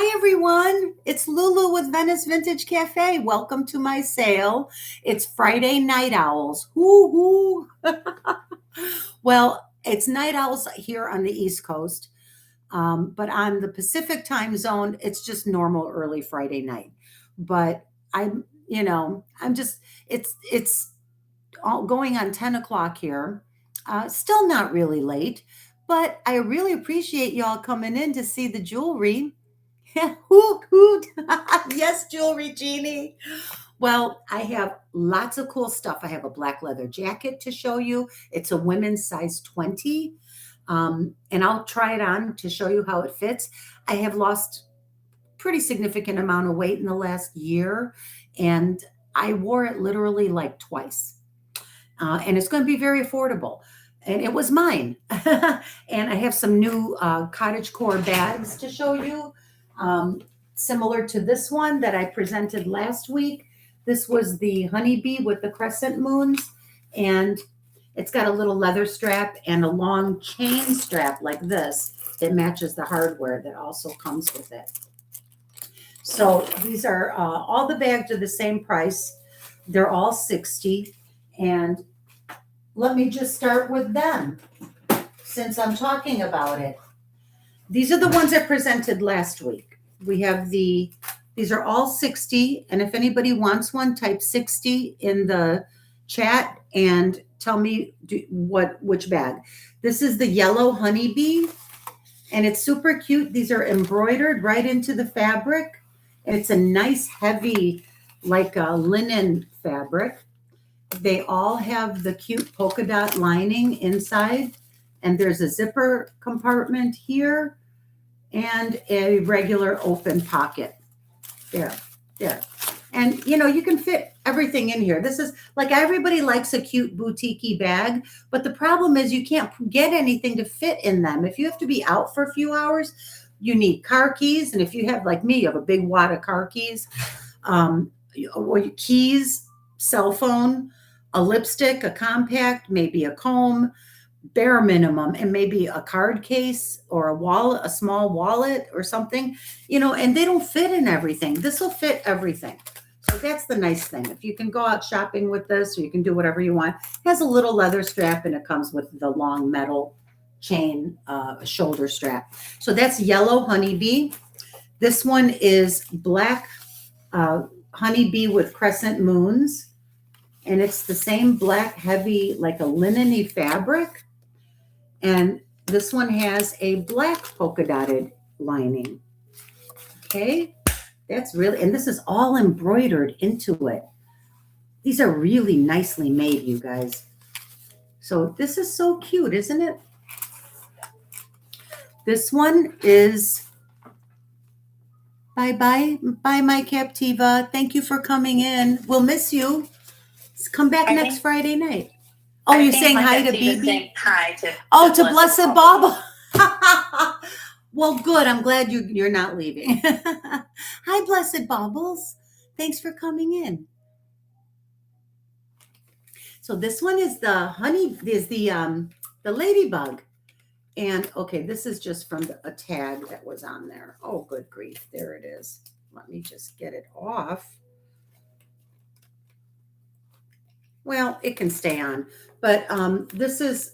Hi, everyone. It's Lulu with Venice Vintage Cafe. Welcome to my sale. It's Friday Night Owls. Woo hoo. Well, it's Night Owls here on the East Coast, but on the Pacific time zone, it's just normal early Friday night. But I'm just, it's all going on 10 o'clock here. Still not really late, but I really appreciate y'all coming in to see the jewelry. Hoot, hoot. Yes, Jewelry Genie. Well, I have lots of cool stuff. I have a black leather jacket to show you. It's a women's size 20. And I'll try it on to show you how it fits. I have lost pretty significant amount of weight in the last year, and I wore it literally like twice. And it's going to be very affordable. And it was mine. And I have some new cottage core bags to show you, similar to this one that I presented last week. This was the honeybee with the crescent moons, and it's got a little leather strap and a long chain strap like this that matches the hardware that also comes with it. So these are all the bags are the same price. They're all 60, and let me just start with them since I'm talking about it. These are the ones I presented last week. We have these are all 60. And if anybody wants one, type 60 in the chat and tell me which bag. This is the yellow honeybee, and it's super cute. These are embroidered right into the fabric. And it's a nice, heavy, like a linen fabric. They all have the cute polka dot lining inside, and there's a zipper compartment here and a regular open pocket. There. And you can fit everything in here. This is like everybody likes a cute boutique-y bag, but the problem is you can't get anything to fit in them. If you have to be out for a few hours, you need car keys. And if you have, like me, you have a big wad of car keys, or keys, cell phone, a lipstick, a compact, maybe a comb, bare minimum, and maybe a card case or a wallet, a small wallet or something, and they don't fit in everything. This will fit everything. So that's the nice thing. If you can go out shopping with this, or you can do whatever you want. It has a little leather strap, and it comes with the long metal chain shoulder strap. So that's yellow honeybee. This one is black honeybee with crescent moons. And it's the same black, heavy, like a linen-y fabric. And this one has a black polka dotted lining. Okay, that's really, and this is all embroidered into it. These are really nicely made, you guys. So this is so cute, isn't it? This one is bye, my Captiva. Thank you for coming in. We'll miss you. Come back next Friday night. Oh, you're saying hi to BB? Hi to to Blessed Bauble. Well, good. I'm glad you're not leaving. Hi, Blessed Baubles. Thanks for coming in. So this one is the ladybug. And okay, this is just from a tag that was on there. Oh, good grief. There it is. Let me just get it off. Well, it can stay on, but this is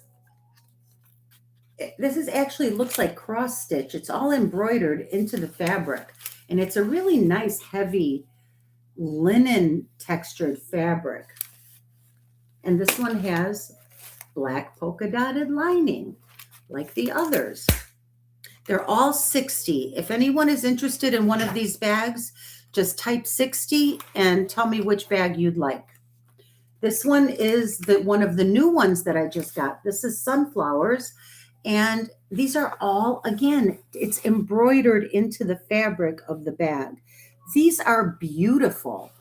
actually looks like cross stitch. It's all embroidered into the fabric, and it's a really nice, heavy linen textured fabric. And this one has black polka dotted lining, like the others. They're all 60. If anyone is interested in one of these bags, just type 60 and tell me which bag you'd like. This one is one of the new ones that I just got. This is sunflowers. And these are all, again, it's embroidered into the fabric of the bag. These are beautiful.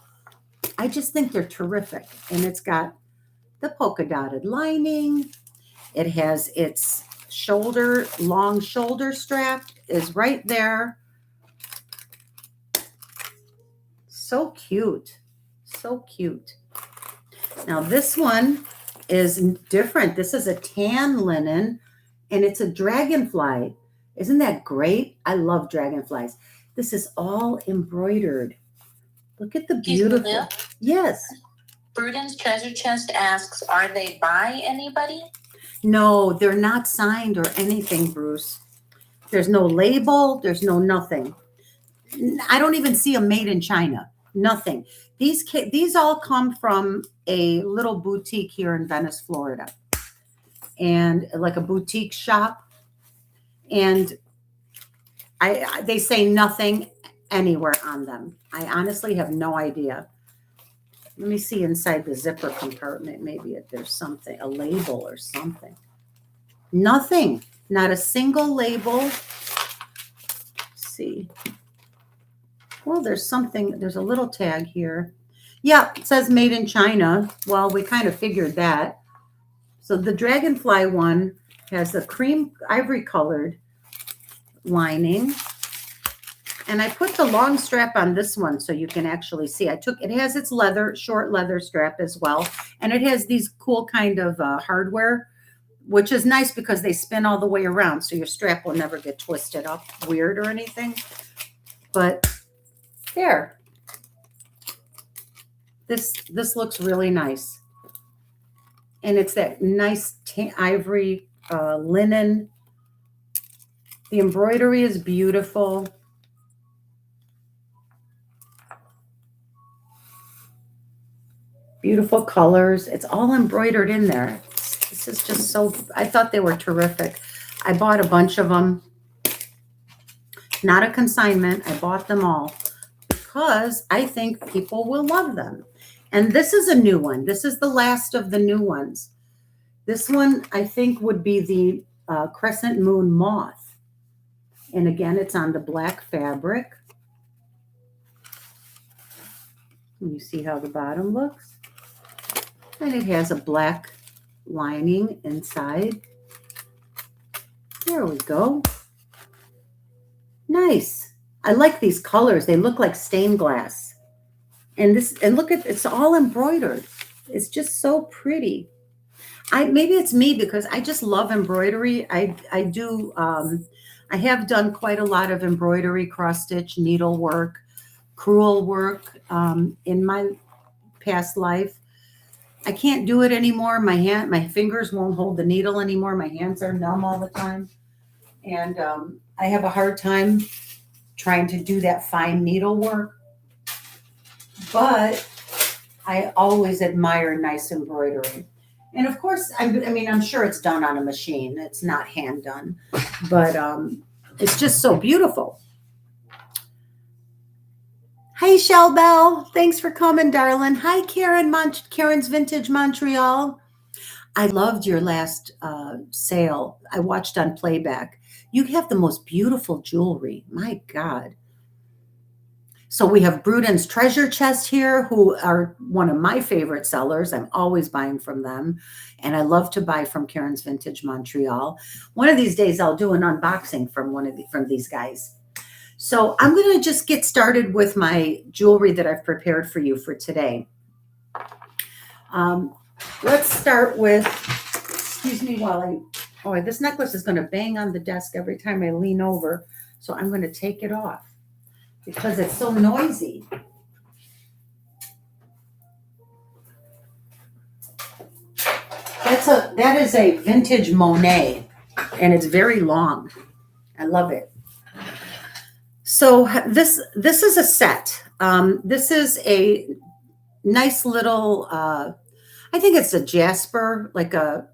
I just think they're terrific. And it's got the polka dotted lining. It has its long shoulder strap is right there. So cute. So cute. Now this one is different. This is a tan linen, and it's a dragonfly. Isn't that great? I love dragonflies. This is all embroidered. Look at the Excuse me, beautiful. Lil. Yes. Bruden's Treasure Chest asks, are they by anybody? No, they're not signed or anything, Bruce. There's no label. There's no nothing. I don't even see a made in China. Nothing. These all come from a little boutique here in Venice, Florida, and like a boutique shop. And they say nothing anywhere on them. I honestly have no idea. Let me see inside the zipper compartment. Maybe there's something, a label or something. Nothing. Not a single label. Let's see. Well, there's something. There's a little tag here. Yeah, it says made in China. Well, we kind of figured that. So the dragonfly one has a cream ivory colored lining. And I put the long strap on this one so you can actually see. It has its short leather strap as well. And it has these cool kind of hardware, which is nice because they spin all the way around. So your strap will never get twisted up weird or anything. But there. This looks really nice. And it's that nice ivory linen. The embroidery is beautiful. Beautiful colors. It's all embroidered in there. This is just so, I thought they were terrific. I bought a bunch of them. Not a consignment. I bought them all because I think people will love them. And this is a new one. This is the last of the new ones. This one, I think, would be the Crescent Moon Moth. And again, it's on the black fabric. You see how the bottom looks? And it has a black lining inside. There we go. Nice. I like these colors. They look like stained glass. And look at, it's all embroidered. It's just so pretty. Maybe it's me because I just love embroidery. I have done quite a lot of embroidery, cross stitch, needlework, crewel work in my past life. I can't do it anymore. My fingers won't hold the needle anymore. My hands are numb all the time. And I have a hard time trying to do that fine needlework. But I always admire nice embroidery. And of course, I'm sure it's done on a machine. It's not hand done. But it's just so beautiful. Hey, Shell Bell. Thanks for coming, darling. Hi, Karen. Karen's Vintage Montreal. I loved your last sale. I watched on playback. You have the most beautiful jewelry. My God. So we have Bruden's Treasure Chest here, who are one of my favorite sellers. I'm always buying from them. And I love to buy from Karen's Vintage Montreal. One of these days, I'll do an unboxing from these guys. So I'm going to just get started with my jewelry that I've prepared for you for today. Let's start with, excuse me this necklace is going to bang on the desk every time I lean over. So I'm going to take it off because it's so noisy. That is a vintage Monet, and it's very long. I love it. So this is a set. This is a nice little, I think it's a jasper, like a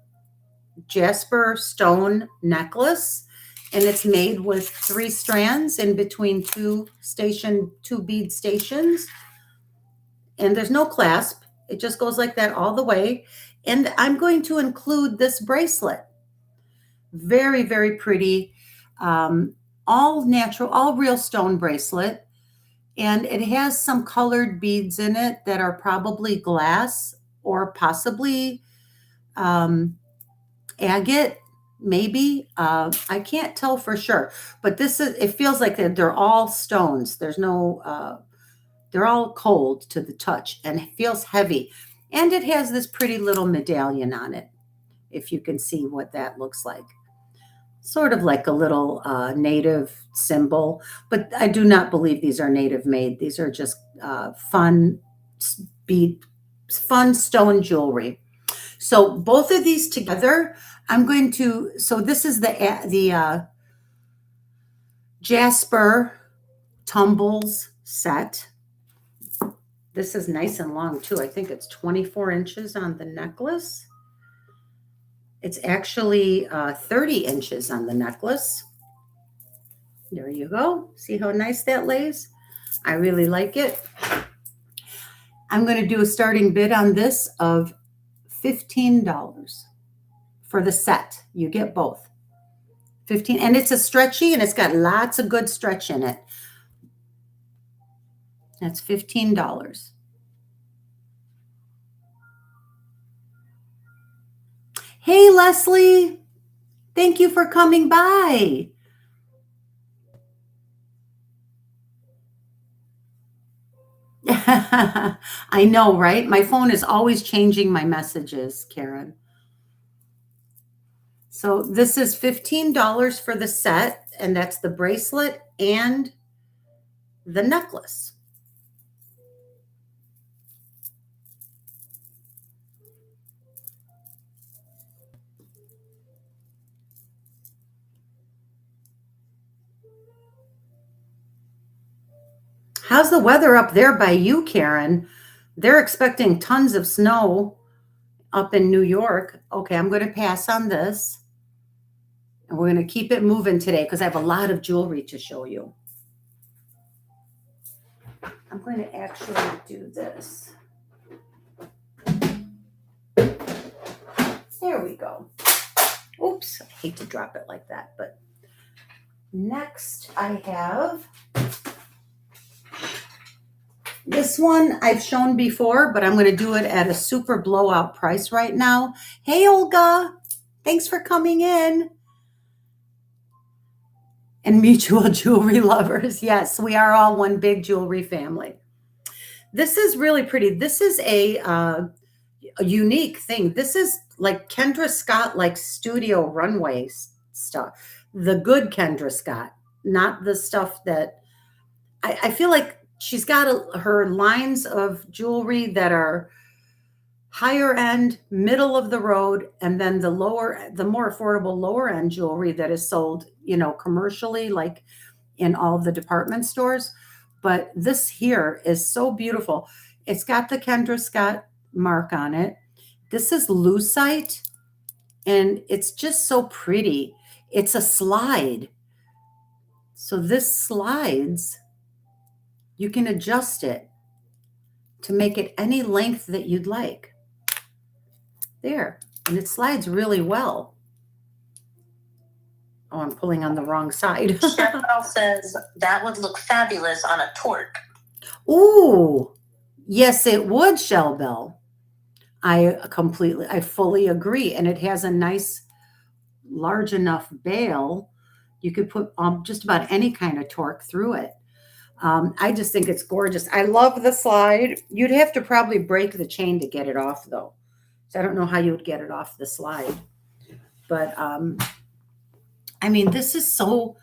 jasper stone necklace. And it's made with 3 strands in between 2 bead stations. And there's no clasp. It just goes like that all the way. And I'm going to include this bracelet. Very, very pretty. All natural, all real stone bracelet. And it has some colored beads in it that are probably glass or possibly agate. Maybe I can't tell for sure, but it feels like they're all stones. There's no they're all cold to the touch, and it feels heavy. And it has this pretty little medallion on it, if you can see what that looks like. sort of like a little native symbol, but I do not believe these are native made. These are just bead, fun stone jewelry. So both of these together, I'm going to, so this is the Jasper Tumbles set. This is nice and long too. I think it's 24 inches on the necklace. It's actually 30 inches on the necklace. There you go. See how nice that lays? I really like it. I'm going to do a starting bid on this of $15 for the set. You get both. 15, and it's a stretchy, and it's got lots of good stretch in it. That's $15. Hey, Leslie. Thank you for coming by. I know, right? My phone is always changing my messages, Karen. So this is $15 for the set, and that's the bracelet and the necklace. How's the weather up there by you, Karen? They're expecting tons of snow up in New York. Okay, I'm going to pass on this. And we're going to keep it moving today because I have a lot of jewelry to show you. I'm going to actually do this. There we go. Oops, I hate to drop it like that, but next I have this one I've shown before, but I'm going to do it at a super blowout price right now. Hey, Olga, thanks for coming in. And mutual jewelry lovers. Yes, we are all one big jewelry family. This is really pretty. This is a unique thing. This is like Kendra Scott, like studio runway stuff. The good Kendra Scott, not the stuff that I feel like she's got her lines of jewelry that are higher end, middle of the road, and then the more affordable lower end jewelry that is sold, commercially, like in all the department stores. But this here is so beautiful. It's got the Kendra Scott mark on it. This is lucite, and it's just so pretty. It's a slide. So this slides. You can adjust it to make it any length that you'd like. There, and it slides really well. Oh, I'm pulling on the wrong side. Cheryl says that would look fabulous on a torque. Ooh, yes, it would, Shell Bell. I fully agree. And it has a nice, large enough bail. You could put just about any kind of torque through it. I just think it's gorgeous. I love the slide. You'd have to probably break the chain to get it off, though. So I don't know how you would get it off the slide. But I mean, this is so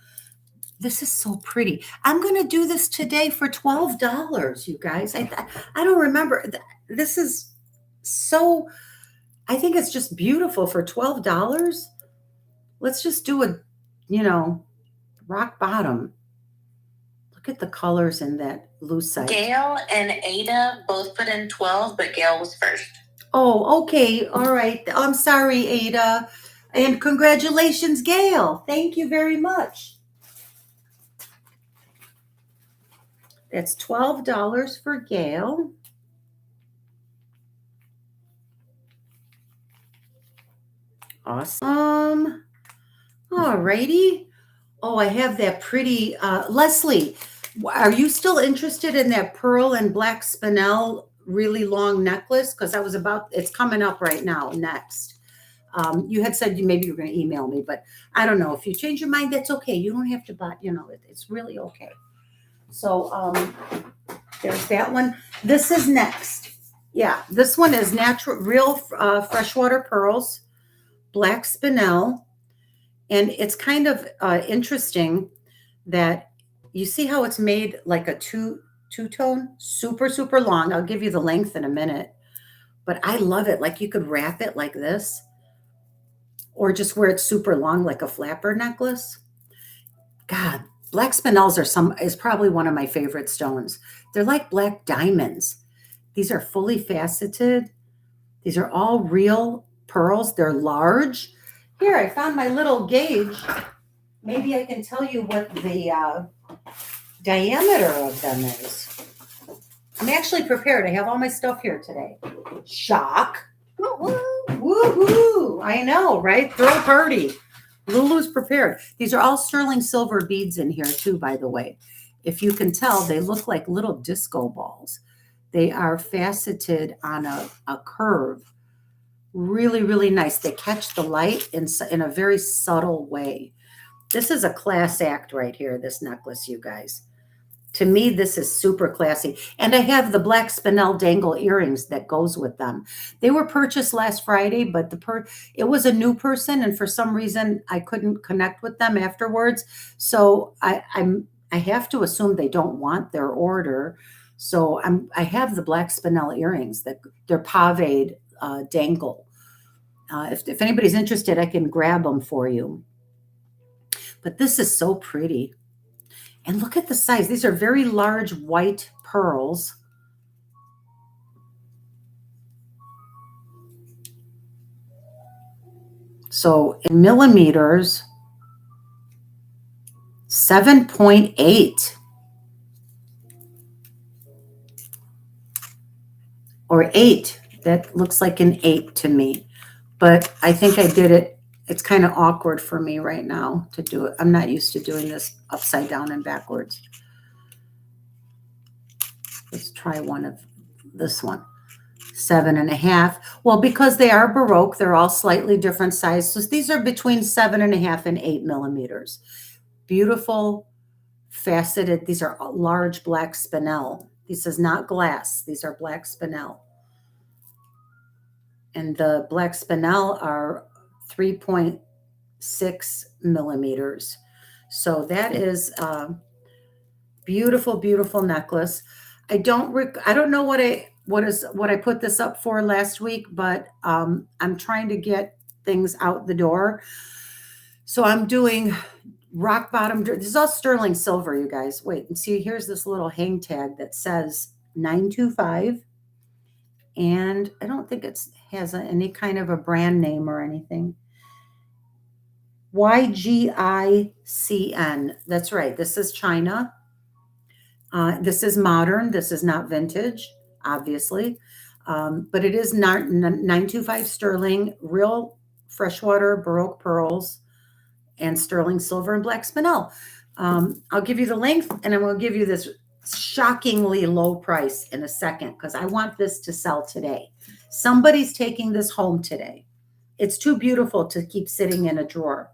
pretty. I'm going to do this today for $12, you guys. I don't remember. This is so, I think it's just beautiful for $12. Let's just do a, rock bottom. Look at the colors in that lucite. Gail and Ada both put in 12, but Gail was first. Oh, okay. All right. I'm sorry, Ada. And congratulations, Gail. Thank you very much. That's $12 for Gail. Awesome. All righty. Oh, I have that pretty, Leslie, are you still interested in that pearl and black spinel really long necklace? Because it's coming up right now next. You had said maybe you were going to email me, but I don't know. If you change your mind, that's okay. You don't have to buy, it's really okay. So there's that one. This is next. Yeah, this one is real freshwater pearls, black spinel. And it's kind of interesting that you see how it's made like a two-tone, super, super long. I'll give you the length in a minute, but I love it. Like you could wrap it like this or just wear it super long like a flapper necklace. God, black spinels is probably one of my favorite stones. They're like black diamonds. These are fully faceted. These are all real pearls. They're large. Here, I found my little gauge. Maybe I can tell you what the diameter of them is. I'm actually prepared. I have all my stuff here today. Shock. Woohoo! I know, right? Throw a party. Lulu's prepared. These are all sterling silver beads in here too, by the way. If you can tell, they look like little disco balls. They are faceted on a curve. Really, really nice. They catch the light in a very subtle way. This is a class act right here, this necklace, you guys. To me, this is super classy. And I have the black spinel dangle earrings that goes with them. They were purchased last Friday, but it was a new person, and for some reason I couldn't connect with them afterwards. So I have to assume they don't want their order. So I have the black spinel earrings that they're paved dangle. If anybody's interested, I can grab them for you. But this is so pretty. And look at the size. These are very large white pearls. So in millimeters, 7.8 or 8. That looks like an 8 to me. But I think I did it. It's kind of awkward for me right now to do it. I'm not used to doing this upside down and backwards. Let's try this one. 7.5. Well, because they are Baroque, they're all slightly different sizes. So these are between 7.5 and 8 millimeters. Beautiful, faceted. These are large black spinel. This is not glass. These are black spinel. And the black spinel are 3.6 millimeters. So that is a beautiful, beautiful necklace. I don't know what I put this up for last week, but I'm trying to get things out the door. So I'm doing rock bottom. This is all sterling silver, you guys. Wait and see. Here's this little hang tag that says 925, and I don't think it has any kind of a brand name or anything. YGICN. That's right. This is China. This is modern. This is not vintage, obviously. But it is not 925 sterling, real freshwater Baroque pearls, and sterling silver and black spinel. I'll give you the length, and I'm going to give you this shockingly low price in a second because I want this to sell today. Somebody's taking this home today. It's too beautiful to keep sitting in a drawer.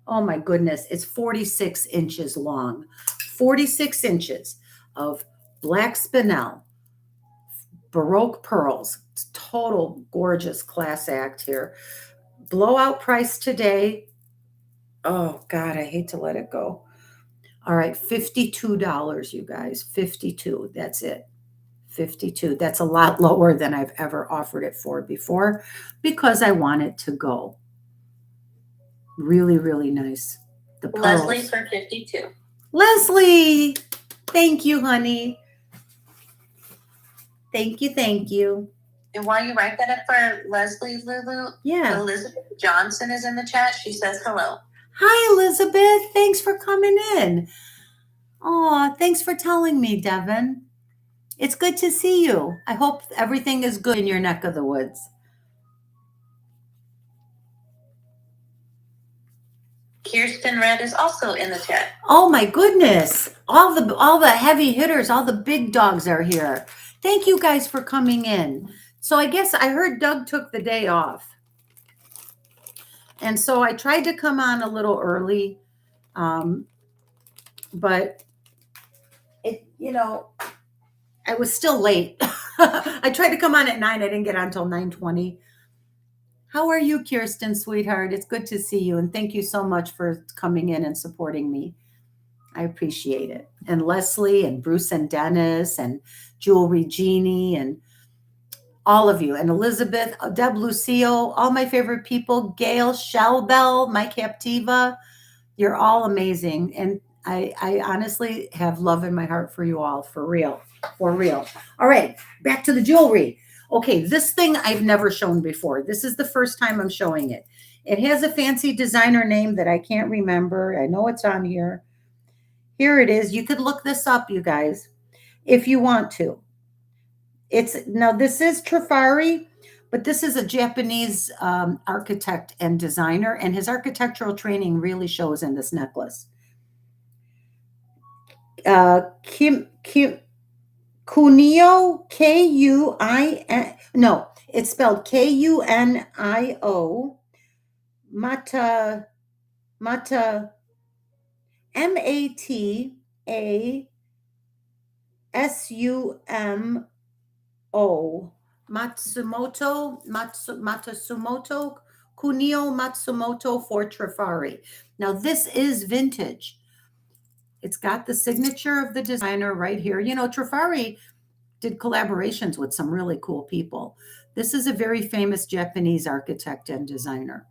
Oh my goodness, it's 46 inches long. 46 inches of black spinel, Baroque pearls. It's total gorgeous class act here. Blowout price today. Oh God, I hate to let it go. All right, $52, you guys. 52. That's it. 52. That's a lot lower than I've ever offered it for before because I want it to go. Really, really nice. The pearls. Leslie for 52. Leslie, thank you, honey. Thank you, thank you. And while you write that up for Leslie, Lulu, Yeah. Elizabeth Johnson is in the chat. She says hello. Hi, Elizabeth. Thanks for coming in. Oh, thanks for telling me, Devin. It's good to see you. I hope everything is good in your neck of the woods. Kirsten Red is also in the chat. Oh my goodness. All the heavy hitters, all the big dogs are here. Thank you guys for coming in. So I guess I heard Doug took the day off. And so I tried to come on a little early. But I was still late. I tried to come on at 9. I didn't get on until 9:20. How are you, Kirsten, sweetheart? It's good to see you. And thank you so much for coming in and supporting me. I appreciate it. And Leslie and Bruce and Dennis and Jewelry Jeannie and all of you. And Elizabeth, Deb Lucio, all my favorite people, Gail, Shellbell, my Captiva. You're all amazing. And I honestly have love in my heart for you all, for real, for real. All right, back to the jewelry. Okay, this thing I've never shown before. This is the first time I'm showing it. It has a fancy designer name that I can't remember. I know it's on here. Here it is. You could look this up, you guys, if you want to. Now this is Trifari, but this is a Japanese architect and designer, and his architectural training really shows in this necklace. Kunio, K-U-I-N, no, it's spelled K-U-N-I-O, M-A-T-A-S-U-M-O, Matsumoto, Kunio Matsumoto for Trifari. Now this is vintage. It's got the signature of the designer right here. You know, Trifari did collaborations with some really cool people. This is a very famous Japanese architect and designer.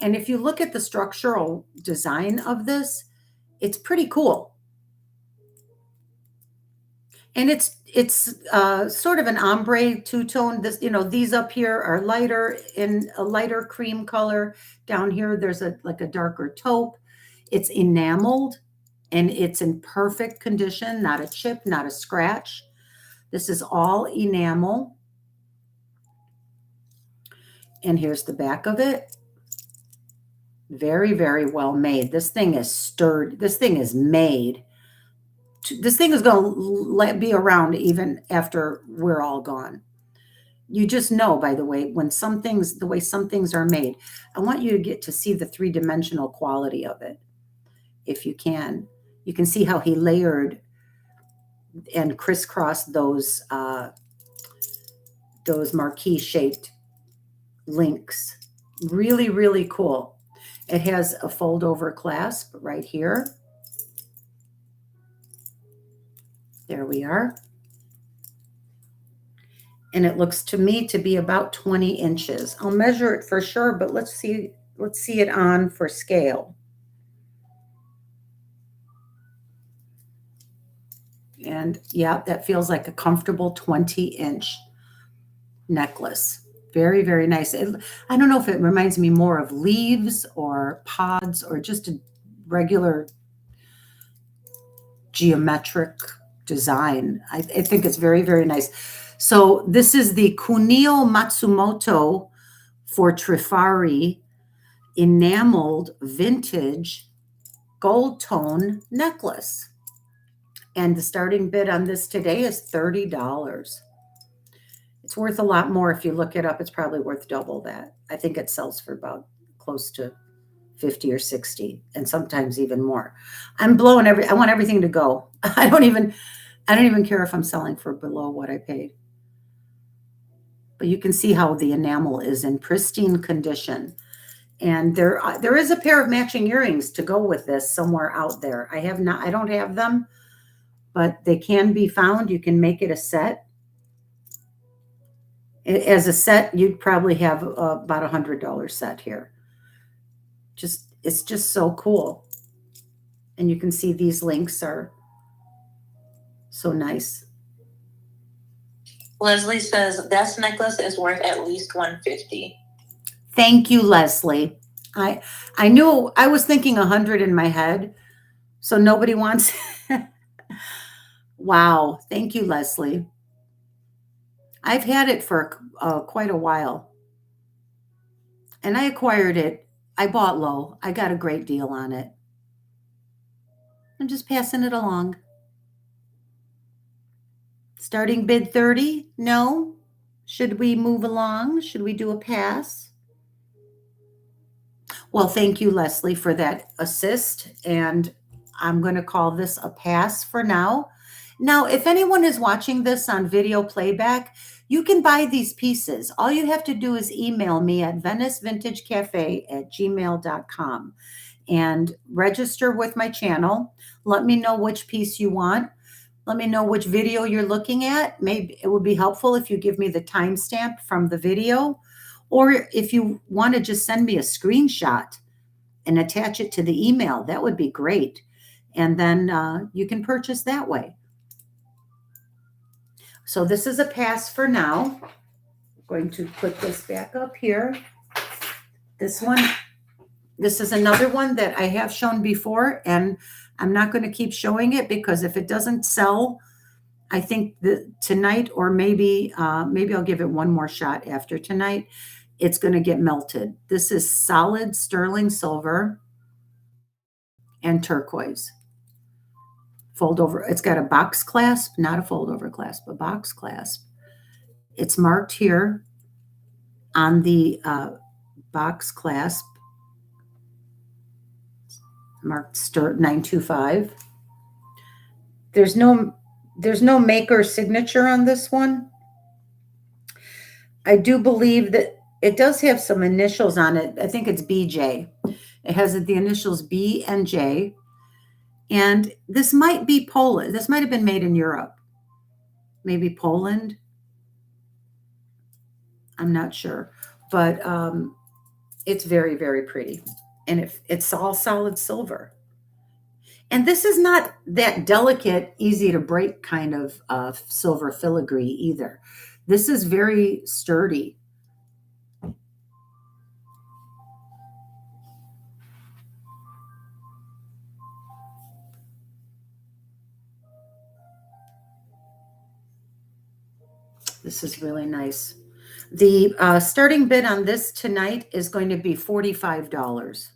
And if you look at the structural design of this, it's pretty cool. And it's sort of an ombre two-tone. This, you know, these up here are lighter, in a lighter cream color. Down here, there's like a darker taupe. It's enameled, and it's in perfect condition, not a chip, not a scratch. This is all enamel. And here's the back of it. Very, very well made. This thing is sturdy. This thing is made. This thing is going to be around even after we're all gone. You just know, by the way, when some things, the way some things are made. I want you to get to see the three-dimensional quality of it, if you can. You can see how he layered and crisscrossed those marquee-shaped links. Really, really cool. It has a fold-over clasp right here. There we are. And it looks to me to be about 20 inches. I'll measure it for sure, but let's see it on for scale. And yeah, that feels like a comfortable 20-inch necklace. Very, very nice. I don't know if it reminds me more of leaves or pods or just a regular geometric design. I think it's very, very nice. So this is the Kunio Matsumoto for Trifari enameled vintage gold tone necklace. And the starting bid on this today is $30. It's worth a lot more. If you look it up, it's probably worth double that. I think it sells for about close to 50 or 60 and sometimes even more. I'm blowing I want everything to go. I don't even care if I'm selling for below what I paid. But you can see how the enamel is in pristine condition. And there is a pair of matching earrings to go with this somewhere out there. I don't have them, but they can be found. You can make it a set. As a set, you'd probably have about $100 set here. It's just so cool. And you can see these links are so nice. Leslie says this necklace is worth at least $150. Thank you, Leslie. I knew I was thinking 100 in my head, so nobody wants. Wow, thank you, Leslie. I've had it for quite a while, and I acquired it. I bought low. I got a great deal on it. I'm just passing it along. Starting bid 30? No? Should we move along? Should we do a pass? Well, thank you, Leslie, for that assist. And I'm going to call this a pass for now. Now, if anyone is watching this on video playback, you can buy these pieces. All you have to do is email me at venicevintagecafe@gmail.com and register with my channel. Let me know which piece you want. Let me know which video you're looking at. Maybe it would be helpful if you give me the timestamp from the video, or if you want to just send me a screenshot and attach it to the email, that would be great. And then you can purchase that way. So this is a pass for now. I'm going to put this back up here. This is another one that I have shown before, and I'm not going to keep showing it because if it doesn't sell, I think that tonight, or maybe I'll give it one more shot after tonight, it's going to get melted. This is solid sterling silver and turquoise. Fold over. It's got a box clasp, not a fold over clasp, a box clasp. It's marked here on the box clasp, marked 925. There's no maker signature on this one. I do believe that it does have some initials on it. I think it's BJ. It has the initials B and J. And this might be Poland. This might have been made in Europe. Maybe Poland. I'm not sure. But it's very, very pretty. And it's all solid silver. And this is not that delicate, easy to break kind of silver filigree either. This is very sturdy. This is really nice. The starting bid on this tonight is going to be $45.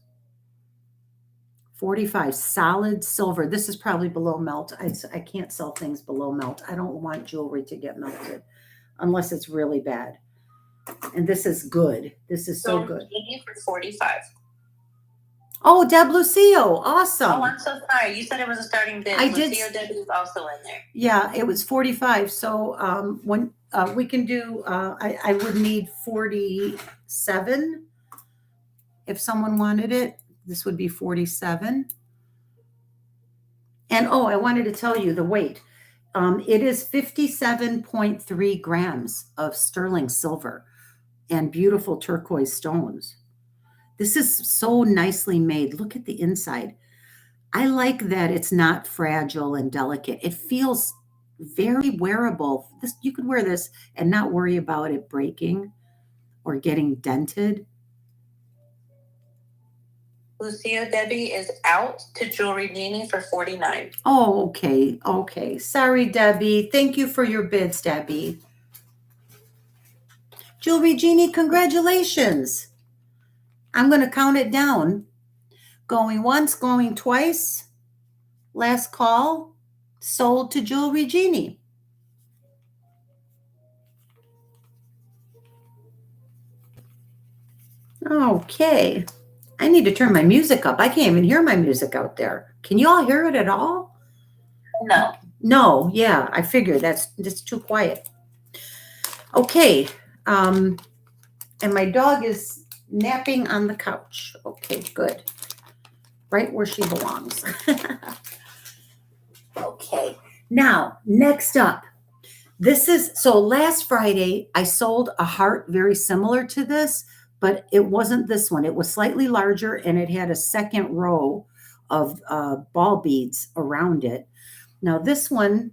45 solid silver. This is probably below melt. I can't sell things below melt. I don't want jewelry to get melted unless it's really bad. And this is good. This is so good. For 45. Oh, Deb Lucio. Awesome. Oh, I'm so sorry. You said it was a starting bid. I Lucio did. Debbie is also in there. Yeah, it was 45. So when we can do, I would need 47 if someone wanted it. This would be 47. And oh, I wanted to tell you the weight. It is 57.3 grams of sterling silver and beautiful turquoise stones. This is so nicely made. Look at the inside. I like that it's not fragile and delicate. It feels very wearable. You could wear this and not worry about it breaking or getting dented. Lucio Debbie is out to Jewelry Genie for 49. Oh, okay. Okay. Sorry, Debbie. Thank you for your bids, Debbie. Jewelry Genie, congratulations. I'm going to count it down. Going once, going twice. Last call, sold to Jewelry Genie. Okay. I need to turn my music up. I can't even hear my music out there. Can you all hear it at all? No. No, yeah, I figured that's just too quiet. Okay. And my dog is napping on the couch. Okay, good. Right where she belongs. Okay. Now, next up. So last Friday, I sold a heart very similar to this, but it wasn't this one. It was slightly larger, and it had a second row of ball beads around it. Now, this one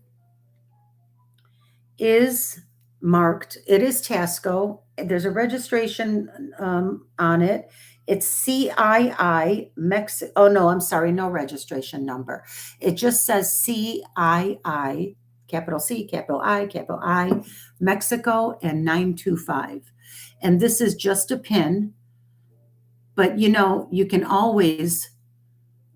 is marked. It is Taxco. There's a registration on it. It's CII Mexico. Oh, no, I'm sorry. No registration number. It just says CII, capital C, capital I, Mexico, and 925. And this is just a pin. But, you can always,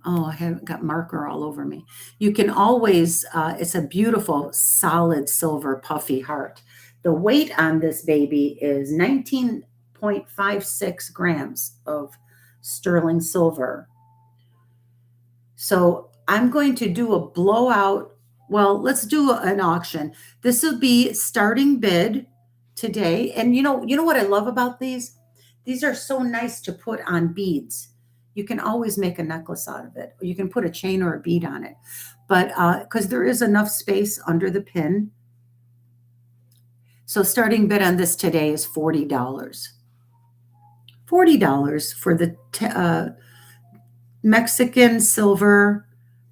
oh, I haven't got marker all over me. You can always, it's a beautiful, solid silver puffy heart. The weight on this baby is 19.56 grams of sterling silver. So I'm going to do a blowout. Well, let's do an auction. This will be starting bid today. And you know what I love about these? These are so nice to put on beads. You can always make a necklace out of it. Or you can put a chain or a bead on it. But because there is enough space under the pin. So starting bid on this today is $40. $40 for the Mexican silver,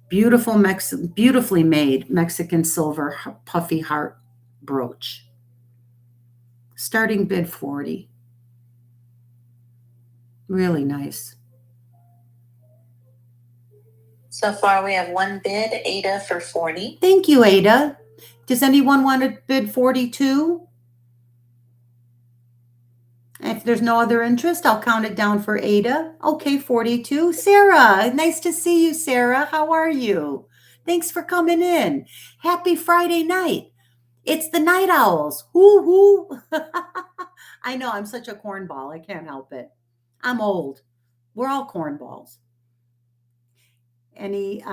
beautifully made Mexican silver puffy heart brooch. Starting bid 40. Really nice. So far, we have one bid, Ada, for 40. Thank you, Ada. Does anyone want to bid 42? If there's no other interest, I'll count it down for Ada. Okay, 42. Sarah, nice to see you, Sarah. How are you? Thanks for coming in. Happy Friday night. It's the Night Owls. Hoo hoo. I know, I'm such a cornball. I can't help it. I'm old. We're all cornballs. Any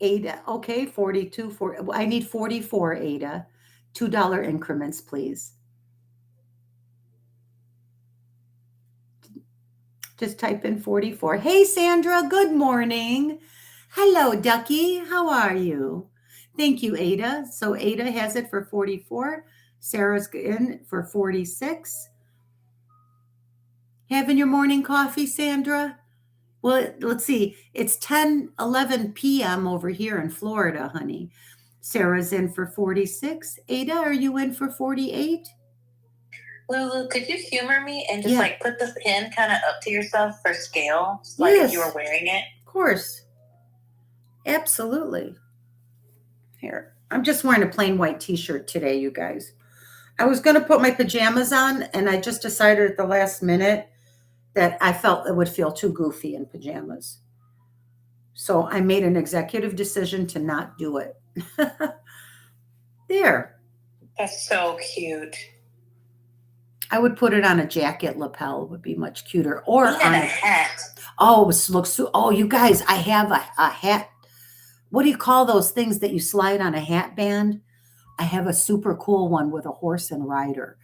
Ada? Okay, 42. I need 44, Ada. $2 increments, please. Just type in 44. Hey, Sandra, good morning. Hello, Ducky. How are you? Thank you, Ada. So Ada has it for 44. Sarah's in for 46. Having your morning coffee, Sandra? Well, let's see. It's 10:11 p.m. over here in Florida, honey. Sarah's in for 46. Ada, are you in for 48? Lulu, could you humor me and just Yeah. like put the pin kind of up to yourself for scale, like Yes. if you were wearing it? Of course. Absolutely. Here, I'm just wearing a plain white t-shirt today, you guys. I was going to put my pajamas on, and I just decided at the last minute that I felt it would feel too goofy in pajamas. So I made an executive decision to not do it. There. That's so cute. I would put it on a jacket lapel, would be much cuter. Or And on a hat. Oh, it looks so. Oh, you guys, I have a hat. What do you call those things that you slide on a hat band? I have a super cool one with a horse and rider,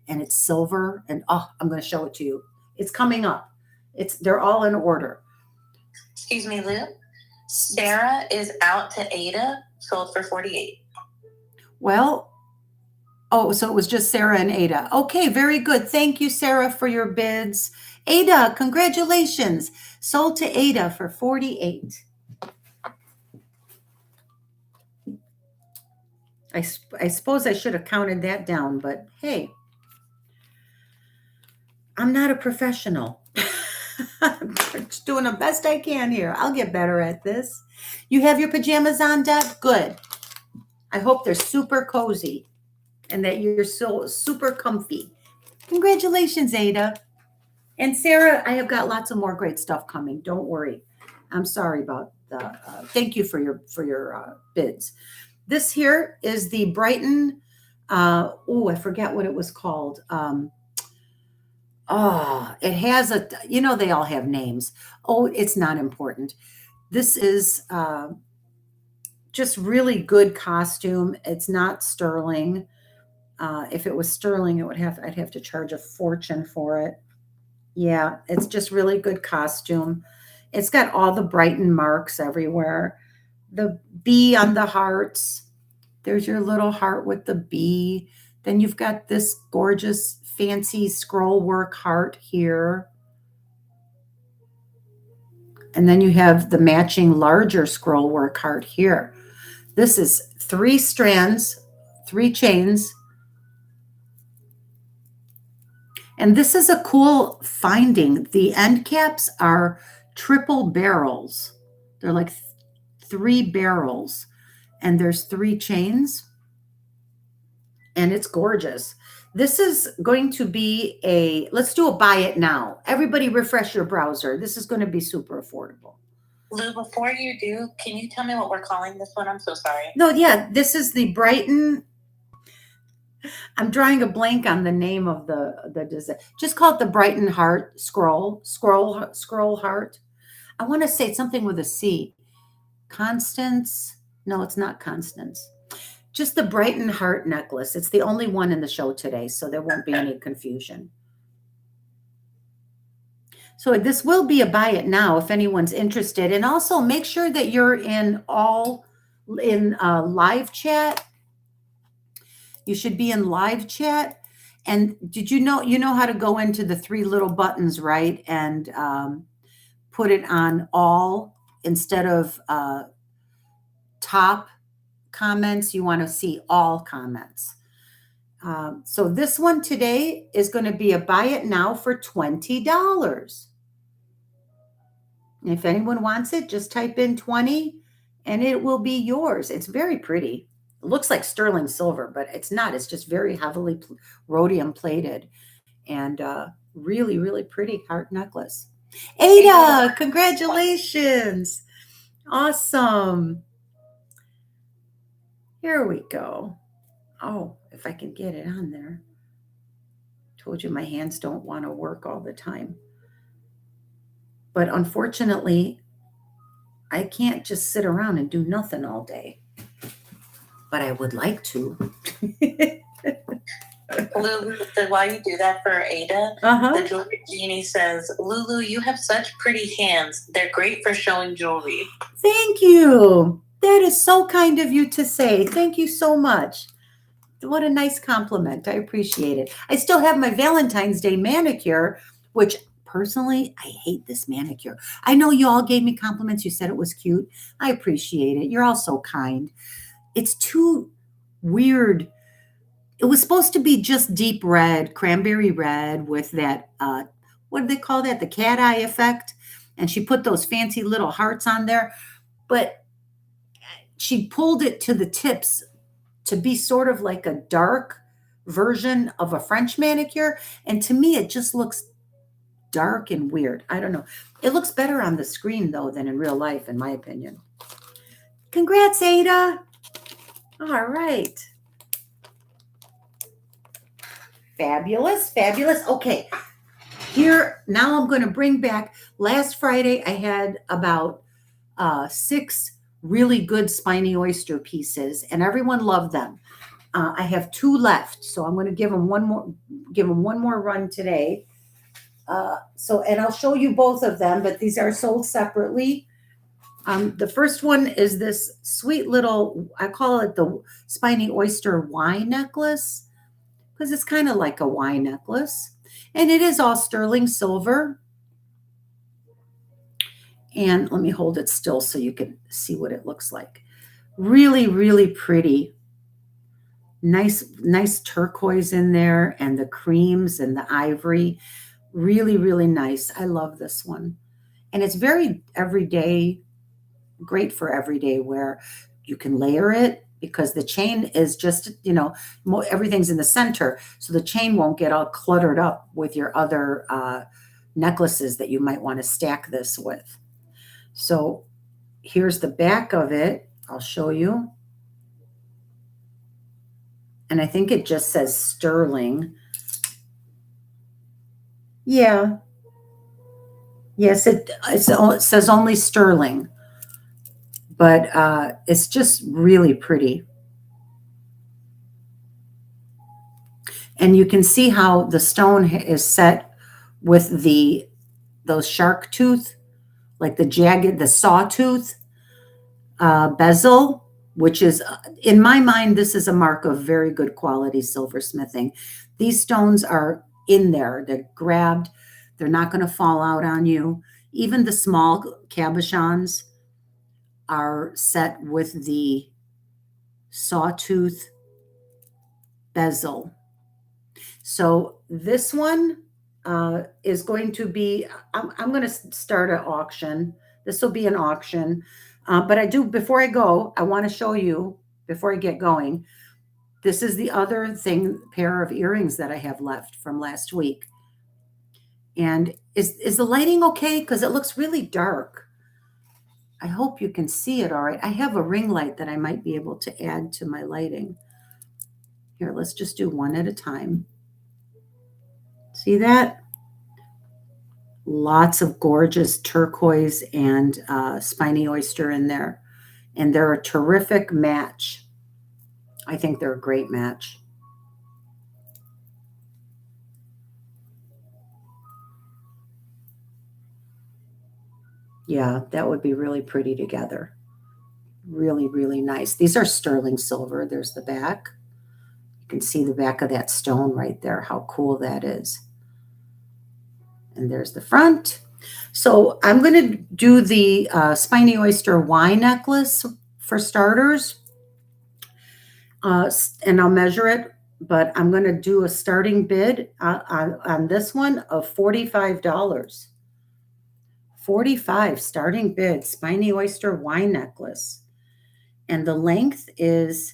and it's silver. And oh, I'm going to show it to you. It's coming up. They're all in order. Excuse me, Lou. Sarah is out to Ada, sold for 48. Well, oh, so it was just Sarah and Ada. Okay, very good. Thank you, Sarah, for your bids. Ada, congratulations. Sold to Ada for 48. I suppose I should have counted that down, but hey, I'm not a professional. I'm just doing the best I can here. I'll get better at this. You have your pajamas on, Deb? Good. I hope they're super cozy and that you're so super comfy. Congratulations, Ada. And Sarah, I have got lots of more great stuff coming. Don't worry. I'm sorry about the. Thank you for your bids. This here is the Brighton. I forget what it was called. It has a. They all have names. Oh, it's not important. This is just really good costume. It's not sterling. If it was sterling, I'd have to charge a fortune for it. Yeah, it's just really good costume. It's got all the Brighton marks everywhere. The bee on the hearts. There's your little heart with the bee. Then you've got this gorgeous fancy scroll work heart here. And then you have the matching larger scroll work heart here. This is 3 strands, 3 chains. And this is a cool finding. The end caps are triple barrels. They're like 3 barrels. And there's 3 chains. And it's gorgeous. This is going to be let's do a buy it now. Everybody refresh your browser. This is going to be super affordable. Lou, before you do, can you tell me what we're calling this one? I'm so sorry. No, yeah, this is the Brighton. I'm drawing a blank on the name of the design. Just call it the Brighton Heart Scroll Heart. I want to say something with a C. Constance. No, it's not Constance. Just the Brighton heart necklace. It's the only one in the show today, so there won't be any confusion. So this will be a buy it now if anyone's interested. And also make sure that you're in live chat. You should be in live chat. And did you know how to go into the three little buttons, right? And put it on all instead of top comments. You want to see all comments. So this one today is going to be a buy it now for $20. If anyone wants it, just type in 20 and it will be yours. It's very pretty. It looks like sterling silver, but it's not. It's just very heavily rhodium plated and really, really pretty heart necklace. Ada, congratulations. Awesome. Here we go. Oh, if I can get it on there. Told you my hands don't want to work all the time. But unfortunately, I can't just sit around and do nothing all day. But I would like to. Lulu, while you do that for Ada, the jewelry genie says, Lulu, you have such pretty hands. They're great for showing jewelry. Thank you. That is so kind of you to say. Thank you so much. What a nice compliment. I appreciate it. I still have my Valentine's Day manicure, which personally, I hate this manicure. I know you all gave me compliments. You said it was cute. I appreciate it. You're all so kind. It's too weird. It was supposed to be just deep red, cranberry red with that, what do they call that? The cat eye effect. And she put those fancy little hearts on there. But she pulled it to the tips to be sort of like a dark version of a French manicure. And to me, it just looks dark and weird. I don't know. It looks better on the screen, though, than in real life, in my opinion. Congrats, Ada. All right. Fabulous, fabulous. Okay. Here, now I'm going to bring back, last Friday, I had about 6 really good spiny oyster pieces, and everyone loved them. I have 2 left, so I'm going to give them one more run today. And I'll show you both of them, but these are sold separately. The first one is this sweet little, I call it the spiny oyster wine necklace, because it's kind of like a wine necklace. And it is all sterling silver. And let me hold it still so you can see what it looks like. Really, really pretty. Nice turquoise in there, and the creams and the ivory. Really, really nice. I love this one. And it's very everyday, great for everyday wear. You can layer it because the chain is just, everything's in the center. So the chain won't get all cluttered up with your other necklaces that you might want to stack this with. So here's the back of it. I'll show you. And I think it just says sterling. Yeah. Yes, it says only sterling. But it's just really pretty. And you can see how the stone is set with those shark tooth, like the sawtooth bezel, which is, in my mind, this is a mark of very good quality silversmithing. These stones are in there. They're grabbed. They're not going to fall out on you. Even the small cabochons are set with the sawtooth bezel. So this one is going to be, I'm going to start an auction. This will be an auction. But before I go, I want to show you, before I get going, this is the other pair of earrings that I have left from last week. And is the lighting okay? Because it looks really dark. I hope you can see it all right. I have a ring light that I might be able to add to my lighting. Here, let's just do one at a time. See that? Lots of gorgeous turquoise and spiny oyster in there. And they're a terrific match. I think they're a great match. Yeah, that would be really pretty together. Really, really nice. These are sterling silver. There's the back. You can see the back of that stone right there, how cool that is. And there's the front. So I'm going to do the spiny oyster Y necklace for starters. And I'll measure it, but I'm going to do a starting bid on this one of $45. 45 starting bid, spiny oyster Y necklace. And the length is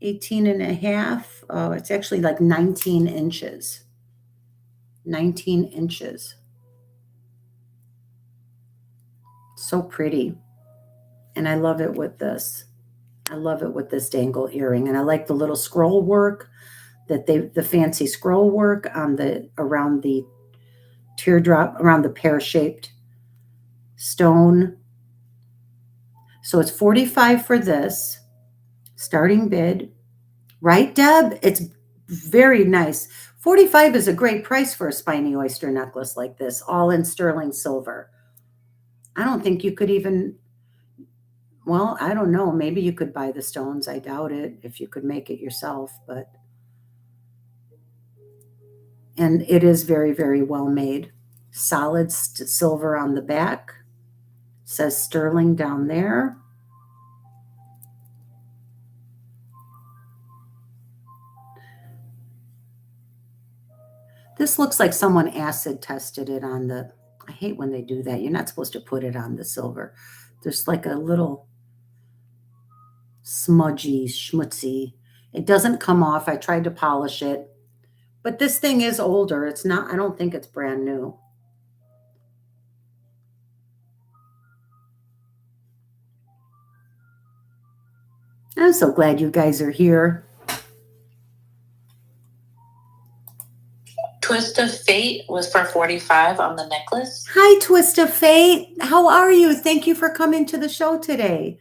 18 and a half. Oh, it's actually like 19 inches. 19 inches. So pretty. And I love it with this. I love it with this dangle earring. And I like the little scroll work the fancy scroll work on around the teardrop, around the pear-shaped stone. So it's 45 for this starting bid. Right, Deb? It's very nice. 45 is a great price for a spiny oyster necklace like this, all in sterling silver. I don't think you could even, well, I don't know. Maybe you could buy the stones. I doubt it if you could make it yourself, but, and it is very, very well made. Solid silver on the back. Says sterling down there. This looks like someone acid tested it on the, I hate when they do that. You're not supposed to put it on the silver. There's like a little smudgy, schmutzy. It doesn't come off. I tried to polish it. But this thing is older. It's not, I don't think it's brand new. I'm so glad you guys are here. Twist of Fate was for 45 on the necklace. Hi, Twist of Fate. How are you? Thank you for coming to the show today.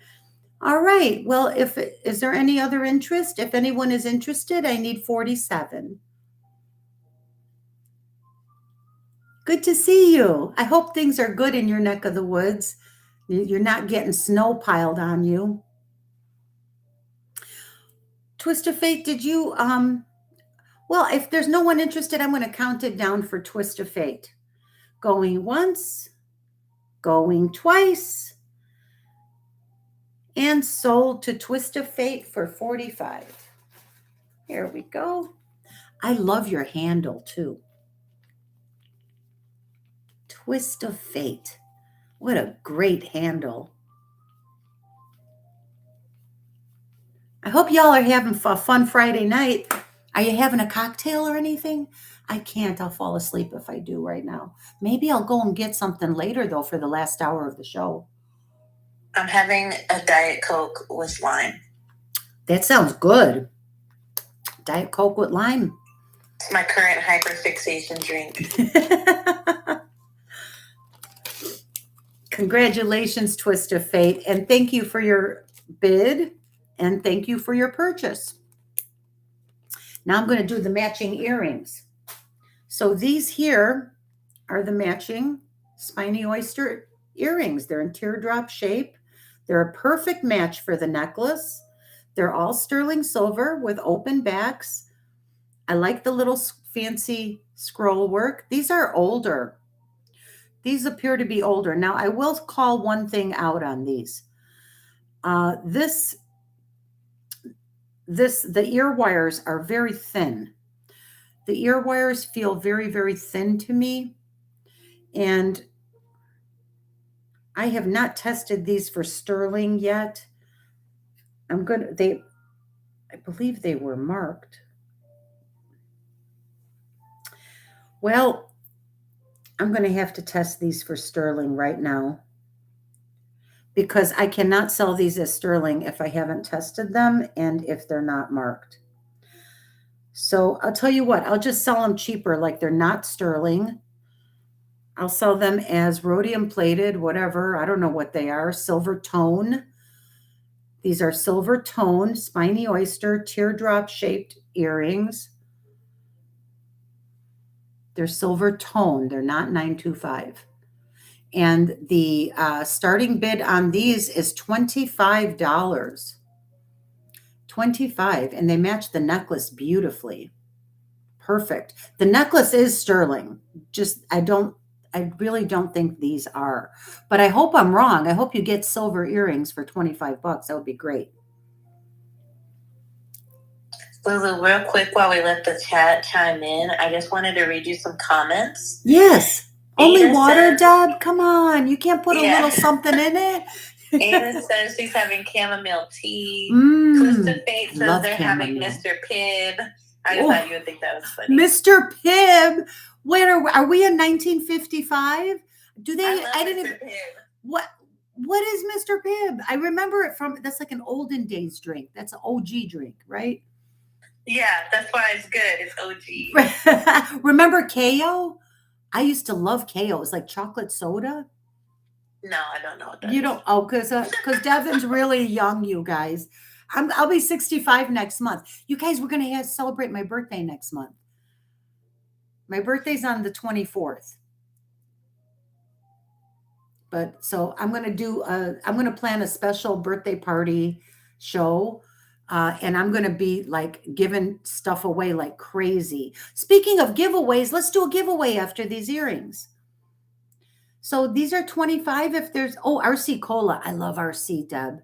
All right. Well, is there any other interest? If anyone is interested, I need 47. Good to see you. I hope things are good in your neck of the woods. You're not getting snow piled on you. Twist of Fate, did you, well, if there's no one interested, I'm going to count it down for Twist of Fate. Going once, going twice, and sold to Twist of Fate for 45. Here we go. I love your handle too. Twist of Fate. What a great handle. I hope y'all are having a fun Friday night. Are you having a cocktail or anything? I can't. I'll fall asleep if I do right now. Maybe I'll go and get something later, though, for the last hour of the show. I'm having a Diet Coke with lime. That sounds good. Diet Coke with lime. It's my current hyperfixation drink. Congratulations, Twist of Fate. And thank you for your bid. And thank you for your purchase. Now I'm going to do the matching earrings. So these here are the matching spiny oyster earrings. They're in teardrop shape. They're a perfect match for the necklace. They're all sterling silver with open backs. I like the little fancy scroll work. These are older. These appear to be older. Now I will call one thing out on these. The ear wires are very thin. The ear wires feel very, very thin to me. And I have not tested these for sterling yet. I believe they were marked. Well, I'm going to have to test these for sterling right now, because I cannot sell these as sterling if I haven't tested them and if they're not marked. So I'll tell you what, I'll just sell them cheaper, like they're not sterling. I'll sell them as rhodium plated, whatever. I don't know what they are. Silver tone. These are silver tone, spiny oyster, teardrop shaped earrings. They're silver tone. They're not 925. And the starting bid on these is $25. 25, and they match the necklace beautifully. Perfect. The necklace is sterling. Just I really don't think these are. But I hope I'm wrong. I hope you get silver earrings for $25. That would be great. Lulu, real quick while we let the chat chime in, I just wanted to read you some comments. Yes. Only Ada water, says, Deb? Come on. You can't put a little something in it? Ada says she's having chamomile tea. Krista Fate says they're having Mr. Pibb. I just thought you would think that was funny. Mr. Pibb? Where are we in 1955? Do they? I didn't. Mr. Pibb. What is Mr. Pibb? I remember it from. That's like an olden days drink. That's an OG drink, right? Yeah, that's why it's good. It's OG. Remember KO? I used to love KO. It was like chocolate soda. No, I don't know what that you don't. Oh, because Devin's really young, you guys. I'll be 65 next month. You guys, we're gonna celebrate my birthday next month. My birthday's on the 24th. But so I'm gonna plan a special birthday party show. And I'm going to be like giving stuff away like crazy. Speaking of giveaways, let's do a giveaway after these earrings. So these are 25 if there's, RC Cola. I love RC, Deb.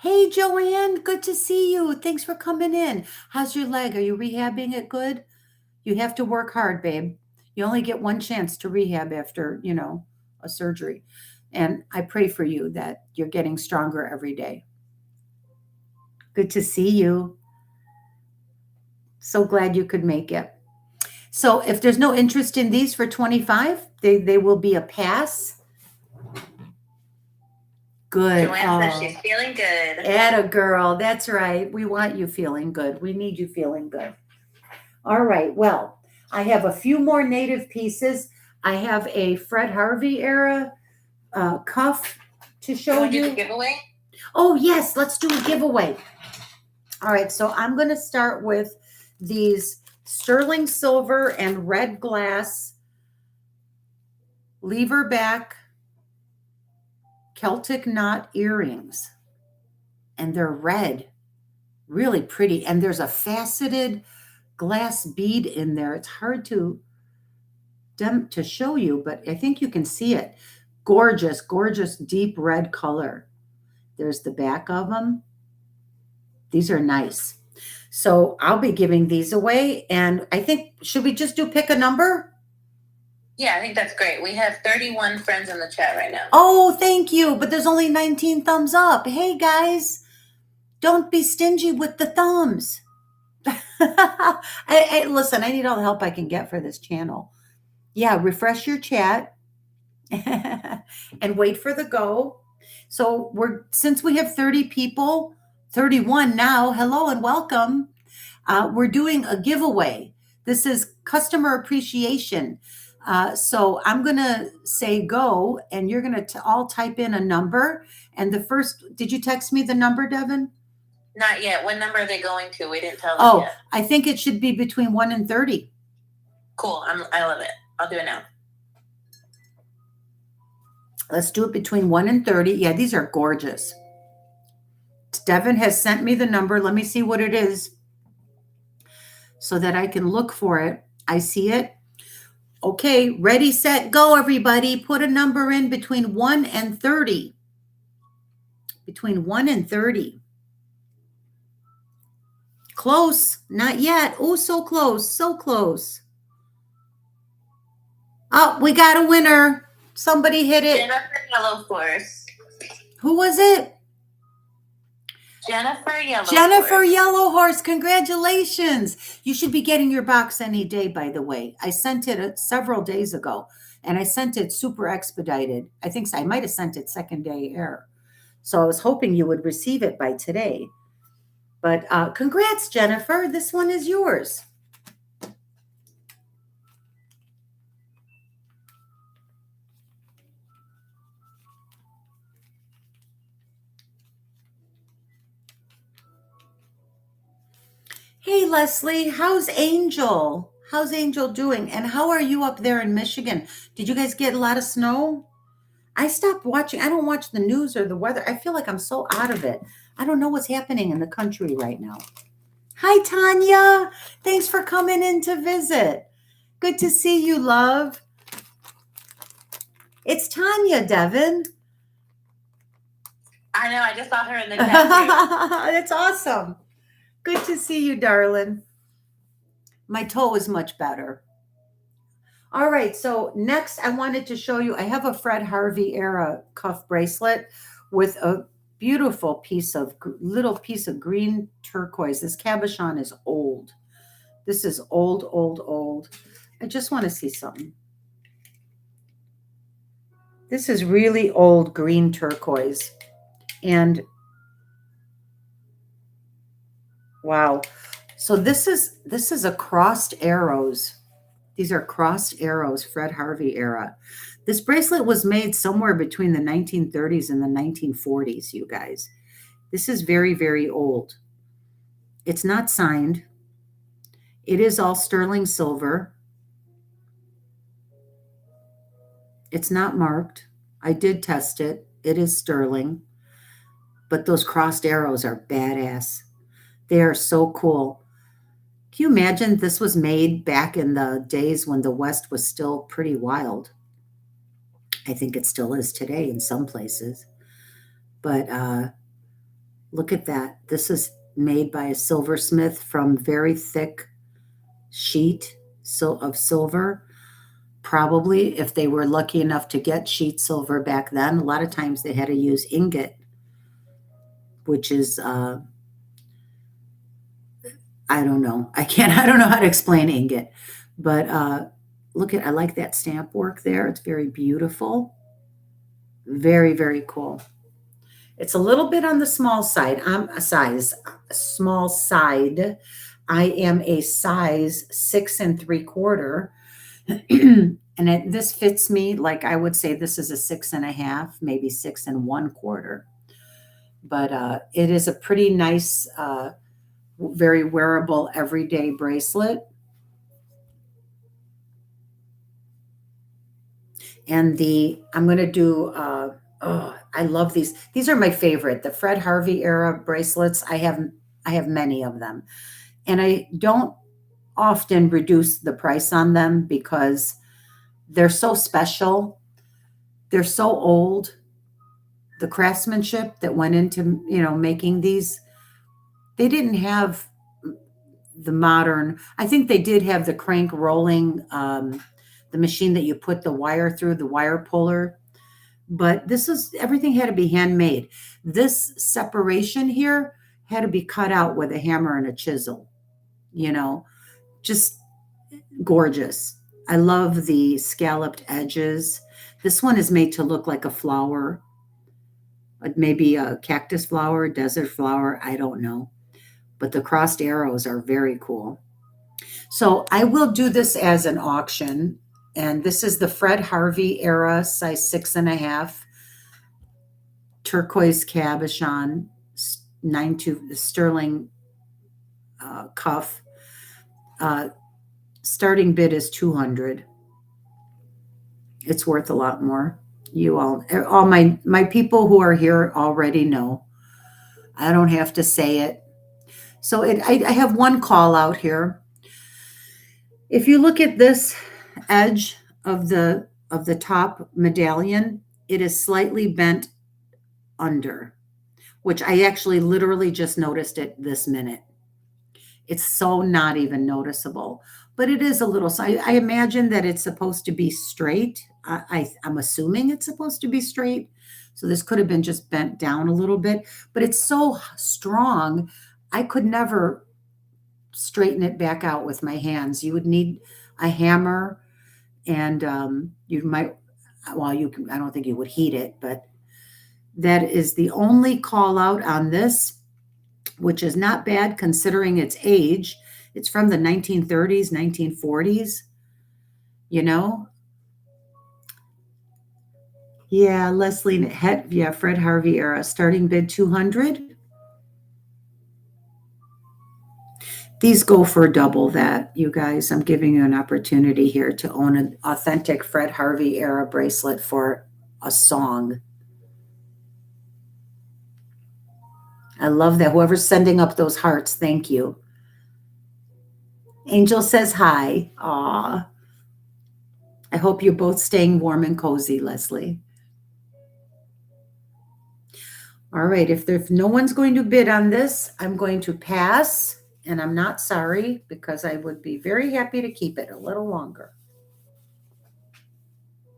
Hey, Joanne, good to see you. Thanks for coming in. How's your leg? Are you rehabbing it good? You have to work hard, babe. You only get one chance to rehab after, a surgery. And I pray for you that you're getting stronger every day. Good to see you. So glad you could make it. So if there's no interest in these for 25, they will be a pass. Good. Joanne says she's feeling good. Atta girl. That's right. We want you feeling good. We need you feeling good. All right. Well, I have a few more native pieces. I have a Fred Harvey era cuff to show you. Do the giveaway? Oh, yes. Let's do a giveaway. All right. So I'm going to start with these sterling silver and red glass lever back Celtic knot earrings. And they're red. Really pretty. And there's a faceted glass bead in there. It's hard to show you, but I think you can see it. Gorgeous, gorgeous, deep red color. There's the back of them. These are nice. So I'll be giving these away. And I think, should we just do pick a number? Yeah, I think that's great. We have 31 friends in the chat right now. Oh, thank you. But there's only 19 thumbs up. Hey, guys, don't be stingy with the thumbs. Listen, I need all the help I can get for this channel. Yeah, refresh your chat. And wait for the go. So since we have 30 people, 31 now, hello and welcome. We're doing a giveaway. This is customer appreciation. So I'm going to say go, and you're going to all type in a number. And did you text me the number, Devin? Not yet. What number are they going to? We didn't tell them yet. I think it should be between 1 and 30. Cool. I love it. I'll do it now. Let's do it between 1 and 30. Yeah, these are gorgeous. Devin has sent me the number. Let me see what it is so that I can look for it. I see it. Okay, ready, set, go, everybody. Put a number in between 1 and 30. Between 1 and 30. Close. Not yet. Oh, so close. So close. Oh, we got a winner. Somebody hit it. Jennifer Yellowhorse. Who was it? Jennifer Yellowhorse. Jennifer Yellowhorse. Congratulations. You should be getting your box any day, by the way. I sent it several days ago, and I sent it super expedited. I think I might have sent it second day air. So I was hoping you would receive it by today. But congrats, Jennifer. This one is yours. Hey, Leslie, how's Angel? How's Angel doing? And how are you up there in Michigan? Did you guys get a lot of snow? I stopped watching. I don't watch the news or the weather. I feel like I'm so out of it. I don't know what's happening in the country right now. Hi, Tanya. Thanks for coming in to visit. Good to see you, love. It's Tanya, Devin. I know. I just saw her in the chat. That's awesome. Good to see you, darling. My toe is much better. All right, so next I wanted to show you, I have a Fred Harvey era cuff bracelet with a beautiful little piece of green turquoise. This cabochon is old. This is old, old, old. I just want to see something. This is really old green turquoise. And wow. So this is a crossed arrows. These are crossed arrows, Fred Harvey era. This bracelet was made somewhere between the 1930s and the 1940s, you guys. This is very, very old. It's not signed. It is all sterling silver. It's not marked. I did test it. It is sterling. But those crossed arrows are badass. They are so cool. Can you imagine this was made back in the days when the West was still pretty wild? I think it still is today in some places. But look at that. This is made by a silversmith from very thick sheet of silver. Probably if they were lucky enough to get sheet silver back then, a lot of times they had to use ingot, which is, I don't know. I don't know how to explain ingot. But I like that stamp work there. It's very beautiful. Very, very cool. It's a little bit on the small side. I'm a small side. I am a size 6 3/4. And this fits me, like I would say this is a 6.5, maybe 6 1/4. But it is a pretty nice, very wearable everyday bracelet. And I'm going to do, I love these. These are my favorite, the Fred Harvey era bracelets. I have many of them. And I don't often reduce the price on them because they're so special. They're so old. The craftsmanship that went into, making these, they didn't have the modern, I think they did have the crank rolling, the machine that you put the wire through, the wire puller. But everything had to be handmade. This separation here had to be cut out with a hammer and a chisel, just gorgeous. I love the scalloped edges. This one is made to look like a flower, maybe a cactus flower, desert flower, I don't know. But the crossed arrows are very cool. So I will do this as an auction. And this is the Fred Harvey era, size 6.5, turquoise cabochon, 9/2 sterling cuff. Starting bid is $200. It's worth a lot more. You all my people who are here already know. I don't have to say it. So I have one call out here. If you look at this edge of the top medallion, it is slightly bent under, which I actually literally just noticed it this minute. It's so not even noticeable, but it is a little. So I imagine that it's supposed to be straight. I'm assuming it's supposed to be straight. So this could have been just bent down a little bit, but it's so strong. I could never straighten it back out with my hands. You would need a hammer, and you might, well, I don't think you would heat it, but that is the only call out on this, which is not bad considering its age. It's from the 1930s, 1940s, Yeah, Leslie, Fred Harvey era, starting bid $200. These go for double that, you guys. I'm giving you an opportunity here to own an authentic Fred Harvey era bracelet for a song. I love that. Whoever's sending up those hearts, thank you. Angel says hi. Aw. I hope you're both staying warm and cozy, Leslie. All right, if no one's going to bid on this, I'm going to pass, and I'm not sorry because I would be very happy to keep it a little longer.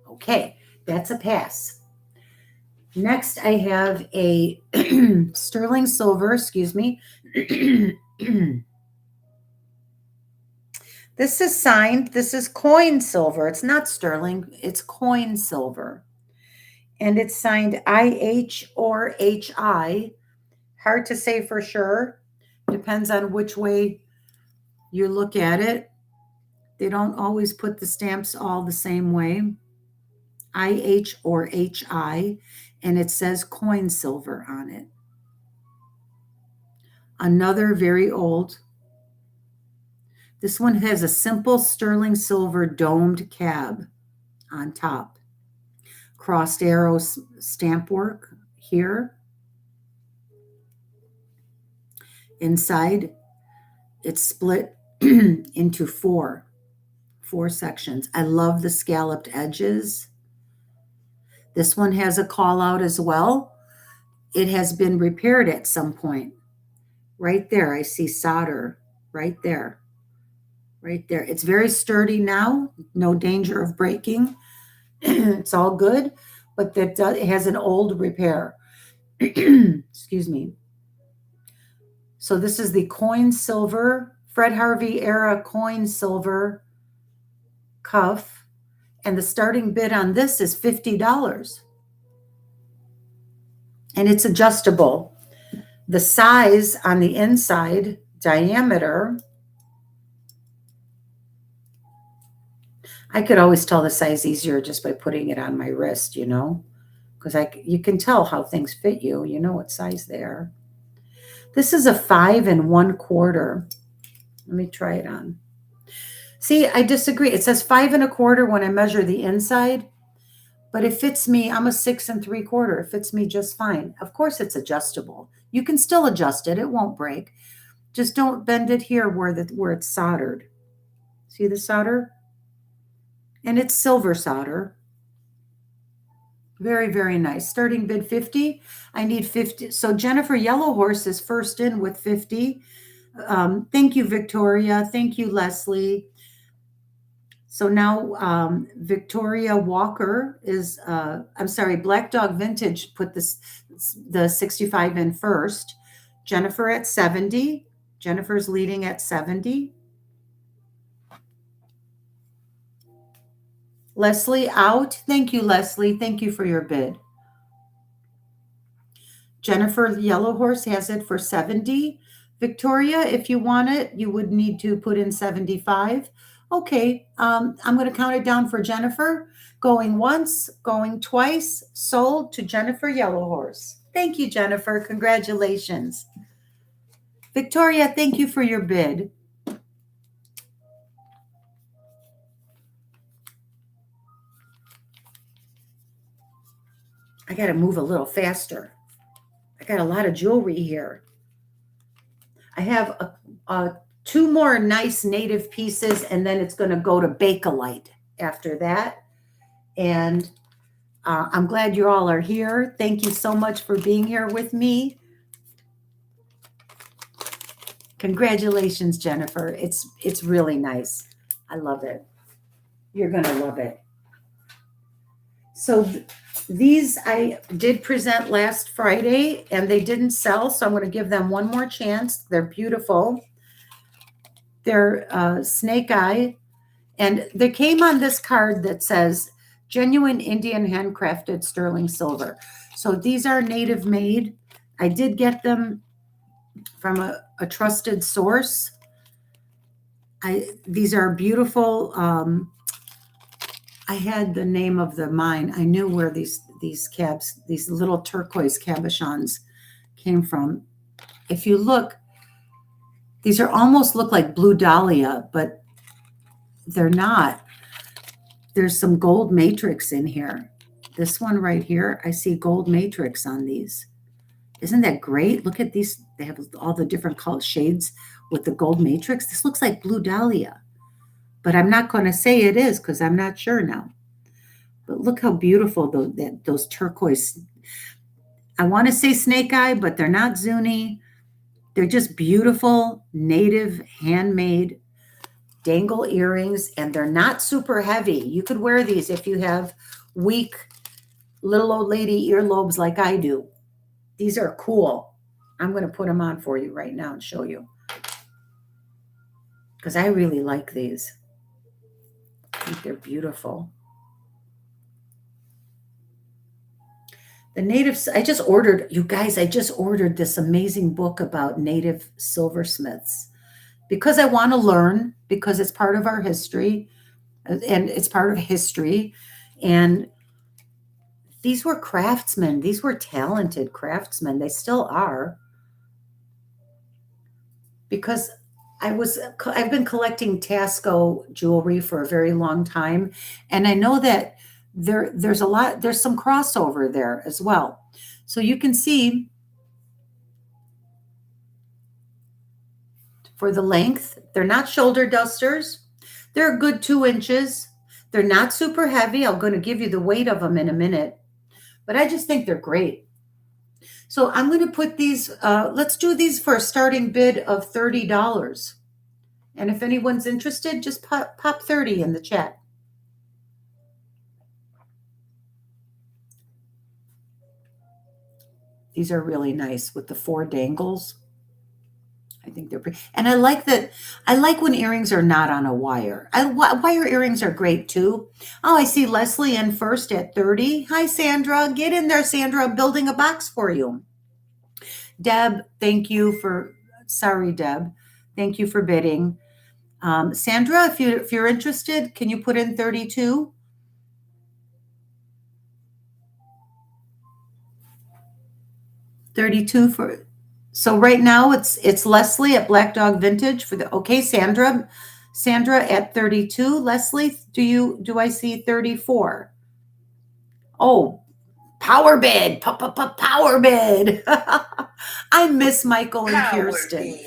Okay, that's a pass. Next, I have a sterling silver, excuse me. This is signed, this is coin silver. It's not sterling, it's coin silver. And it's signed IH or HI. Hard to say for sure. Depends on which way you look at it. They don't always put the stamps all the same way. IH or HI, and it says coin silver on it. Another very old. This one has a simple sterling silver domed cab on top. Crossed arrow stamp work here. Inside, it's split into four sections. I love the scalloped edges. This one has a call out as well. It has been repaired at some point. Right there, I see solder right there. Right there. It's very sturdy now. No danger of breaking. It's all good, but it has an old repair. Excuse me. So this is the coin silver, Fred Harvey era coin silver cuff. And the starting bid on this is $50. And it's adjustable. The size on the inside, diameter, I could always tell the size easier just by putting it on my wrist, you know, because you can tell how things fit you. You know what size they are. This is a 5 1/4. Let me try it on. See, I disagree. It says 5 1/4 when I measure the inside, but it fits me. I'm a 6 3/4. It fits me just fine. Of course, it's adjustable. You can still adjust it. It won't break. Just don't bend it here where it's soldered. See the solder? And it's silver solder. Very, very nice. Starting bid 50. I need 50. So Jennifer Yellowhorse is first in with 50. Thank you, Victoria. Thank you, Leslie. So now Victoria Walker is, I'm sorry, Black Dog Vintage put the 65 in first. Jennifer at 70. Jennifer's leading at 70. Leslie out. Thank you, Leslie. Thank you for your bid. Jennifer Yellowhorse has it for 70. Victoria, if you want it, you would need to put in 75. Okay, I'm going to count it down for Jennifer. Going once, going twice, sold to Jennifer Yellowhorse. Thank you, Jennifer. Congratulations. Victoria, thank you for your bid. I got to move a little faster. I got a lot of jewelry here. I have two more nice native pieces, and then it's going to go to Bakelite after that. And I'm glad you all are here. Thank you so much for being here with me. Congratulations, Jennifer. It's really nice. I love it. You're going to love it. So these I did present last Friday, and they didn't sell, so I'm going to give them one more chance. They're beautiful. They're snake eye, and they came on this card that says genuine Indian handcrafted sterling silver. So these are native made. I did get them from a trusted source. These are beautiful. I had the name of the mine. I knew where these cabs, these little turquoise cabochons came from. If you look, These are almost look like blue dahlia, but they're not. There's some gold matrix in here. This one right here, I see gold matrix on these. Isn't that great? Look at these. They have all the different color shades with the gold matrix. This looks like blue dahlia, but I'm not going to say it is because I'm not sure now. But look how beautiful those turquoise. I want to say snake eye, but they're not Zuni. They're just beautiful, native, handmade dangle earrings, and they're not super heavy. You could wear these if you have weak little old lady earlobes like I do. These are cool. I'm going to put them on for you right now and show you because I really like these. I think they're beautiful. The natives, I just ordered, you guys, I just ordered this amazing book about native silversmiths because I want to learn, because it's part of our history and it's part of history. And these were craftsmen. These were talented craftsmen. They still are. Because I've been collecting Taxco jewelry for a very long time. And I know that there's some crossover there as well. So you can see for the length, they're not shoulder dusters. They're a good 2 inches. They're not super heavy. I'm going to give you the weight of them in a minute, but I just think they're great. So I'm going to put these, let's do these for a starting bid of $30. And if anyone's interested, just pop 30 in the chat. These are really nice with the 4 dangles. I think they're pretty. And I like that. I like when earrings are not on a wire. Wire earrings are great too. Oh, I see Leslie in first at 30. Hi, Sandra. Get in there, Sandra. I'm building a box for you. Deb, thank you for, sorry, Deb. Thank you for bidding. Sandra, if you're interested, can you put in 32? $32 for, so right now it's Leslie at Black Dog Vintage for the, okay, Sandra at 32. Leslie, do I see 34? Oh, power bid, power bid. I miss Michael and Kirsten.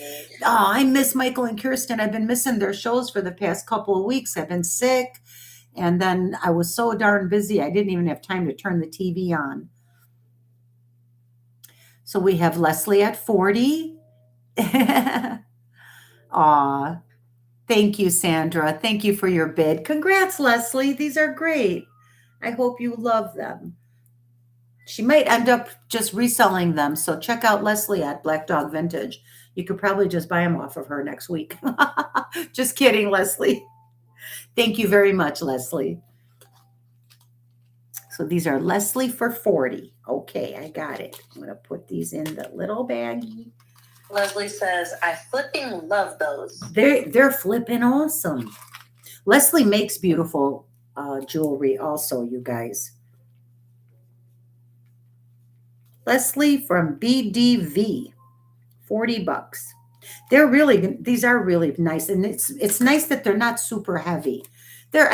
Oh, I miss Michael and Kirsten. I've been missing their shows for the past couple of weeks. I've been sick, and then I was so darn busy, I didn't even have time to turn the TV on. So we have Leslie at 40. Aw, thank you, Sandra. Thank you for your bid. Congrats, Leslie. These are great. I hope you love them. She might end up just reselling them. So check out Leslie at Black Dog Vintage. You could probably just buy them off of her next week. Just kidding, Leslie. Thank you very much, Leslie. So these are Leslie for 40. Okay, I got it. I'm going to put these in the little baggie. Leslie says, I flipping love those. They're flipping awesome. Leslie makes beautiful jewelry also, you guys. Leslie from BDV, $40. These are really nice. And it's nice that they're not super heavy. They're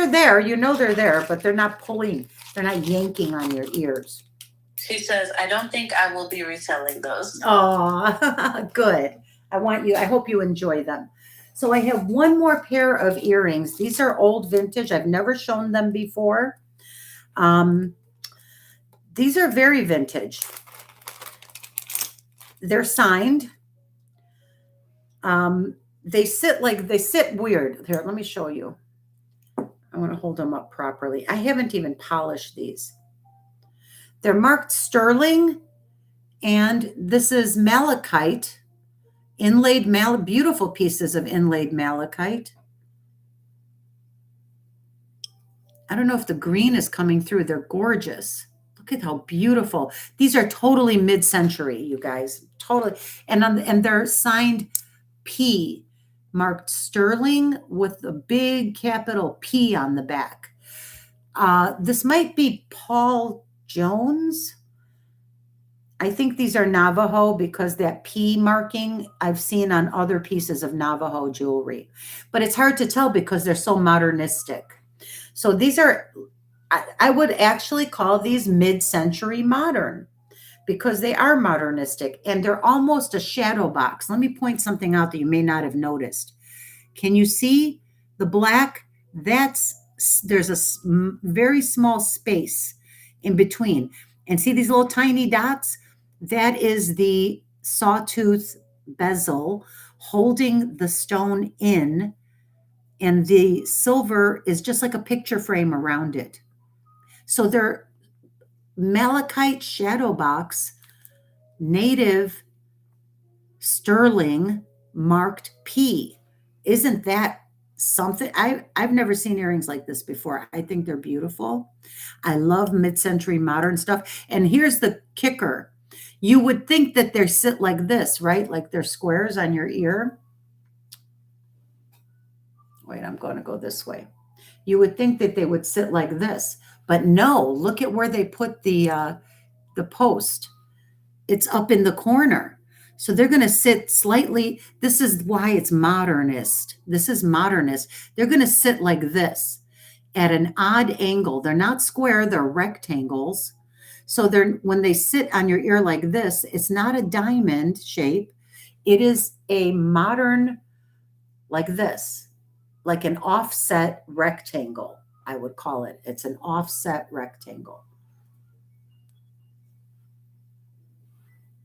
there, you know they're there, but they're not pulling, they're not yanking on your ears. She says, I don't think I will be reselling those. Oh, good. I hope you enjoy them. So I have one more pair of earrings. These are old vintage. I've never shown them before. These are very vintage. They're signed. They sit weird. Here, let me show you. I want to hold them up properly. I haven't even polished these. They're marked sterling, and this is malachite, beautiful pieces of inlaid malachite. I don't know if the green is coming through. They're gorgeous. Look at how beautiful. These are totally mid-century, you guys. Totally. And they're signed P, marked sterling with a big capital P on the back. This might be Paul Jones. I think these are Navajo because that P marking I've seen on other pieces of Navajo jewelry. But it's hard to tell because they're so modernistic. So these are, I would actually call these mid-century modern because they are modernistic and they're almost a shadow box. Let me point something out that you may not have noticed. Can you see the black? There's a very small space in between. And see these little tiny dots? That is the sawtooth bezel holding the stone in, and the silver is just like a picture frame around it. So they're malachite shadow box, native sterling marked P. Isn't that something? I've never seen earrings like this before. I think they're beautiful. I love mid-century modern stuff. And here's the kicker. You would think that they sit like this, right? Like they're squares on your ear. Wait, I'm going to go this way. You would think that they would sit like this, but no, look at where they put the post. It's up in the corner. So they're going to sit slightly. This is why it's modernist. This is modernist. They're going to sit like this at an odd angle. They're not square, they're rectangles. So when they sit on your ear like this, it's not a diamond shape. It is a modern, like this, like an offset rectangle, I would call it. It's an offset rectangle.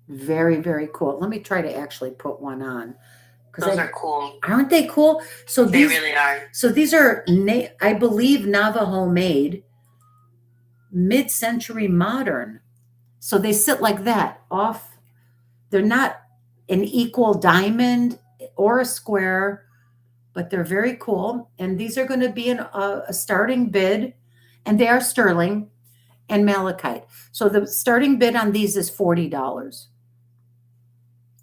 Very, very cool. Let me try to actually put one on. Those are cool. Aren't they cool? So they really are. So these are, I believe, Navajo made, mid-century modern. So they sit like that off. They're not an equal diamond or a square, but they're very cool. And these are going to be a starting bid, and they are sterling and malachite. So the starting bid on these is $40.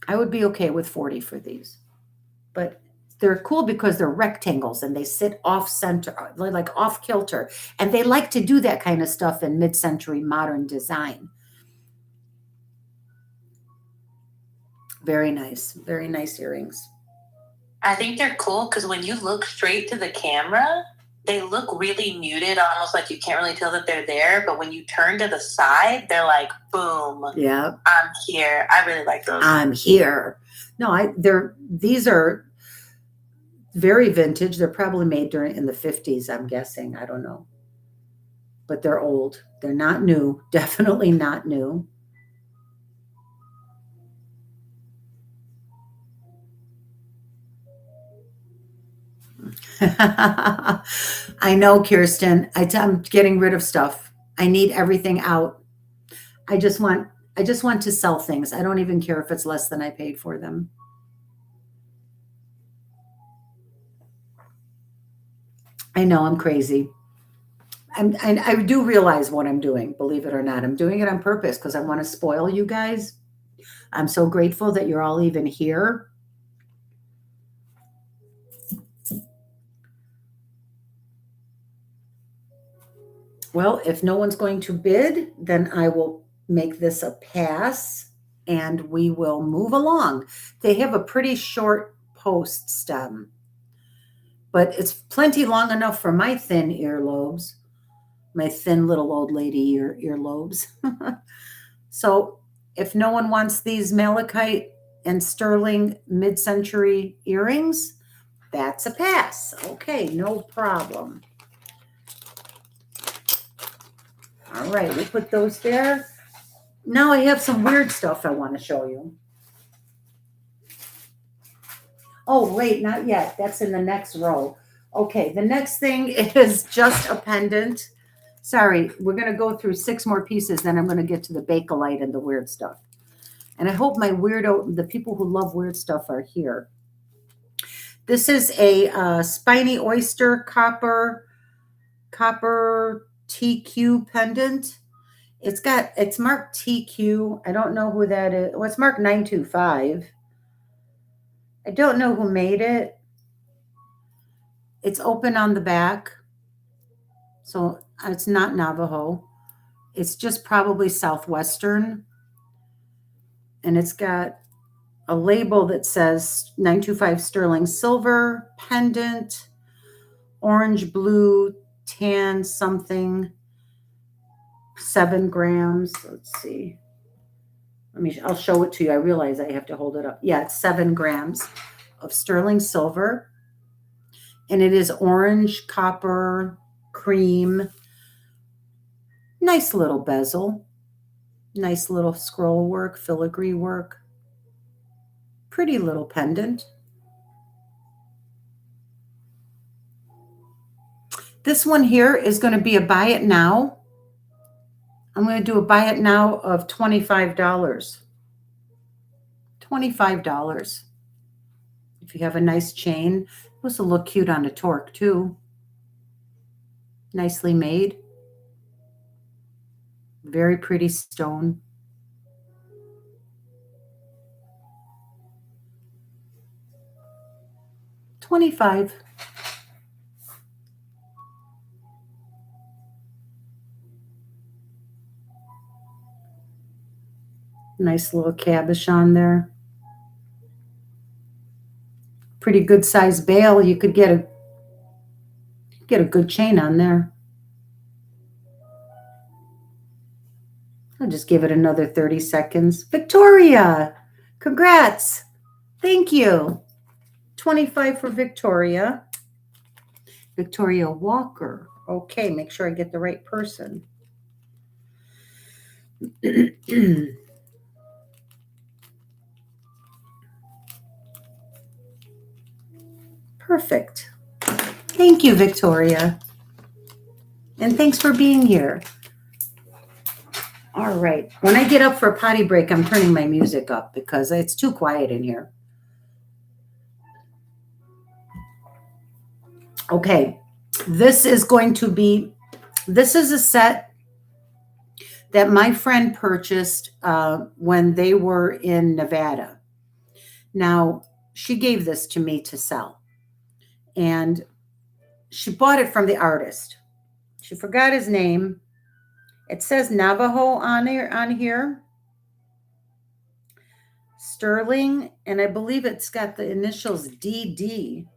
I would be okay with 40 for these. But they're cool because they're rectangles and they sit off center, like off kilter. And they like to do that kind of stuff in mid-century modern design. Very nice earrings. I think they're cool because when you look straight to the camera, they look really muted, almost like you can't really tell that they're there. But when you turn to the side, they're like, boom. Yeah. I'm here. I really like those. I'm here. No, these are very vintage. They're probably made in the 50s, I'm guessing. I don't know. But they're old. They're not new. Definitely not new. I know, Kirsten. I'm getting rid of stuff. I need everything out. I just want to sell things. I don't even care if it's less than I paid for them. I know I'm crazy. I do realize what I'm doing, believe it or not. I'm doing it on purpose because I want to spoil you guys. I'm so grateful that you're all even here. Well, if no one's going to bid, then I will make this a pass and we will move along. They have a pretty short post stem, but it's plenty long enough for my thin earlobes, my thin little old lady earlobes. So if no one wants these malachite and sterling mid-century earrings, that's a pass. Okay, no problem. All right, we put those there. Now I have some weird stuff I want to show you. Oh, wait, not yet. That's in the next row. Okay, the next thing is just a pendant. Sorry, we're going to go through 6 more pieces, then I'm going to get to the Bakelite and the weird stuff. And I hope the people who love weird stuff are here. This is a spiny oyster copper TQ pendant. It's marked TQ. I don't know who that is. Well, it's marked 925. I don't know who made it. It's open on the back. So it's not Navajo. It's just probably Southwestern. and it's got a label that says 925 sterling silver pendant, orange, blue, tan something, 7 grams. Let's see. I'll show it to you. I realize I have to hold it up. Yeah, it's 7 grams of sterling silver. And it is orange, copper, cream. Nice little bezel. Nice little scroll work, filigree work. Pretty little pendant. This one here is going to be a buy it now. I'm going to do a buy it now of $25. $25. If you have a nice chain, this will look cute on a torque too. Nicely made. Very pretty stone. $25. Nice little cabochon there. Pretty good size bail. You could get a good chain on there. I'll just give it another 30 seconds. Victoria, congrats. Thank you. 25 for Victoria. Victoria Walker. Okay, make sure I get the right person. Perfect. Thank you, Victoria. And thanks for being here. All right. When I get up for a potty break, I'm turning my music up because it's too quiet in here. Okay. This is a set that my friend purchased when they were in Nevada. Now, she gave this to me to sell. And she bought it from the artist. She forgot his name. It says Navajo on here. Sterling, and I believe it's got the initials DD.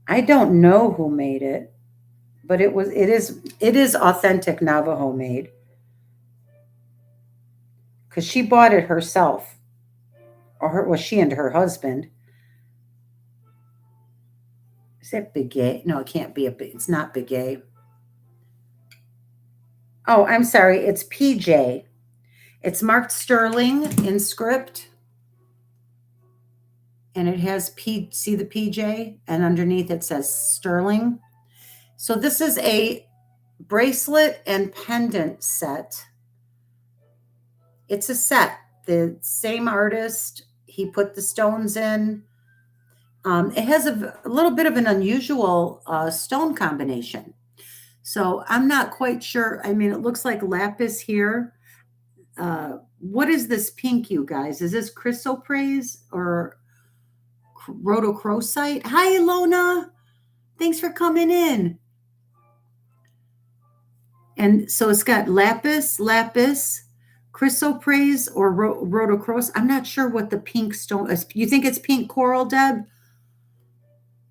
I don't know who made it, but it is authentic Navajo made. Because she bought it herself. She and her husband. Is that Bigay? No, it can't be it's not Bigay. Oh, I'm sorry. It's PJ. It's marked sterling in script. And it has see the PJ? And underneath it says sterling. So this is a bracelet and pendant set. It's a set. The same artist, he put the stones in. It has a little bit of an unusual stone combination. So I'm not quite sure. I mean, it looks like lapis here. What is this pink, you guys? Is this chrysoprase or rhodochrosite? Hi, Ilona. Thanks for coming in. And so it's got lapis, chrysoprase, or rhodochrosite. I'm not sure what the pink stone is. You think it's pink coral, Deb?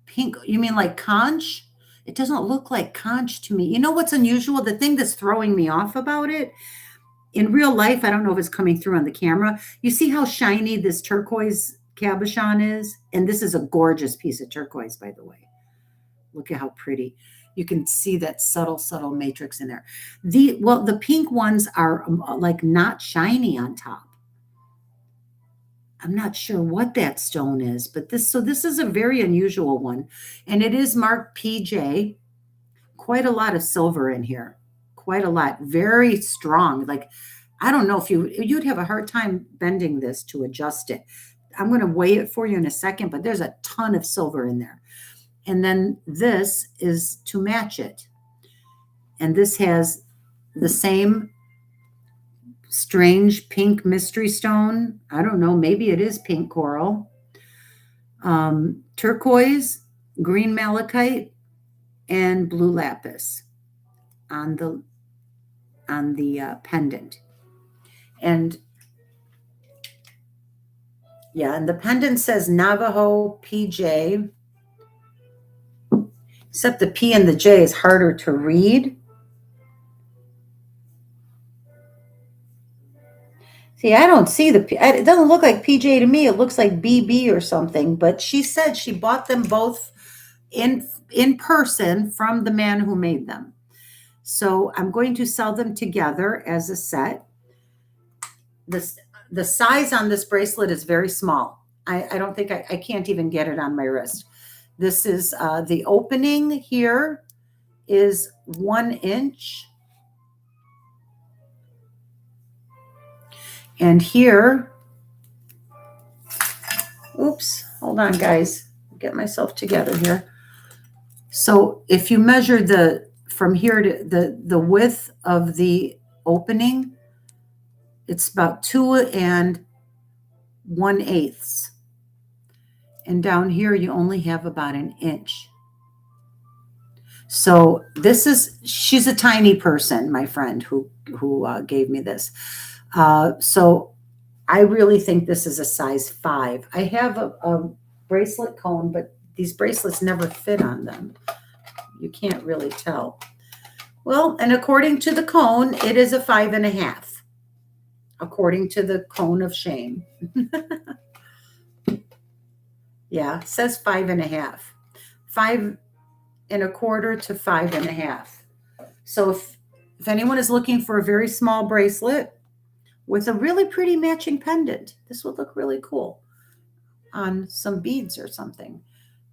Pink, you mean like conch? It doesn't look like conch to me. You know what's unusual? The thing that's throwing me off about it, in real life, I don't know if it's coming through on the camera. You see how shiny this turquoise cabochon is? And this is a gorgeous piece of turquoise, by the way. Look at how pretty. You can see that subtle matrix in there. The pink ones are like not shiny on top. I'm not sure what that stone is, but this is a very unusual one. And it is marked PJ. Quite a lot of silver in here. Quite a lot. Very strong. Like, I don't know if you'd have a hard time bending this to adjust it. I'm going to weigh it for you in a second, but there's a ton of silver in there. And then this is to match it. And this has the same strange pink mystery stone. I don't know. Maybe it is pink coral. Turquoise, green malachite, and blue lapis on the pendant. And yeah, and the pendant says Navajo PJ, except the P and the J is harder to read. See, I don't see the P. It doesn't look like PJ to me. It looks like BB or something. But she said she bought them both in person from the man who made them. So I'm going to sell them together as a set. The size on this bracelet is very small. I don't think I can't even get it on my wrist. This is the opening here is 1 inch. And here, oops, hold on, guys. Get myself together here. So if you measure from here to the width of the opening, it's about 2 1/8. And down here, you only have about 1 inch. So she's a tiny person, my friend who gave me this. So I really think this is a size 5. I have a bracelet cone, but these bracelets never fit on them. You can't really tell. Well, and according to the cone, it is a 5.5. According to the cone of shame. Yeah, it says 5.5. 5.25 to 5.5. So if anyone is looking for a very small bracelet with a really pretty matching pendant, this would look really cool on some beads or something.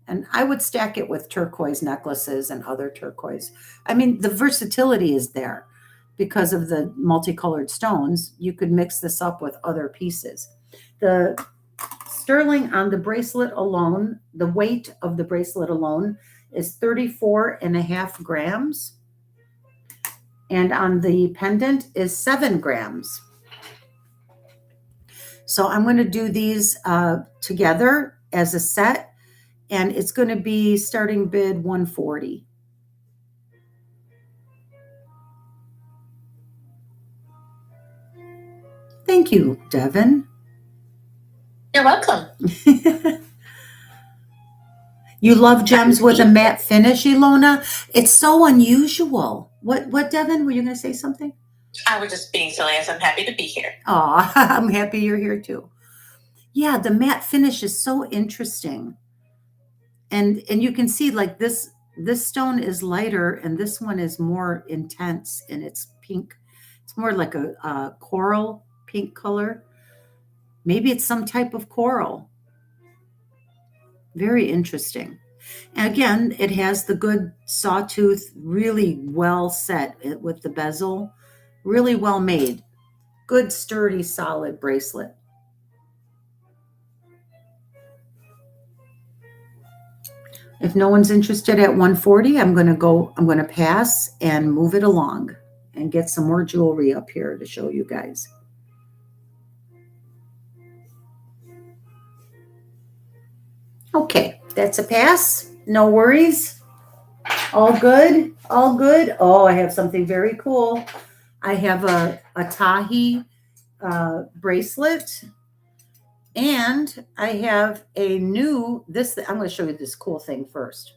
And I would stack it with turquoise necklaces and other turquoise. I mean, the versatility is there because of the multicolored stones. You could mix this up with other pieces. The sterling on the bracelet alone, the weight of the bracelet alone is 34.5 grams. And on the pendant is 7 grams. So I'm going to do these together as a set, and it's going to be starting bid $140. Thank you, Devin. You're welcome. You love gems with a matte finish, Ilona? It's so unusual. What, Devin? Were you going to say something? I was just being silly, as I'm happy to be here. Oh, I'm happy you're here too. Yeah, the matte finish is so interesting. And you can see like this stone is lighter and this one is more intense and it's pink. It's more like a coral pink color. Maybe it's some type of coral. Very interesting. And again, it has the good sawtooth, really well set with the bezel, really well made. Good, sturdy, solid bracelet. If no one's interested at 140, I'm going to pass and move it along and get some more jewelry up here to show you guys. Okay, that's a pass. No worries. All good. All good. Oh, I have something very cool. I have a Tahi bracelet. And I have a new, I'm going to show you this cool thing first.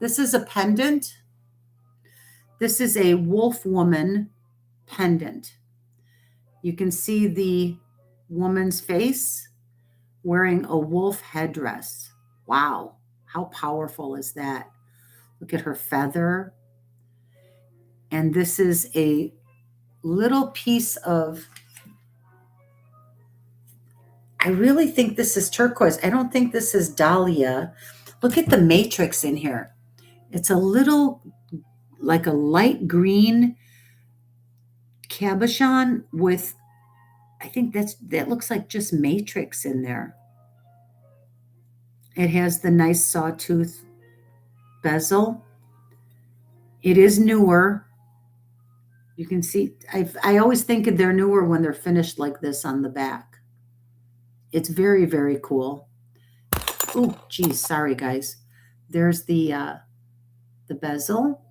This is a pendant. This is a wolf woman pendant. You can see the woman's face wearing a wolf headdress. Wow, how powerful is that? Look at her feather. And this is a little piece of, I really think this is turquoise. I don't think this is dahlia. Look at the matrix in here. It's a little, like a light green cabochon with, I think that looks like just matrix in there. It has the nice sawtooth bezel. It is newer. You can see, I always think they're newer when they're finished like this on the back. It's very, very cool. Oh, geez, sorry guys. There's the bezel.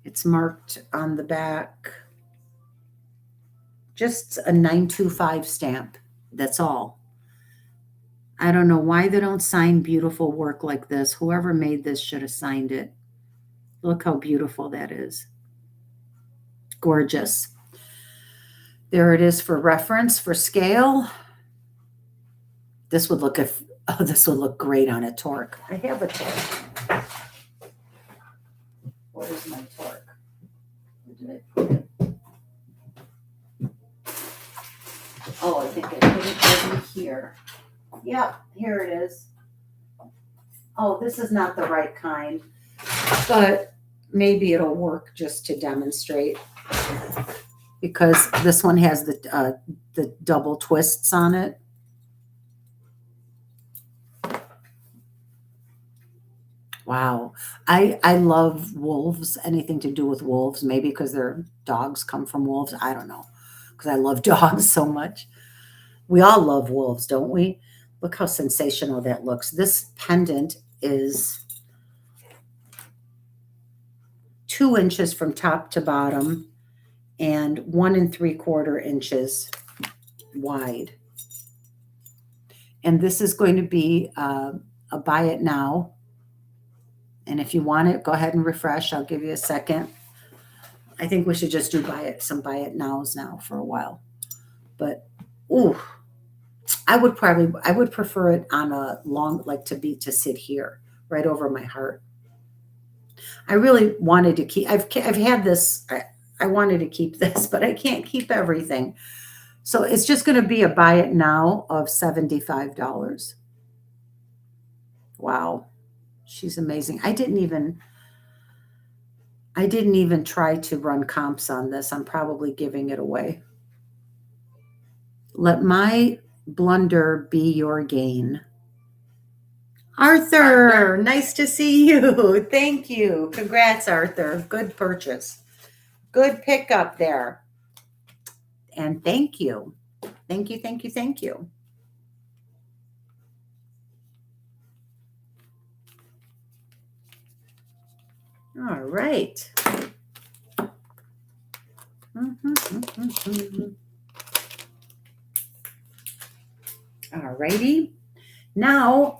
It's marked on the back. Just a 925 stamp. That's all. I don't know why they don't sign beautiful work like this. Whoever made this should have signed it. Look how beautiful that is. Gorgeous. There it is for reference, for scale. This would look this would look great on a torque. I have a torque. Where's my torque? Where did I put it? Oh, I think I put it over here. Yep, here it is. Oh, this is not the right kind, but maybe it'll work just to demonstrate, because this one has the double twists on it. Wow. I love wolves, anything to do with wolves, maybe because their dogs come from wolves. I don't know, because I love dogs so much. We all love wolves, don't we? Look how sensational that looks. This pendant is 2 inches from top to bottom and 1 3/4 inches wide. And this is going to be a buy it now. And if you want it, go ahead and refresh. I'll give you a second. I think we should just do some buy it nows now for a while. But ooh, I would prefer it on a long, like to sit here right over my heart. I really wanted to keep, I've had this, I wanted to keep this, but I can't keep everything. So it's just going to be a buy it now of $75. Wow. She's amazing. I didn't even try to run comps on this. I'm probably giving it away. Let my blunder be your gain. Arthur, nice to see you. Thank you. Congrats, Arthur. Good purchase. Good pickup there. And thank you. Thank you, thank you, thank you. All right. All righty. Now,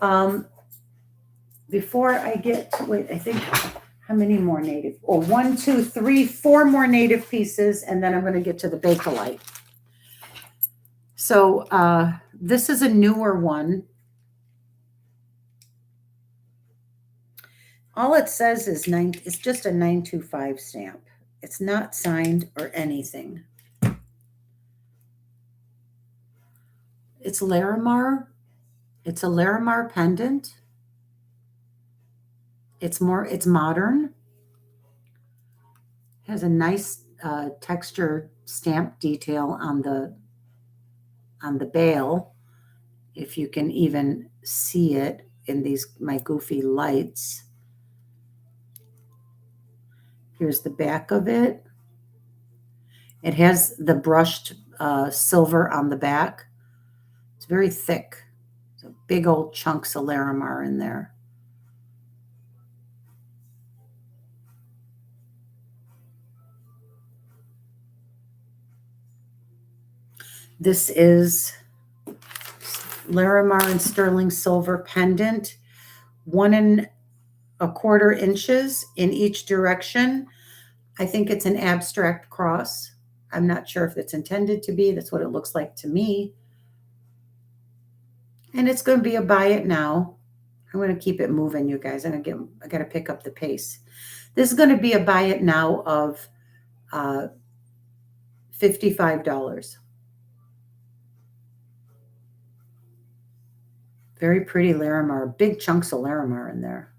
before I get, wait, I think, how many more native? Oh, 1, 2, 3, 4 more native pieces, and then I'm going to get to the Bakelite. So this is a newer one. All it says is it's just a 925 stamp. It's not signed or anything. It's Larimar. It's a Larimar pendant. It's modern. Has a nice texture stamp detail on the bail. If you can even see it in my goofy lights. Here's the back of it. It has the brushed silver on the back. It's very thick. It's big old chunks of Larimar in there. This is Larimar and sterling silver pendant, 1 1/4 inches in each direction. I think it's an abstract cross. I'm not sure if it's intended to be. That's what it looks like to me. And it's going to be a buy it now. I'm going to keep it moving, you guys. I got to pick up the pace. This is going to be a buy it now of $55. Very pretty Larimar, big chunks of Larimar in there.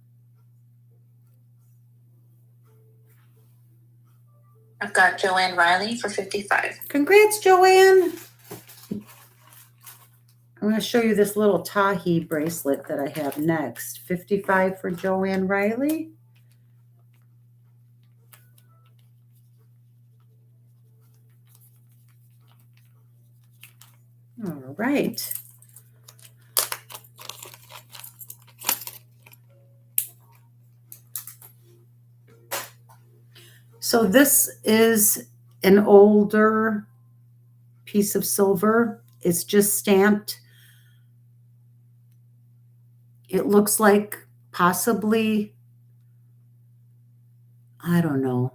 I've got Joanne Riley for $55. Congrats, Joanne. I'm going to show you this little Tahi bracelet that I have next. $55 for Joanne Riley. All right. So this is an older piece of silver. It's just stamped. It looks like possibly, I don't know.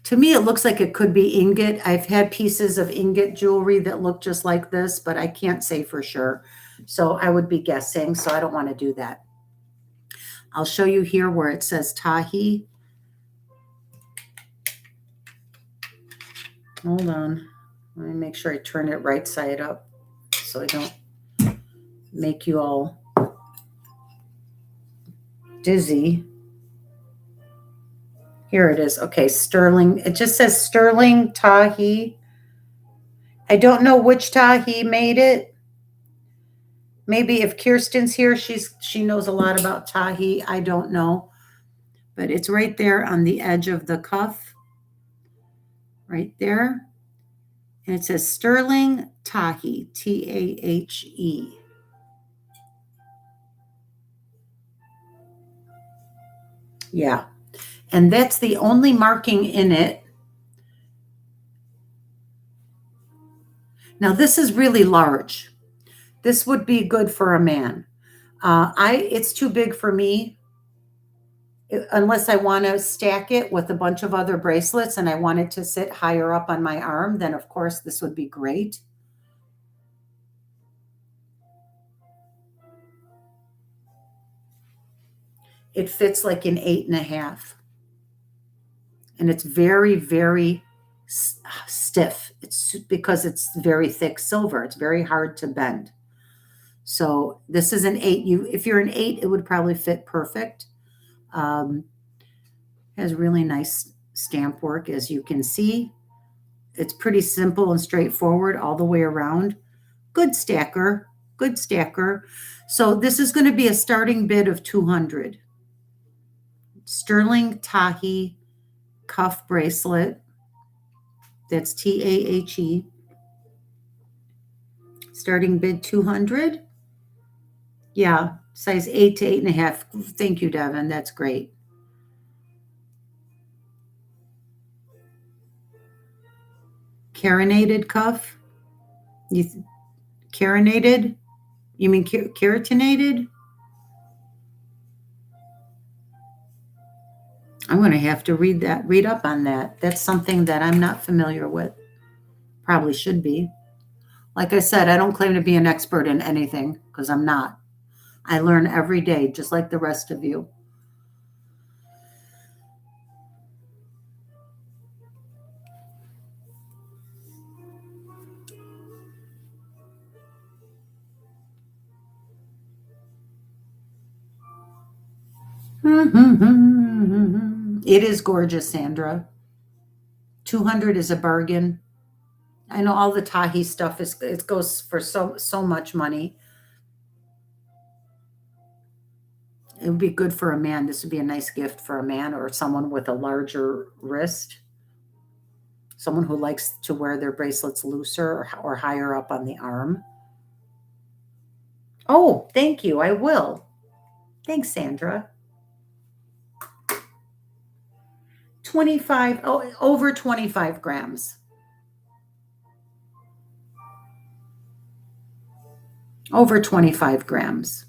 To me, it looks like it could be ingot. I've had pieces of ingot jewelry that look just like this, but I can't say for sure. So I would be guessing, so I don't want to do that. I'll show you here where it says Tahi. Hold on. Let me make sure I turn it right side up so I don't make you all dizzy. Here it is. Okay, sterling. It just says sterling Tahi. I don't know which Tahi made it. Maybe if Kirsten's here, she knows a lot about Tahi. I don't know. But it's right there on the edge of the cuff. Right there. And it says sterling Tahi, Tahe. Yeah. And that's the only marking in it. Now, this is really large. This would be good for a man. It's too big for me. Unless I want to stack it with a bunch of other bracelets and I want it to sit higher up on my arm, then of course this would be great. It fits like an 8.5. And it's very, very stiff. It's because it's very thick silver. It's very hard to bend. So this is an 8. If you're an 8, it would probably fit perfect. Has really nice stamp work, as you can see. It's pretty simple and straightforward all the way around. Good stacker, good stacker. So this is going to be a starting bid of 200. Sterling Tahi cuff bracelet. That's Tahe. Starting bid 200. Yeah, size 8 to 8.5. Thank you, Devin. That's great. Carinated cuff. Carinated? You mean keratinated? I'm going to have to read up on that. That's something that I'm not familiar with. Probably should be. Like I said, I don't claim to be an expert in anything because I'm not. I learn every day, just like the rest of you. It is gorgeous, Sandra. 200 is a bargain. I know all the Tahi stuff it goes for so much money. It would be good for a man. This would be a nice gift for a man or someone with a larger wrist. Someone who likes to wear their bracelets looser or higher up on the arm. Oh, thank you. I will. Thanks, Sandra. 25, over 25 grams. Over 25 grams.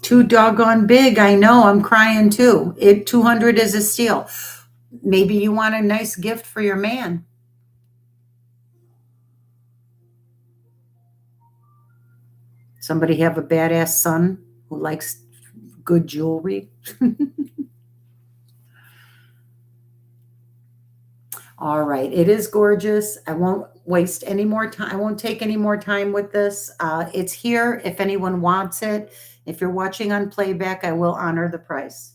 Too doggone big. I know. I'm crying too. 200 is a steal. Maybe you want a nice gift for your man. Somebody have a badass son who likes good jewelry. All right. It is gorgeous. I won't waste any more time. I won't take any more time with this. It's here if anyone wants it. If you're watching on playback, I will honor the price.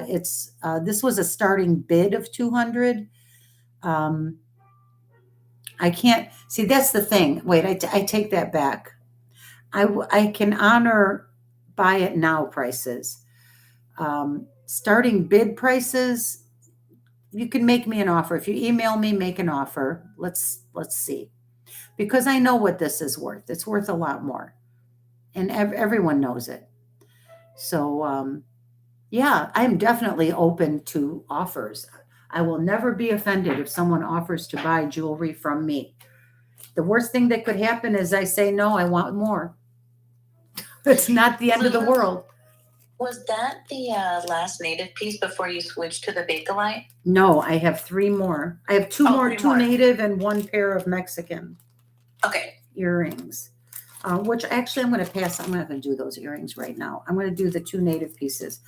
This was a starting bid of 200. I can't see. That's the thing. Wait, I take that back. I can honor buy it now prices. Starting bid prices. You can make me an offer. If you email me, make an offer. Let's see. Because I know what this is worth. It's worth a lot more. And everyone knows it. So Yeah, I'm definitely open to offers. I will never be offended if someone offers to buy jewelry from me. The worst thing that could happen is I say, no, I want more. It's not the end of the world. Was that the last native piece before you switched to the Bakelite? No, I have three more. I have two more, three two more. native and one pair of Mexican Okay. earrings. Which actually I'm going to pass. I'm not going to do those earrings right now. I'm going to do the two native pieces.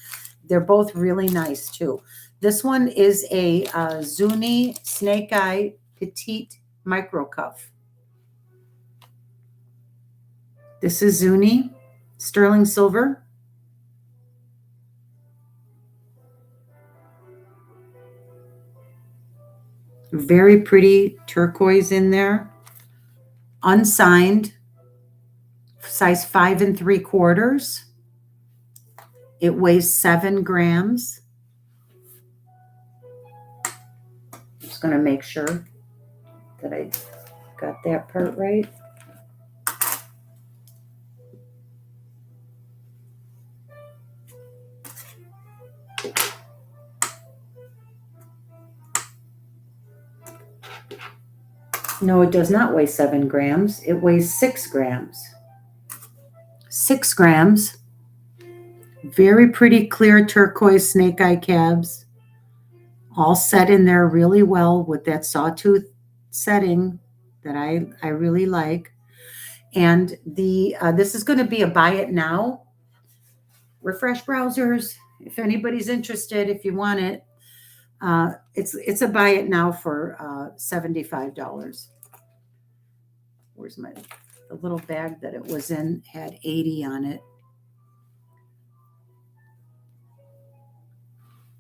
They're both really nice too. This one is a Zuni Snake Eye Petite Micro Cuff. This is Zuni sterling silver. Very pretty turquoise in there. Unsigned, size 5 3/4. It weighs 7 grams. Just going to make sure that I got that part right. No, it does not weigh 7 grams. It weighs 6 grams. 6 grams. Very pretty clear turquoise snake eye cabs. All set in there really well with that sawtooth setting that I really like. And the this is going to be a buy it now. Refresh browsers if anybody's interested, if you want it. It's a buy it now for $75. Where's the little bag that it was in had 80 on it.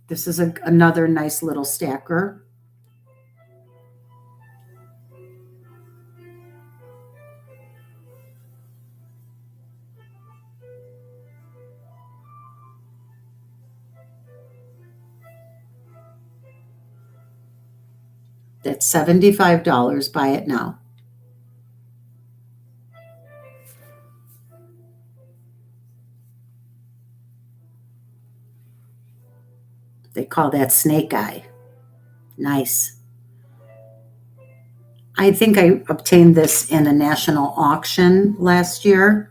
This is another nice little stacker. That's $75. Buy it now. They call that snake eye. Nice. I think I obtained this in a national auction last year.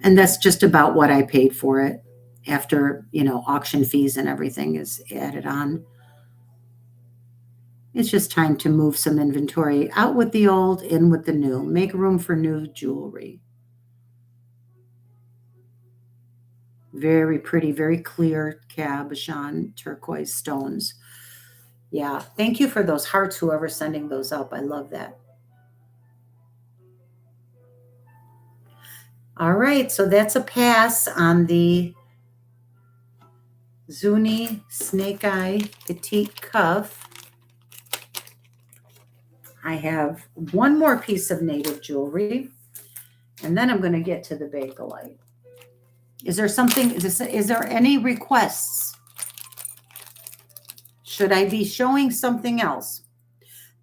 And that's just about what I paid for it after, auction fees and everything is added on. It's just time to move some inventory out with the old, in with the new. Make room for new jewelry. Very pretty, very clear cabochon turquoise stones. Yeah, thank you for those hearts, whoever's sending those up. I love that. All right, so that's a pass on the Zuni Snake Eye Petite Cuff. I have one more piece of native jewelry, and then I'm going to get to the Bakelite. Is there any requests? Should I be showing something else?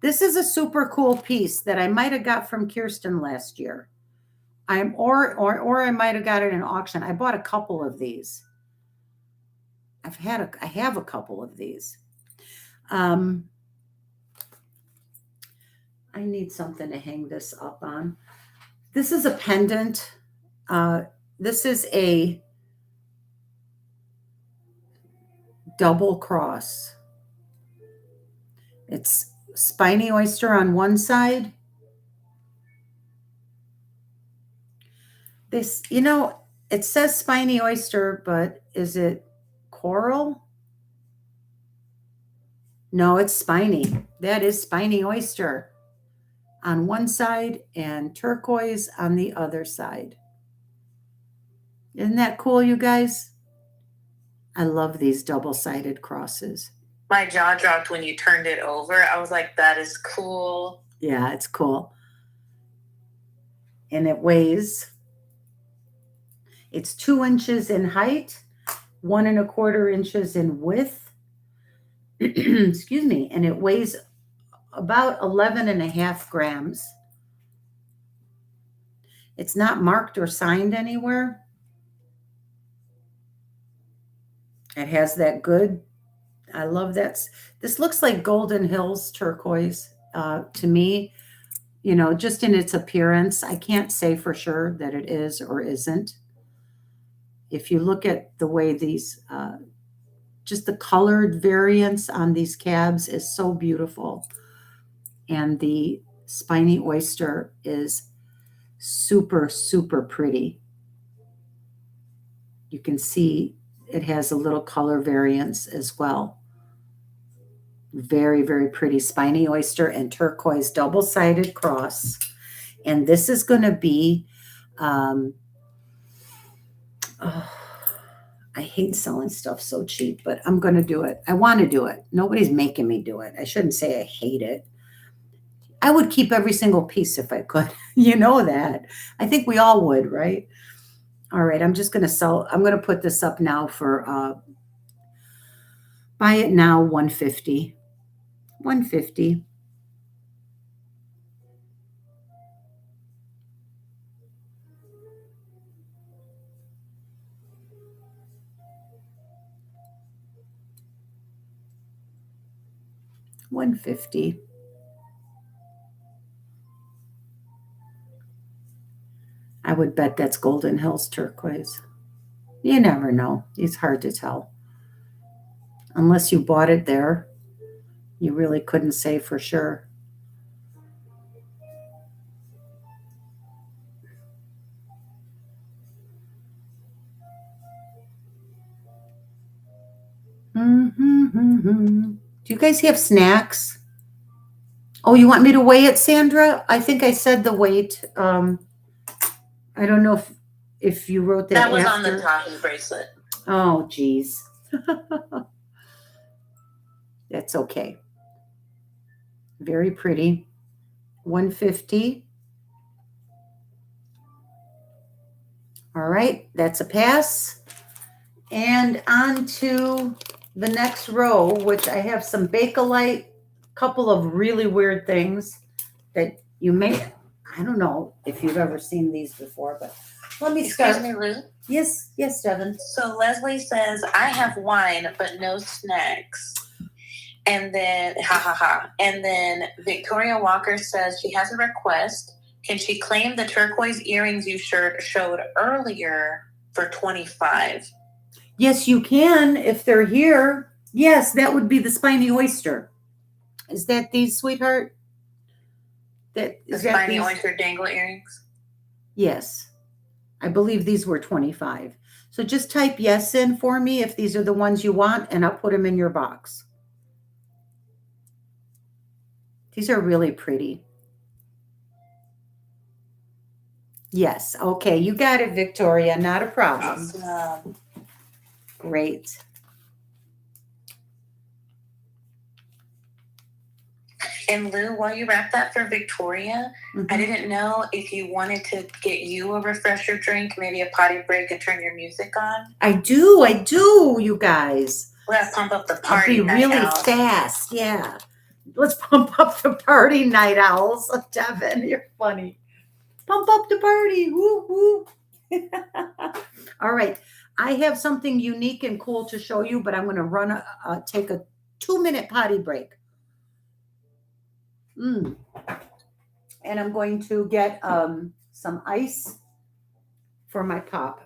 This is a super cool piece that I might have got from Kirsten last year. Or I might have got it in auction. I bought a couple of these. I have a couple of these. I need something to hang this up on. This is a pendant. This is a double cross. It's spiny oyster on one side. This, it says spiny oyster, but is it coral? No, it's spiny. That is spiny oyster on one side and turquoise on the other side. Isn't that cool, you guys? I love these double-sided crosses. My jaw dropped when you turned it over. I was like, that is cool. Yeah, it's cool. And it weighs, it's 2 inches in height, 1 1/4 inches in width. Excuse me. And it weighs about 11.5 grams. It's not marked or signed anywhere. It has that good, I love that. This looks like Golden Hills turquoise to me, just in its appearance. I can't say for sure that it is or isn't. If you look at the way these, just the colored variance on these cabs is so beautiful. And the spiny oyster is super, super pretty. You can see it has a little color variance as well. Very, very pretty spiny oyster and turquoise double-sided cross. And this is going to be, oh, I hate selling stuff so cheap, but I'm going to do it. I want to do it. Nobody's making me do it. I shouldn't say I hate it. I would keep every single piece if I could. You know that. I think we all would, right? All right, I'm just going to I'm going to put this up now for, buy it now, $150. $150. $150. I would bet that's Golden Hills turquoise. You never know. It's hard to tell. Unless you bought it there, you really couldn't say for sure. Do you guys have snacks? Oh, you want me to weigh it, Sandra? I think I said the weight. I don't know if you wrote that. That was after. On the talking bracelet. Oh, geez. That's okay. Very pretty. $150. All right, that's a pass. And on to the next row, which I have some Bakelite, couple of really weird things that you may, I don't know if you've ever seen these before, but let me start. Excuse me, Lou? Yes, Devin. So Leslie says, I have wine, but no snacks. And then, And then Victoria Walker says she has a request. Can she claim the turquoise earrings you showed earlier for $25? Yes, you can if they're here. Yes, that would be the spiny oyster. Is that these, sweetheart? The spiny oyster dangle earrings? Yes. I believe these were $25. So just type yes in for me if these are the ones you want, and I'll put them in your box. These are really pretty. Yes. Okay. You got it, Victoria. Not a problem. Awesome. Great. And Lou, while you wrap that for Victoria, I didn't know if you wanted to get you a refresher drink, maybe a potty break, and turn your music on. I do, you guys. Let's pump up the party. I'll be really fast. Yeah. Let's pump up the party, night owls. Devin, you're funny. Pump up the party. Woo, woo. All right. I have something unique and cool to show you, but I'm going to take a 2-minute potty break. And I'm going to get some ice for my pop.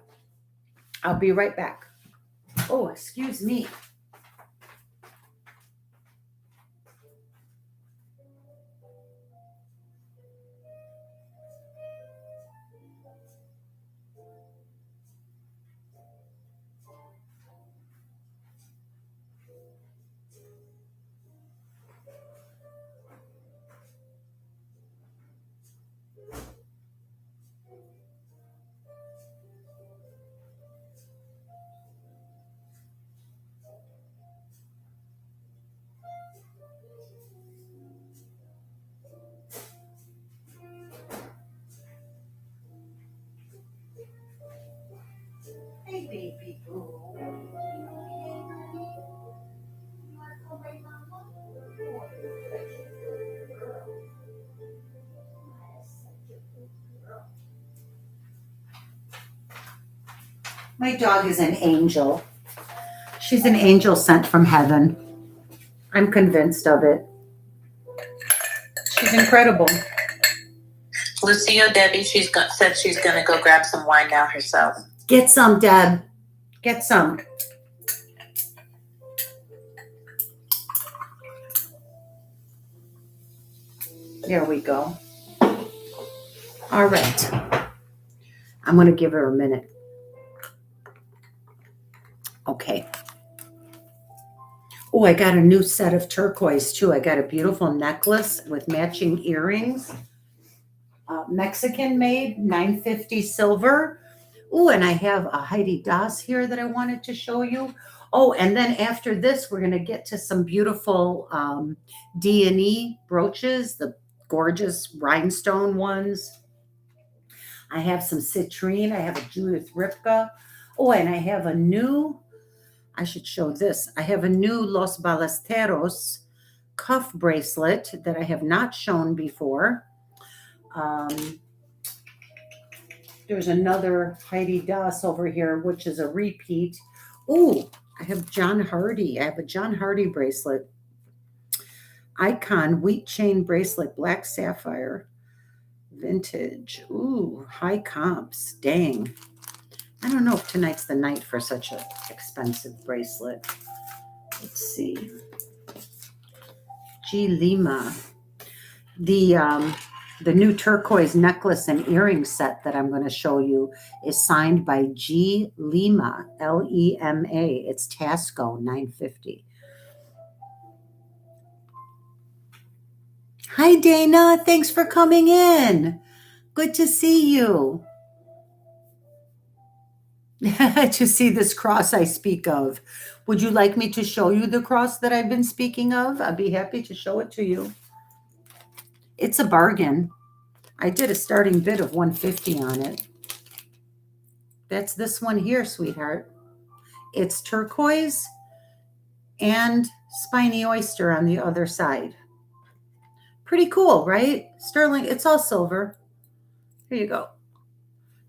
I'll be right back. Oh, excuse me. Hey, baby boo. My dog is an angel. She's an angel sent from heaven. I'm convinced of it. She's incredible. Lucio Debbie, said she's going to go grab some wine now herself. Get some, Deb. Get some. There we go. All right. I'm going to give her a minute. Okay. Oh, I got a new set of turquoise too. I got a beautiful necklace with matching earrings. Mexican made, 950 silver. Oh, and I have a Heidi Das here that I wanted to show you. Oh, and then after this, we're going to get to some beautiful D&E brooches, the gorgeous rhinestone ones. I have some citrine. I have a Judith Ripka. Oh, and I have a new, I should show this. I have a new Los Ballesteros cuff bracelet that I have not shown before. There's another Heidi Das over here, which is a repeat. Oh, I have John Hardy. I have a John Hardy bracelet. Icon wheat chain bracelet, black sapphire. Vintage. Ooh, high comps. Dang. I don't know if tonight's the night for such an expensive bracelet. Let's see. G. Lima. The new turquoise necklace and earring set that I'm going to show you is signed by G. Lima, Lema. It's Taxco 950. Hi, Dana. Thanks for coming in. Good to see you. To see this cross I speak of. Would you like me to show you the cross that I've been speaking of? I'd be happy to show it to you. It's a bargain. I did a starting bid of $150 on it. That's this one here, sweetheart. It's turquoise and spiny oyster on the other side. Pretty cool, right? Sterling, it's all silver. Here you go.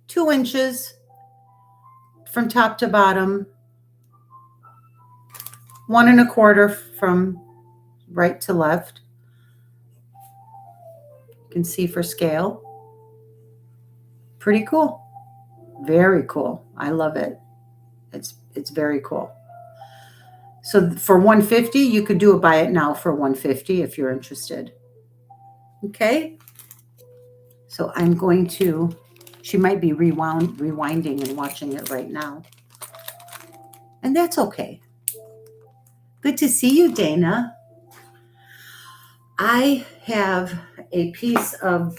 2 inches from top to bottom. 1 1/4 from right to left. You can see for scale. Pretty cool. Very cool. I love it. It's very cool. So for $150, you could do a buy it now for $150 if you're interested. Okay. So I'm going to, she might be rewinding and watching it right now. And that's okay. Good to see you, Dana. I have a piece of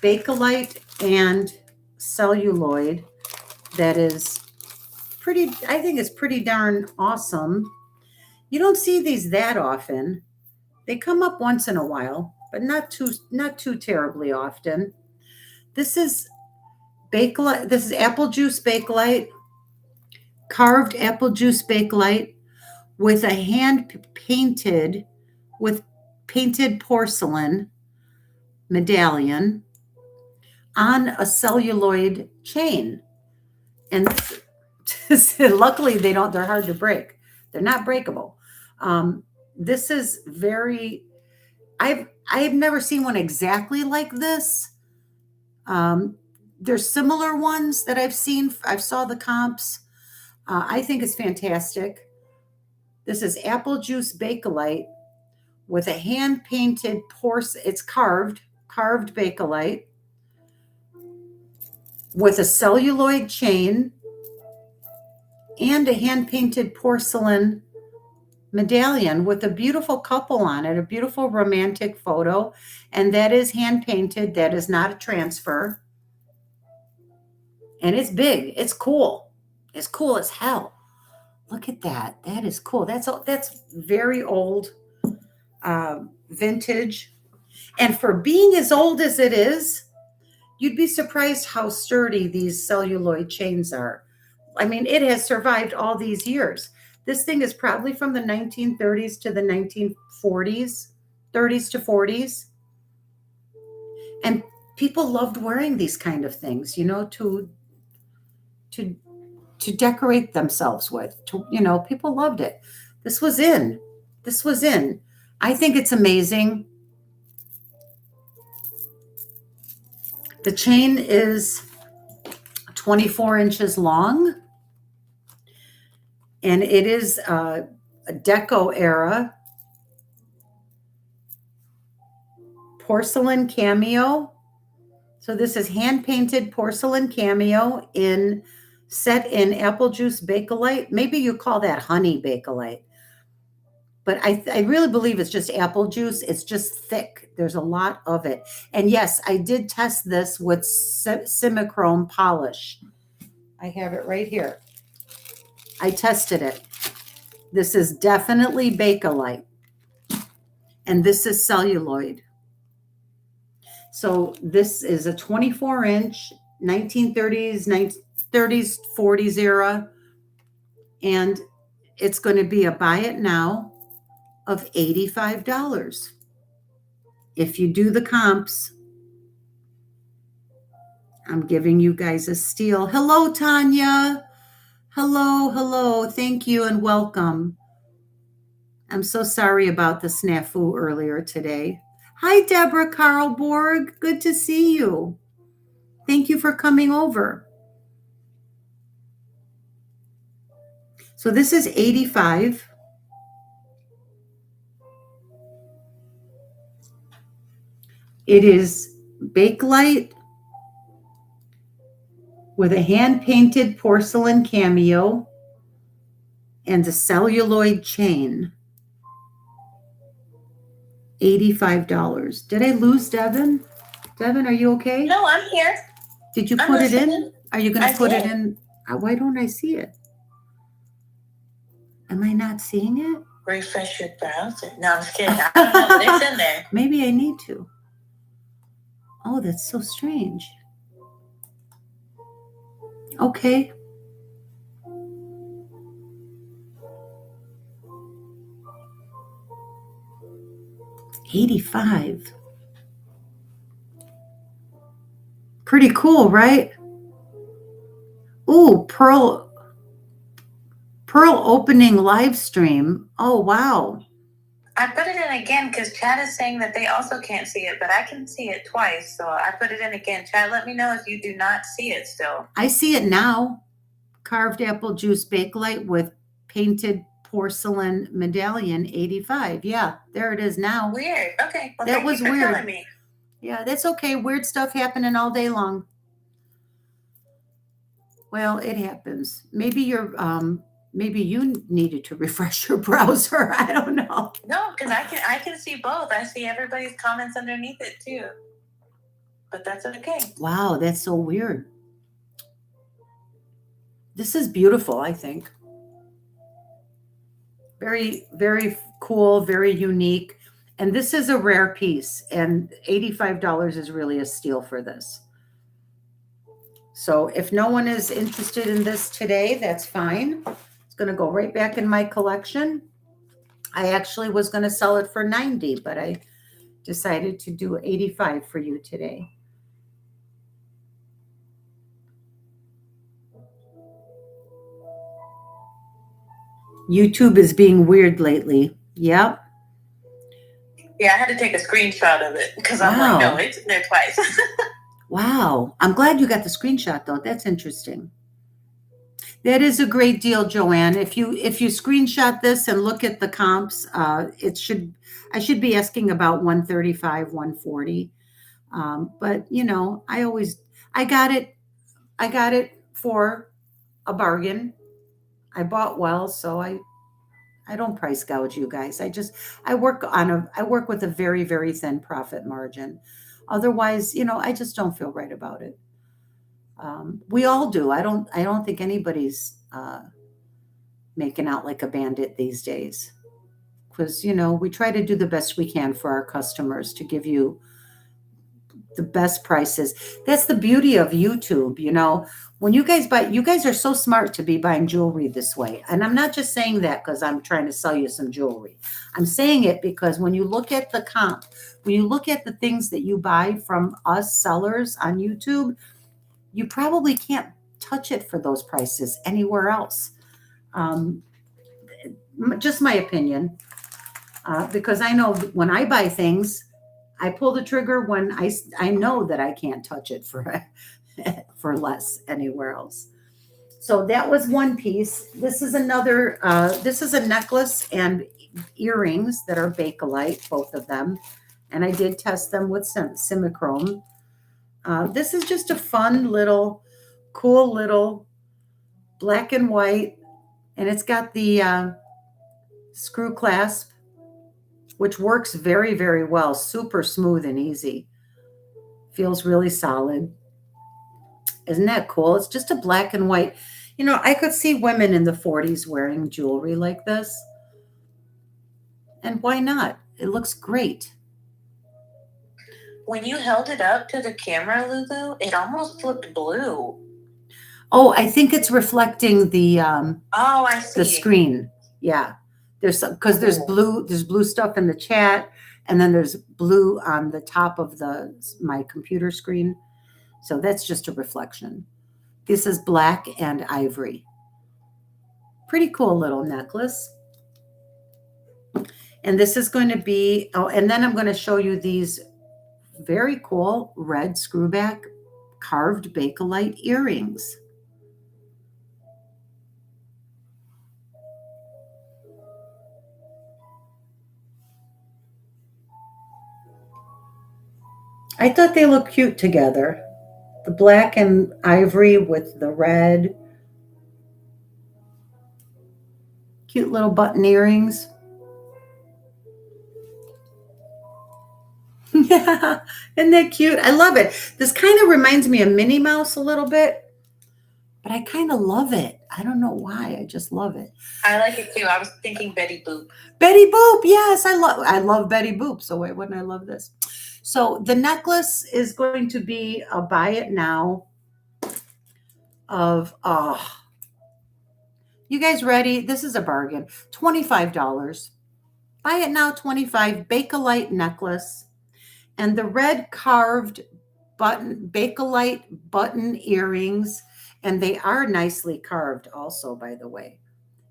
bakelite and celluloid that is pretty, I think it's pretty darn awesome. You don't see these that often. They come up once in a while, but not too terribly often. This is bakelite. This is apple juice bakelite, carved apple juice bakelite with a hand painted with painted porcelain medallion on a celluloid chain. And luckily they're hard to break. They're not breakable. This is very, I've never seen one exactly like this. There's similar ones that I've seen. I've saw the comps. I think it's fantastic. This is apple juice bakelite with a hand-painted porcelain. It's carved bakelite with a celluloid chain and a hand-painted porcelain medallion with a beautiful couple on it, a beautiful romantic photo. And that is hand-painted. That is not a transfer. And it's big. It's cool. It's cool as hell. Look at that. That is cool. That's very old, vintage. And for being as old as it is, you'd be surprised how sturdy these celluloid chains are. I mean, it has survived all these years. This thing is probably from the 1930s to the 1940s, 30s to 40s. And people loved wearing these kind of things, you know, to to decorate themselves with. People loved it. This was in. I think it's amazing. The chain is 24 inches long, and it is a Deco era porcelain cameo. So this is hand-painted porcelain cameo set in apple juice bakelite. Maybe you call that honey bakelite. But I really believe it's just apple juice. It's just thick. There's a lot of it. And yes, I did test this with Simichrome polish. I have it right here. I tested it. This is definitely bakelite. And this is celluloid. So this is a 24-inch, 1930s, 40s era. And it's going to be a buy it now of $85. If you do the comps, I'm giving you guys a steal. Hello, Tanya. Hello. Thank you and welcome. I'm so sorry about the snafu earlier today. Hi, Deborah Karlborg. Good to see you. Thank you for coming over. So this is $85. It is bakelite with a hand-painted porcelain cameo and a celluloid chain. $85. Did I lose Devin? Devin, are you okay? No, I'm here. Did you put it in? Are you going to put it in? Why don't I see it? Am I not seeing it? Refresh your browser. No, I'm just kidding. I don't know. It's in there. Maybe I need to. Oh, that's so strange. Okay. $85. Pretty cool, right? Ooh, pearl opening live stream. Oh, wow. I put it in again because Chad is saying that they also can't see it, but I can see it twice. So I put it in again. Chad, let me know if you do not see it still. I see it now. Carved apple juice bakelite with painted porcelain medallion, $85. Yeah, there it is now. Weird. Okay. Well, that was weird. Telling me. Yeah, that's okay. Weird stuff happening all day long. Well, it happens. Maybe you needed to refresh your browser. I don't know. No, because I can see both. I see everybody's comments underneath it too. But that's okay. Wow, that's so weird. This is beautiful, I think. Very, very cool, very unique. And this is a rare piece, and $85 is really a steal for this. So if no one is interested in this today, that's fine. It's going to go right back in my collection. I actually was going to sell it for $90, but I decided to do $85 for you today. YouTube is being weird lately. Yep. Yeah, I had to take a screenshot of it because I'm like, no, it's in there twice. Wow. I'm glad you got the screenshot, though. That's interesting. That is a great deal, Joanne. If you screenshot this and look at the comps, I should be asking about $135, $140. But I got it for a bargain. I bought well, so I don't price gouge you guys. I work with a very, very thin profit margin. Otherwise, I just don't feel right about it. We all do. I don't think anybody's making out like a bandit these days, because we try to do the best we can for our customers to give you the best prices. That's the beauty of YouTube. When you guys are so smart to be buying jewelry this way. And I'm not just saying that because I'm trying to sell you some jewelry. I'm saying it because when you look at the comp, when you look at the things that you buy from us sellers on YouTube, you probably can't touch it for those prices anywhere else. Just my opinion, because I know when I buy things, I pull the trigger when I know that I can't touch it for for less anywhere else. So that was one piece. This is another. This is a necklace and earrings that are Bakelite, both of them, and I did test them with some Simichrome. This is just a fun little, cool little black and white, and it's got the screw clasp, which works very, very well. Super smooth and easy. Feels really solid. Isn't that cool? It's just a black and white. You know, I could see women in the 40s wearing jewelry like this. And why not? It looks great. When you held it up to the camera, Lulu, it almost looked blue. Oh, I think it's reflecting the I see. the screen. Yeah. There's some, because there's blue stuff in the chat, and then there's blue on the top of my computer screen. So that's just a reflection. This is black and ivory. Pretty cool little necklace. And this is going to be, and then I'm going to show you these very cool red screwback carved Bakelite earrings. I thought they looked cute together. The black and ivory with the red. Cute little button earrings. Yeah, isn't that cute? I love it. This kind of reminds me of Minnie Mouse a little bit, but I kind of love it. I don't know why. I just love it. I like it too. I was thinking Betty Boop. Betty Boop, yes, I love Betty Boop. So why wouldn't I love this? So the necklace is going to be a buy it now of you guys ready? This is a bargain. $25. Buy it now, $25. Bakelite necklace. And the red carved Bakelite button earrings. And they are nicely carved also, by the way,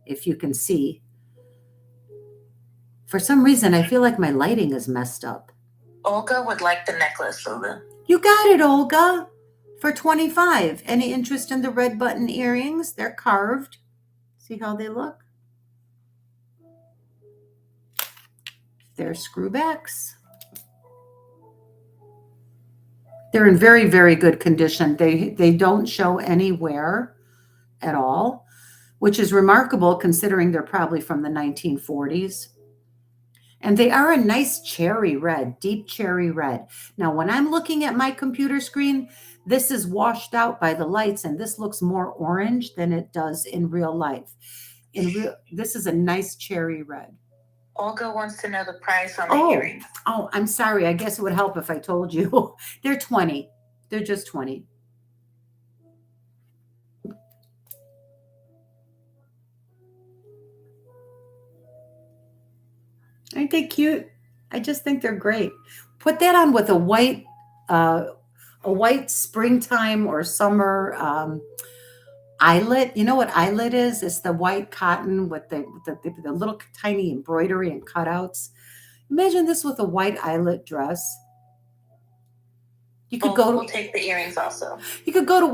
if you can see. For some reason, I feel like my lighting is messed up. Olga would like the necklace, Lulu. You got it, Olga. For $25. Any interest in the red button earrings? They're carved. See how they look? They're screwbacks. They're in very, very good condition. They don't show any wear at all, which is remarkable considering they're probably from the 1940s. And they are a nice cherry red, deep cherry red. Now, when I'm looking at my computer screen, this is washed out by the lights, and this looks more orange than it does in real life. This is a nice cherry red. Olga wants to know the price on the earrings. Oh, I'm sorry. I guess it would help if I told you. They're 20. They're just 20. Aren't they cute? I just think they're great. Put that on with a white springtime or summer eyelet. You know what eyelet is? It's the white cotton with the little tiny embroidery and cutouts. Imagine this with a white eyelet dress. You could We'll take the earrings also. You could go to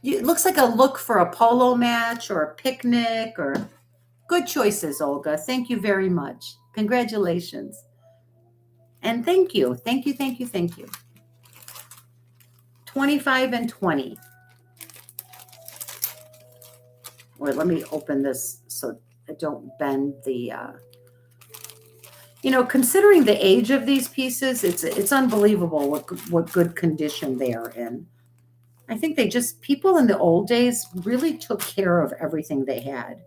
it looks like a look for a polo match or a picnic or good choices, Olga. Thank you very much. Congratulations. And thank you. Thank you, thank you, thank you. 25 and 20. Wait, let me open this so I don't bend the, considering the age of these pieces, it's unbelievable what good condition they are in. I think people in the old days really took care of everything they had.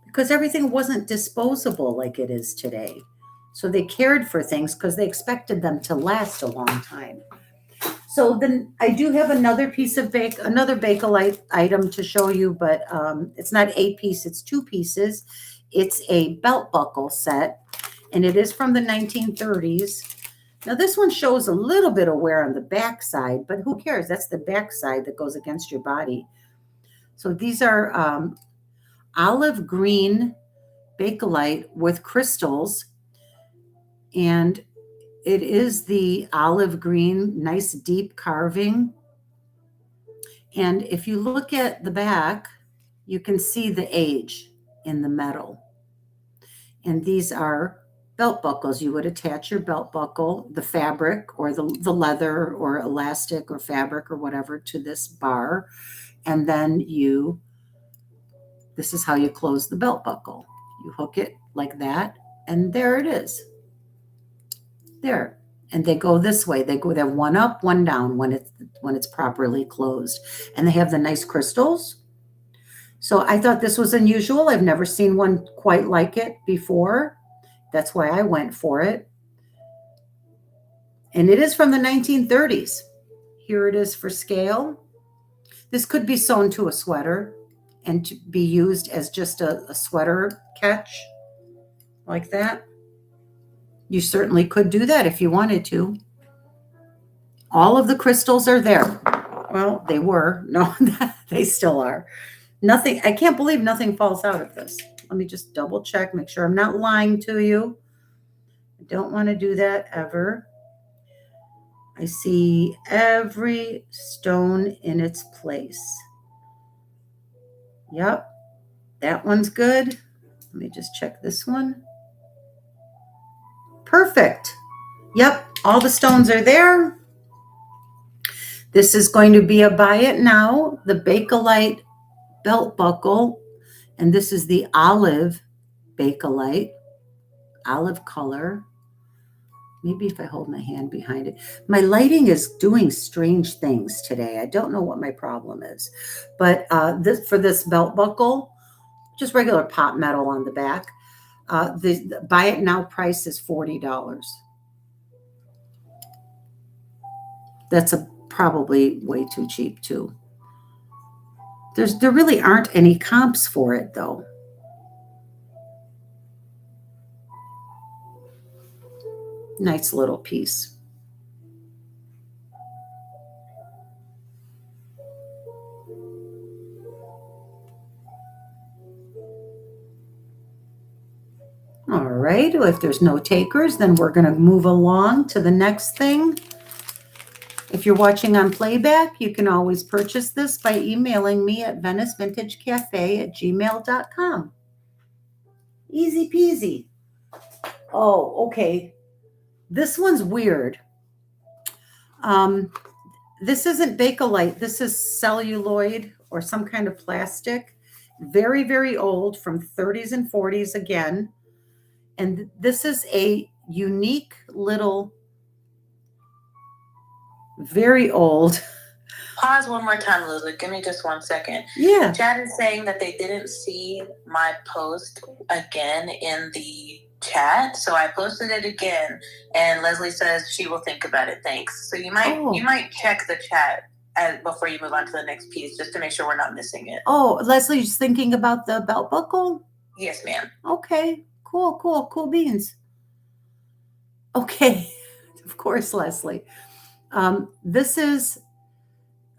Because everything wasn't disposable like it is today. So they cared for things because they expected them to last a long time. So then I do have another piece of another Bakelite item to show you, but it's not a piece, it's two pieces. It's a belt buckle set, and it is from the 1930s. Now this one shows a little bit of wear on the back side, but who cares? That's the back side that goes against your body. So these are olive green bakelite with crystals, and it is the olive green, nice deep carving. And if you look at the back, you can see the age in the metal. And these are belt buckles. You would attach your belt buckle, the fabric or the leather or elastic or fabric or whatever to this bar. And then this is how you close the belt buckle. You hook it like that, and there it is. There. And they go this way. They have one up, one down when it's properly closed. And they have the nice crystals. So I thought this was unusual. I've never seen one quite like it before. That's why I went for it. And it is from the 1930s. Here it is for scale. This could be sewn to a sweater and to be used as just a sweater catch like that. You certainly could do that if you wanted to. All of the crystals are there. Well, they were. No, they still are. Nothing, I can't believe nothing falls out of this. Let me just double check, make sure I'm not lying to you. I don't want to do that ever. I see every stone in its place. Yep, that one's good. Let me just check this one. Perfect. Yep, all the stones are there. This is going to be a buy it now, the Bakelite belt buckle, and this is the olive Bakelite, olive color. Maybe if I hold my hand behind it. My lighting is doing strange things today. I don't know what my problem is. But for this belt buckle, just regular pot metal on the back, the buy it now price is $40. That's probably way too cheap too. There really aren't any comps for it though. Nice little piece. All right, if there's no takers, then we're going to move along to the next thing. If you're watching on playback, you can always purchase this by emailing me at venicevintagecafe@gmail.com. Easy peasy. Oh, okay. This one's weird. This isn't Bakelite. This is celluloid or some kind of plastic. Very, very old, from 30s and 40s again. And this is a unique little, very old. Pause one more time, Lulu. Give me just 1 second. Yeah. Chad is saying that they didn't see my post again in the chat, so I posted it again, and Leslie says she will think about it. Thanks. So you might check the chat before you move on to the next piece, just to make sure we're not missing it. Oh, Leslie's thinking about the belt buckle? Yes, ma'am. Okay. Cool beans. Okay. Of course, Leslie. This is,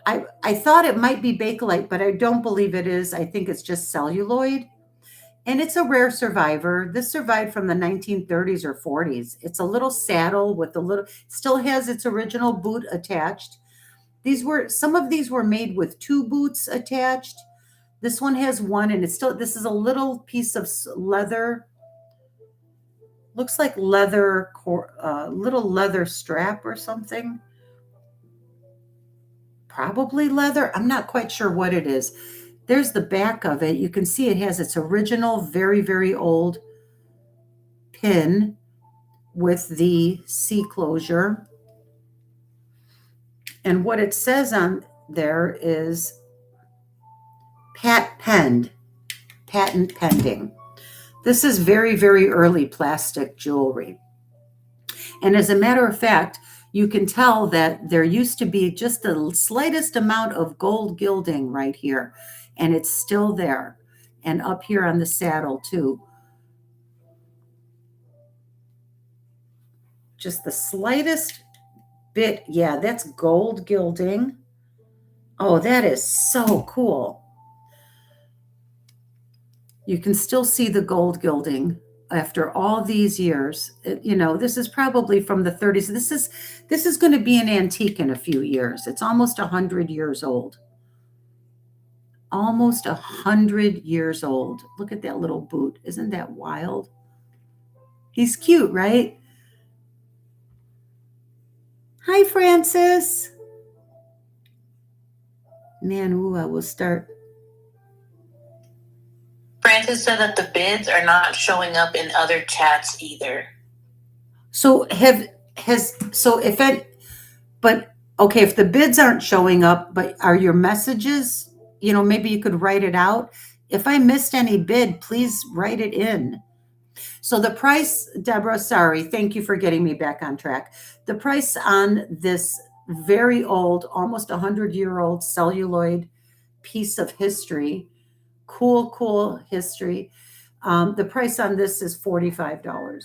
I thought it might be Bakelite, but I don't believe it is. I think it's just celluloid. And it's a rare survivor. This survived from the 1930s or 40s. It's a little saddle with still has its original boot attached. Some of these were made with 2 boots attached. This one has one, and this is a little piece of leather. Looks like leather, little leather strap or something. Probably leather. I'm not quite sure what it is. There's the back of it. You can see it has its original, very, very old pin with the C closure. And what it says on there is patent pending. This is very, very early plastic jewelry. And as a matter of fact, you can tell that there used to be just the slightest amount of gold gilding right here, and it's still there, and up here on the saddle too. just the slightest bit. Yeah, that's gold gilding. Oh, that is so cool. You can still see the gold gilding after all these years. This is probably from the 30s. This is going to be an antique in a few years. It's almost 100 years old. Almost 100 years old. Look at that little boot. Isn't that wild? He's cute, right? Hi, Francis. Man, I will start. Francis said that the bids are not showing up in other chats either. So if the bids aren't showing up, but are your messages, maybe you could write it out. If I missed any bid, please write it in. So the price, Deborah, sorry, thank you for getting me back on track. The price on this very old, almost 100-year-old celluloid piece of history, cool history. The price on this is $45.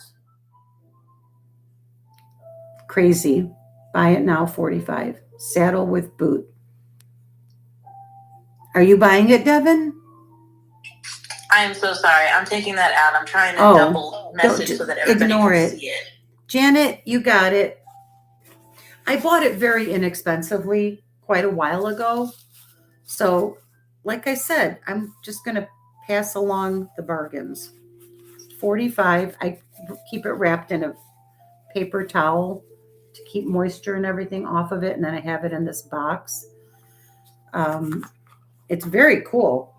Crazy. Buy it now, $45. Saddle with boot. Are you buying it, Devin? I am so sorry. I'm taking that out. I'm trying to double message so that everybody can see it. Janet, you got it. I bought it very inexpensively quite a while ago. So, like I said, I'm just going to pass along the bargains. $45. I keep it wrapped in a paper towel to keep moisture and everything off of it. And then I have it in this box. It's very cool.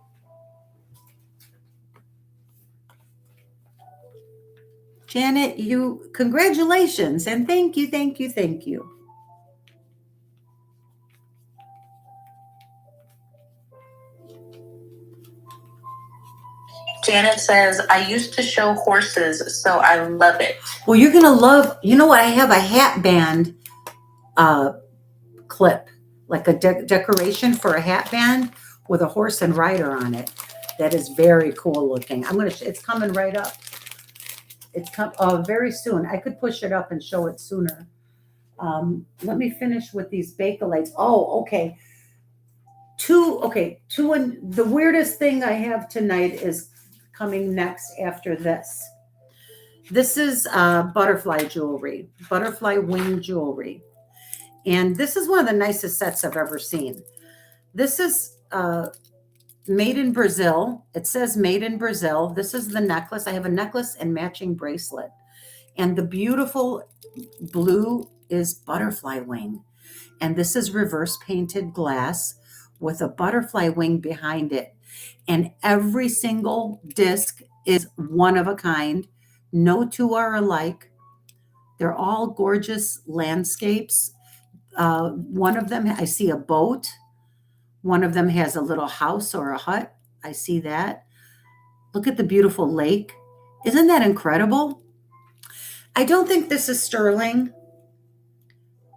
Janet, congratulations and thank you. Janet says, I used to show horses, so I love it. Well, you're going to love, what? I have a hat band clip, like a decoration for a hat band with a horse and rider on it. That is very cool looking. It's coming right up. It's very soon. I could push it up and show it sooner. Let me finish with these Bakelites. Oh, okay. Two, and the weirdest thing I have tonight is coming next after this. This is butterfly jewelry, butterfly wing jewelry. And this is one of the nicest sets I've ever seen. This is made in Brazil. It says made in Brazil. This is the necklace. I have a necklace and matching bracelet. And the beautiful blue is butterfly wing. And this is reverse painted glass with a butterfly wing behind it. And every single disc is one of a kind. No two are alike. They're all gorgeous landscapes. One of them, I see a boat. One of them has a little house or a hut. I see that. Look at the beautiful lake. Isn't that incredible? I don't think this is sterling.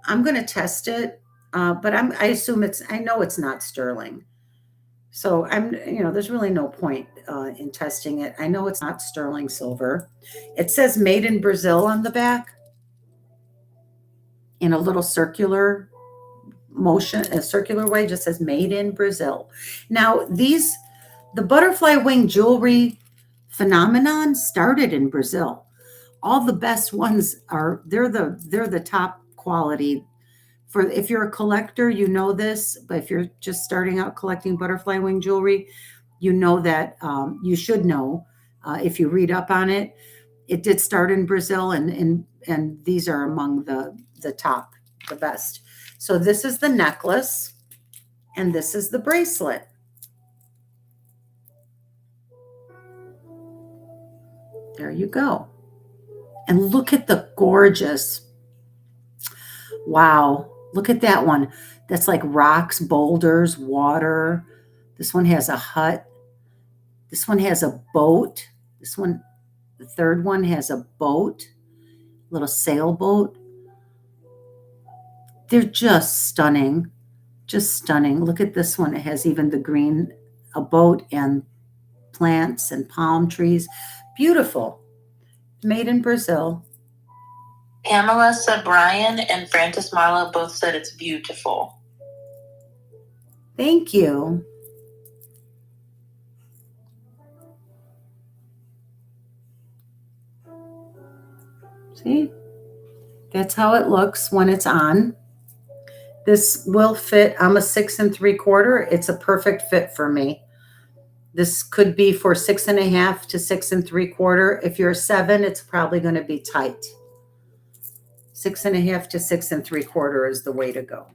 I'm going to test it, but I assume I know it's not sterling. So there's really no point in testing it. I know it's not sterling silver. It says made in Brazil on the back in a little circular motion, a circular way, just says made in Brazil. Now the butterfly wing jewelry phenomenon started in Brazil. All the best ones they're the top quality. If you're a collector, you know this, but if you're just starting out collecting butterfly wing jewelry, you know that you should know if you read up on it. It did start in Brazil, and these are among the top, the best. So this is the necklace, and this is the bracelet. There you go. And look at the gorgeous. Wow. Look at that one. That's like rocks, boulders, water. This one has a hut. This one has a boat. This one, the third one has a boat, little sailboat. They're just stunning. Just stunning. Look at this one. It has even the green, a boat and plants and palm trees. Beautiful. Made in Brazil. Pamela said Brian and Francis Marlowe both said it's beautiful. Thank you. See? That's how it looks when it's on. This will fit. I'm a 6 3/4. It's a perfect fit for me. This could be for 6 1/2 to 6 3/4. If you're a 7, it's probably going to be tight. 6 1/2 to 6 3/4 is the way to go.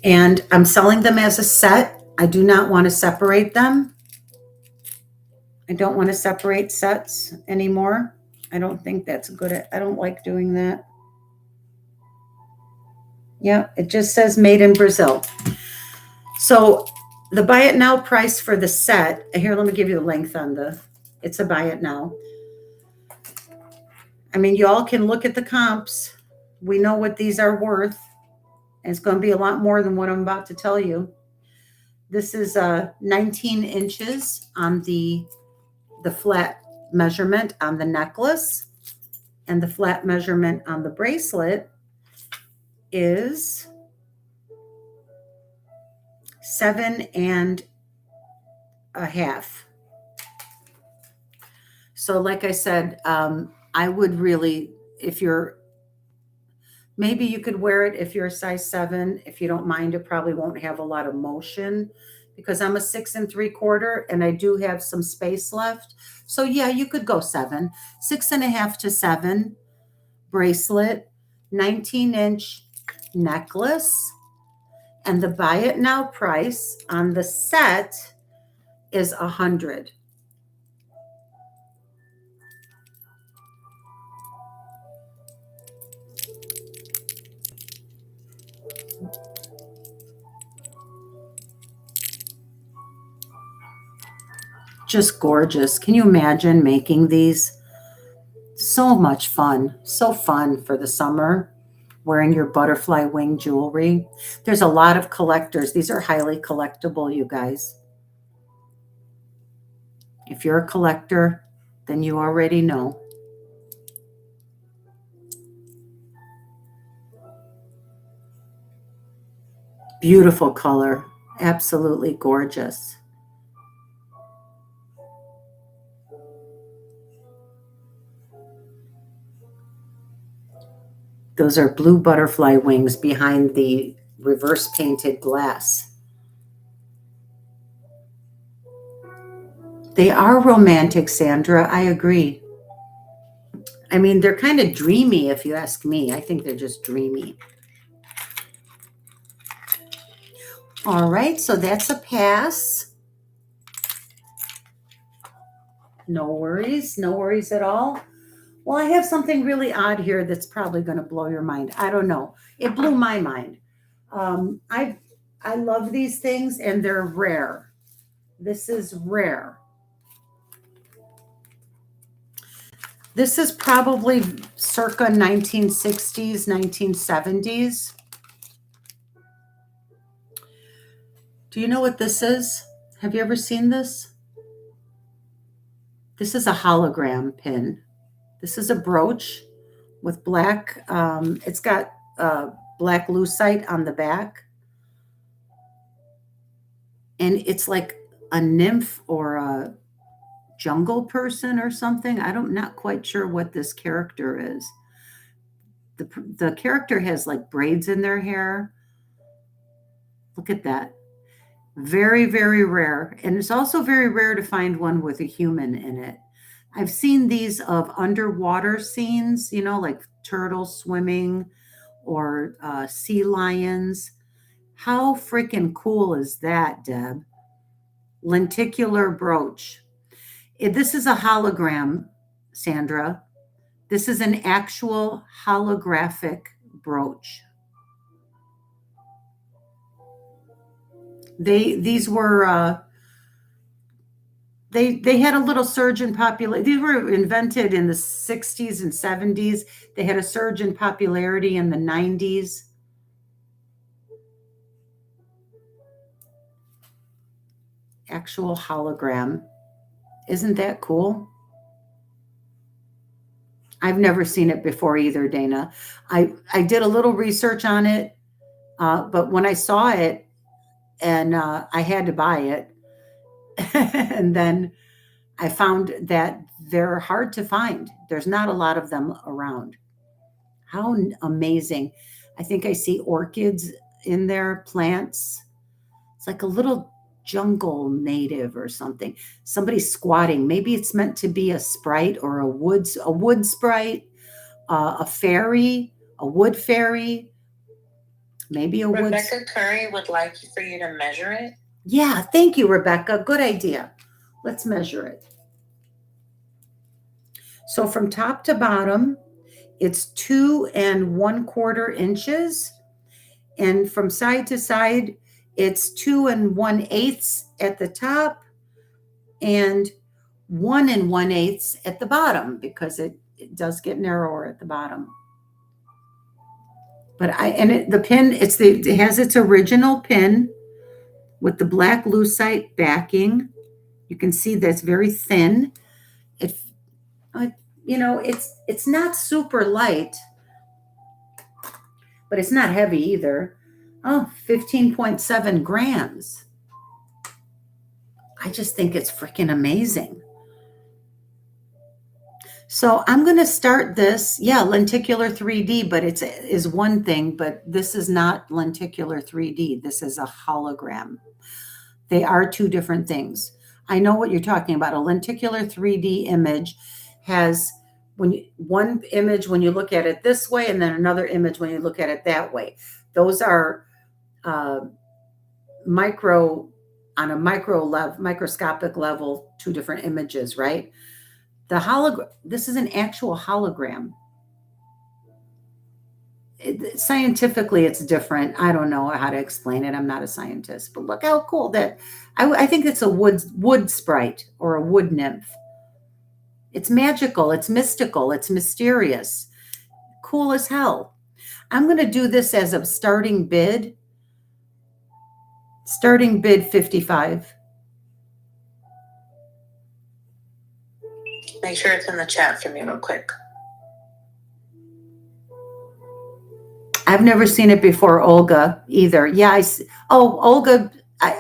And I'm selling them as a set. I do not want to separate them. I don't want to separate sets anymore. I don't think that's good. I don't like doing that. Yeah, it just says made in Brazil. So the buy it now price for the set, here, let me give you the length on it's a buy it now. I mean, y'all can look at the comps. We know what these are worth. And it's going to be a lot more than what I'm about to tell you. This is 19 inches on the flat measurement on the necklace, and the flat measurement on the bracelet is 7 1/2. So like I said, I would really, maybe you could wear it if you're a size 7. If you don't mind, it probably won't have a lot of motion because I'm a 6 3/4 and I do have some space left. So yeah, you could go 7, 6 1/2 to 7 bracelet, 19-inch necklace, and the buy it now price on the set is $100. Just gorgeous. Can you imagine making these? So much fun. So fun for the summer, wearing your butterfly wing jewelry. There's a lot of collectors. These are highly collectible, you guys. If you're a collector, then you already know. Beautiful color. Absolutely gorgeous. Those are blue butterfly wings behind the reverse painted glass. They are romantic, Sandra. I agree. I mean, they're kind of dreamy, if you ask me. I think they're just dreamy. All right, so that's a pass. No worries. No worries at all. Well, I have something really odd here that's probably going to blow your mind. I don't know. It blew my mind. I love these things, and they're rare. This is rare. This is probably circa 1960s, 1970s. Do you know what this is? Have you ever seen this? This is a hologram pin. This is a brooch with black, it's got black lucite on the back. And it's like a nymph or a jungle person or something. I'm not quite sure what this character is. The character has like braids in their hair. Look at that. Very, very rare. And it's also very rare to find one with a human in it. I've seen these of underwater scenes, like turtles swimming or sea lions. How freaking cool is that, Deb? Lenticular brooch. This is a hologram, Sandra. This is an actual holographic brooch. These were they had a little surge in popularity. These were invented in the 60s and 70s. They had a surge in popularity in the 90s. Actual hologram. Isn't that cool? I've never seen it before either, Dana. I did a little research on it, but when I saw it and I had to buy it, and then I found that they're hard to find. There's not a lot of them around. How amazing. I think I see orchids in there, plants. It's like a little jungle native or something. Somebody's squatting. Maybe it's meant to be a sprite or a wood sprite, a fairy, a wood fairy, maybe a wood. Rebecca Curry would like for you to measure it. Yeah, thank you, Rebecca. Good idea. Let's measure it. So from top to bottom, it's 2 1/4 inches. And from side to side, it's 2 1/8 at the top and 1 1/8 at the bottom, because it does get narrower at the bottom. But the pin, it has its original pin with the black lucite backing. You can see that's very thin. It, it's not super light, but it's not heavy either. Oh, 15.7 grams. I just think it's freaking amazing. So I'm going to start this. Yeah, lenticular 3D, but it is one thing, but this is not lenticular 3D. This is a hologram. They are two different things. I know what you're talking about. A lenticular 3D image has one image when you look at it this way, and then another image when you look at it that way. Those are on a microscopic level, two different images, right? This is an actual hologram. Scientifically, it's different. I don't know how to explain it. I'm not a scientist, but look how cool that. I think it's a wood sprite or a wood nymph. It's magical. It's mystical. It's mysterious. Cool as hell. I'm going to do this as a starting bid. Starting bid 55. Make sure it's in the chat for me real quick. I've never seen it before, Olga, either. Yeah, Olga,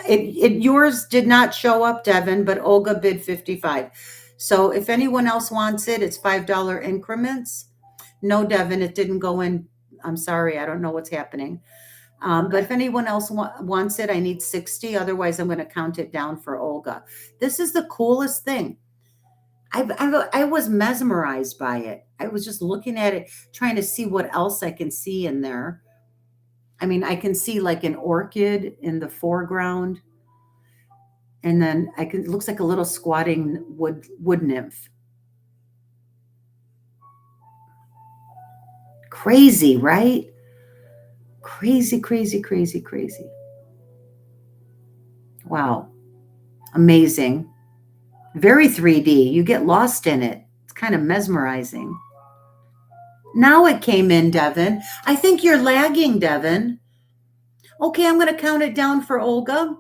yours did not show up, Devin, but Olga bid 55. So if anyone else wants it, it's $5 increments. No, Devin, it didn't go in. I'm sorry, I don't know what's happening. But if anyone else wants it, I need 60. Otherwise, I'm going to count it down for Olga. This is the coolest thing. I was mesmerized by it. I was just looking at it, trying to see what else I can see in there. I mean, I can see like an orchid in the foreground. And then it looks like a little squatting wood nymph. Crazy, right? Crazy, crazy, crazy, crazy. Wow. Amazing. Very 3D. You get lost in it. It's kind of mesmerizing. Now it came in, Devin. I think you're lagging, Devin. Okay, I'm going to count it down for Olga.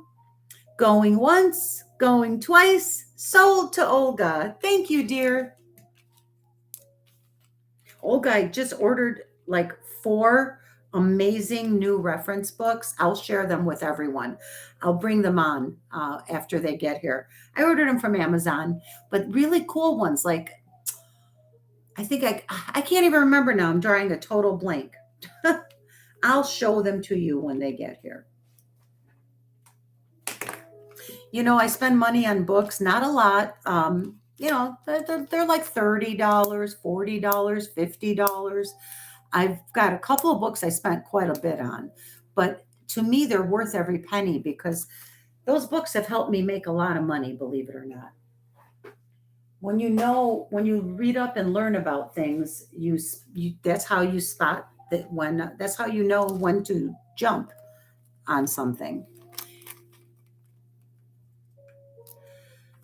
Going once, going twice. Sold to Olga. Thank you, dear. Olga, I just ordered like 4 amazing new reference books. I'll share them with everyone. I'll bring them on after they get here. I ordered them from Amazon, but really cool ones. Like, I think I can't even remember now. I'm drawing a total blank. I'll show them to you when they get here. I spend money on books, not a lot. They're like $30, $40, $50. I've got a couple of books I spent quite a bit on, but to me, they're worth every penny because those books have helped me make a lot of money, believe it or not. When you read up and learn about things, that's how you spot that that's how you know when to jump on something.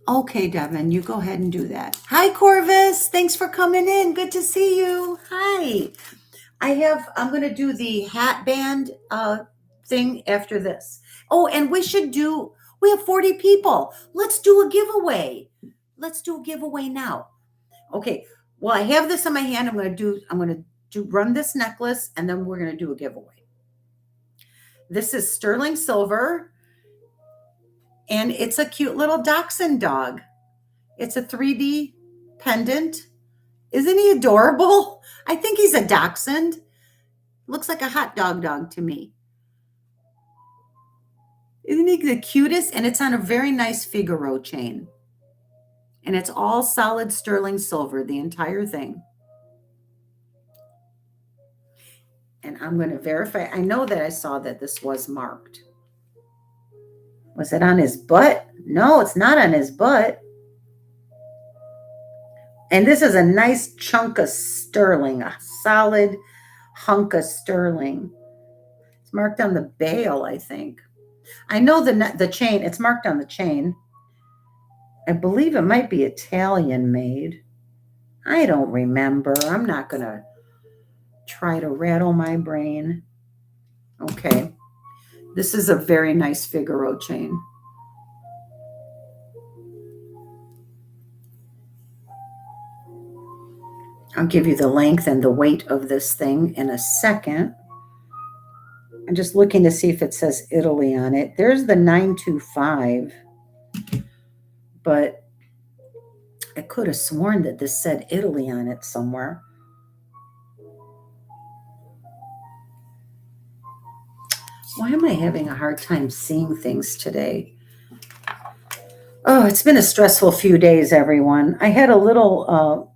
Okay, Devin, you go ahead and do that. Hi, Corvus. Thanks for coming in. Good to see you. Hi. I'm going to do the hat band thing after this. Oh, and we have 40 people. Let's do a giveaway. let's do a giveaway now. Okay. Well, I have this in my hand. I'm going to run this necklace, and then we're going to do a giveaway. This is sterling silver, and it's a cute little dachshund dog. It's a 3D pendant. Isn't he adorable? I think he's a dachshund. Looks like a hot dog to me. Isn't he the cutest? And it's on a very nice Figaro chain. And it's all solid sterling silver, the entire thing. And I'm going to verify. I know that I saw that this was marked. Was it on his butt? No, it's not on his butt. And this is a nice chunk of sterling, a solid hunk of sterling. It's marked on the bail, I think. I know the chain. It's marked on the chain. I believe it might be Italian made. I don't remember. I'm not going to try to rattle my brain. Okay. This is a very nice Figaro chain. I'll give you the length and the weight of this thing in a second. I'm just looking to see if it says Italy on it. There's the 925, but I could have sworn that this said Italy on it somewhere. Why am I having a hard time seeing things today? Oh, it's been a stressful few days, everyone. I had a little,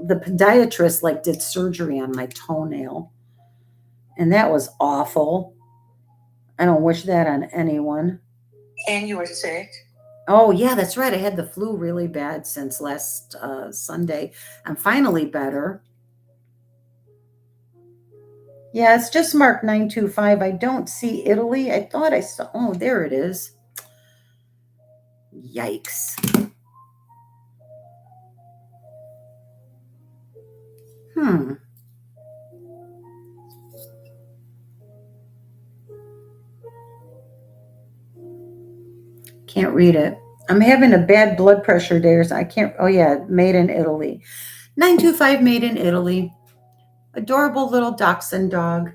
the podiatrist did surgery on my toenail, and that was awful. I don't wish that on anyone. And you were sick. Oh, yeah, that's right. I had the flu really bad since last Sunday. I'm finally better. Yeah, it's just marked 925. I don't see Italy. I thought I saw. Oh, there it is. Yikes. Can't read it. I'm having a bad blood pressure day. I can't. Oh, yeah, made in Italy. 925 made in Italy. Adorable little dachshund dog.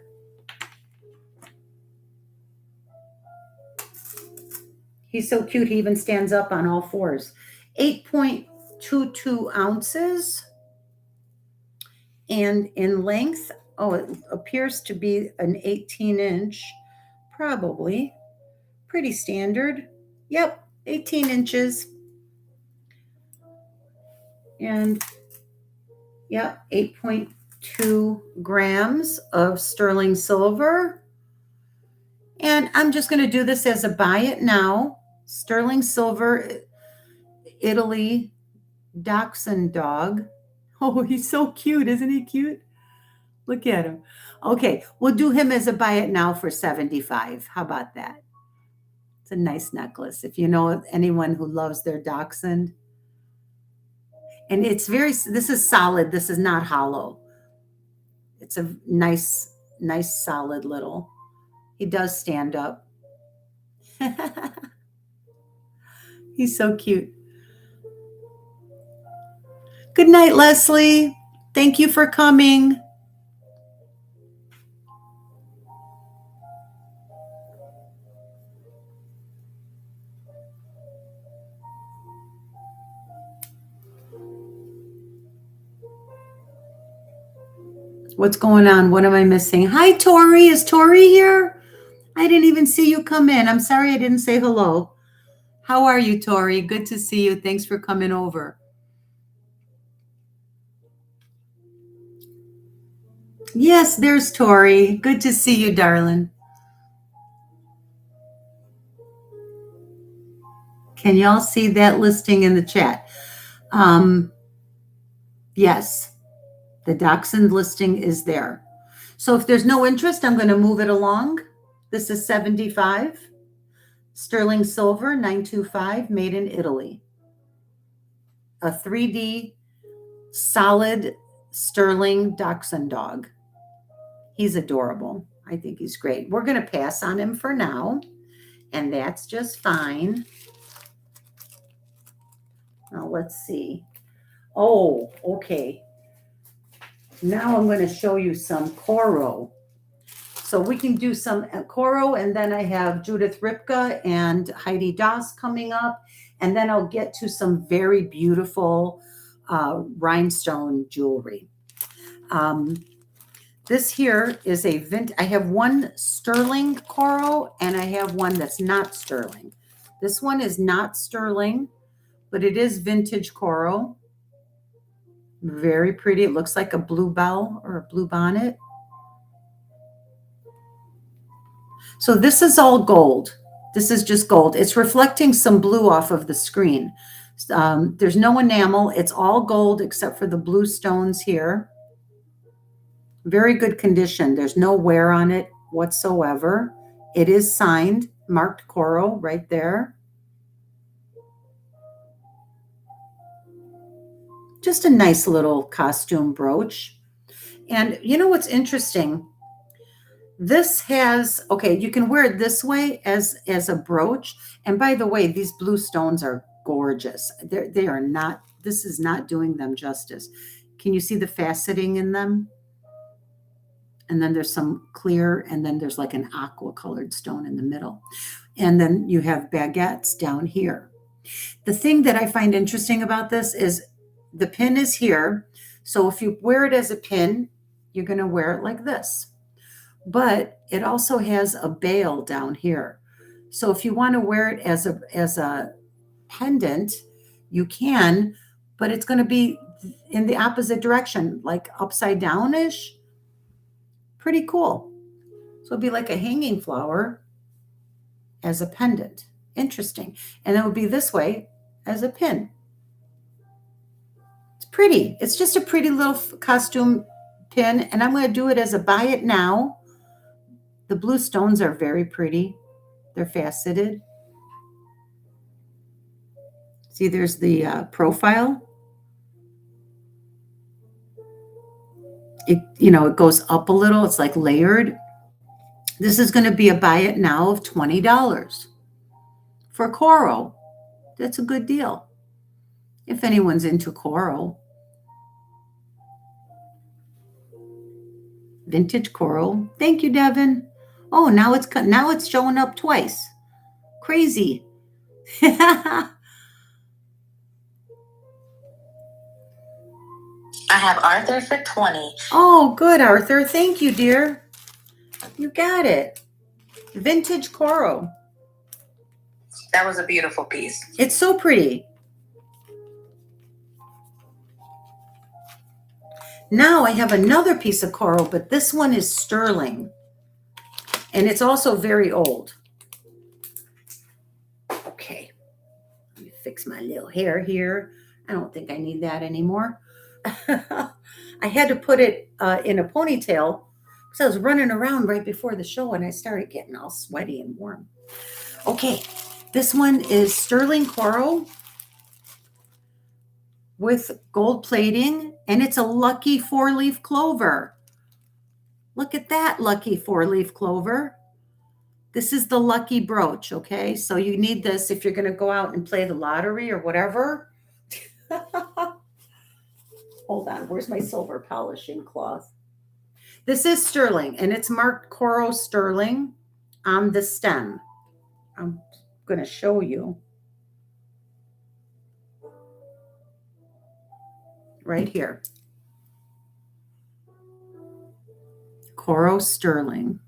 He's so cute. He even stands up on all fours. 8.22 ounces. And in length, it appears to be an 18-inch. Probably. Pretty standard. Yep, 18 inches. And, yep, 8.2 grams of sterling silver. And I'm just going to do this as a buy it now. Sterling silver, Italy, dachshund dog. Oh, he's so cute. Isn't he cute? Look at him. Okay, we'll do him as a buy it now for $75. How about that? It's a nice necklace. If you know anyone who loves their dachshund. And this is solid. This is not hollow. It's a nice, solid little. He does stand up. He's so cute. Good night, Leslie. Thank you for coming. What's going on? What am I missing? Hi, Tori. Is Tori here? I didn't even see you come in. I'm sorry I didn't say hello. How are you, Tori? Good to see you. Thanks for coming over. Yes, there's Tori. Good to see you, darling. Can y'all see that listing in the chat? Yes, the dachshund listing is there. So if there's no interest, I'm going to move it along. This is $75. Sterling silver, 925, made in Italy. A 3D solid sterling dachshund dog. He's adorable. I think he's great. We're going to pass on him for now, and that's just fine. Now let's see. Oh, okay. Now I'm going to show you some Coro. So we can do some Coro, and then I have Judith Ripka and Heidi Doss coming up. And then I'll get to some very beautiful rhinestone jewelry. This here is a I have one sterling Coro, and I have one that's not sterling. This one is not sterling, but it is vintage Coro. Very pretty. It looks like a bluebell or a blue bonnet. So this is all gold. This is just gold. It's reflecting some blue off of the screen. There's no enamel. It's all gold except for the blue stones here. Very good condition. There's no wear on it whatsoever. It is signed, marked Coro right there. Just a nice little costume brooch. And you know what's interesting? This has, okay, you can wear it this way as a brooch. And by the way, these blue stones are gorgeous. They are not, this is not doing them justice. Can you see the faceting in them? And then there's some clear, and then there's like an aqua colored stone in the middle. And then you have baguettes down here. The thing that I find interesting about this is the pin is here. So if you wear it as a pin, you're going to wear it like this. But it also has a bail down here. So if you want to wear it as a pendant, you can, but it's going to be in the opposite direction, like upside down-ish. Pretty cool. So it'd be like a hanging flower as a pendant. Interesting. And it would be this way as a pin. It's pretty. It's just a pretty little costume pin, and I'm going to do it as a buy it now. The blue stones are very pretty. They're faceted. See, there's the profile. It goes up a little. It's like layered. This is going to be a buy it now of $20 for Coro. That's a good deal. If anyone's into Coro. Vintage Coro. Thank you, Devin. Oh, now it's showing up twice. Crazy. I have Arthur for 20. Oh, good, Arthur. Thank you, dear. You got it. Vintage Coro. That was a beautiful piece. It's so pretty. Now I have another piece of Coro, but this one is sterling. And it's also very old. Okay. Let me fix my little hair here. I don't think I need that anymore. I had to put it in a ponytail because I was running around right before the show and I started getting all sweaty and warm. Okay. This one is sterling Coro with gold plating, and it's a lucky 4-leaf clover. Look at that lucky 4-leaf clover. This is the lucky brooch, okay? So you need this if you're going to go out and play the lottery or whatever. Hold on, where's my silver polishing cloth? This is sterling, and it's marked Coro sterling on the stem. I'm going to show you. Right here. Coro sterling.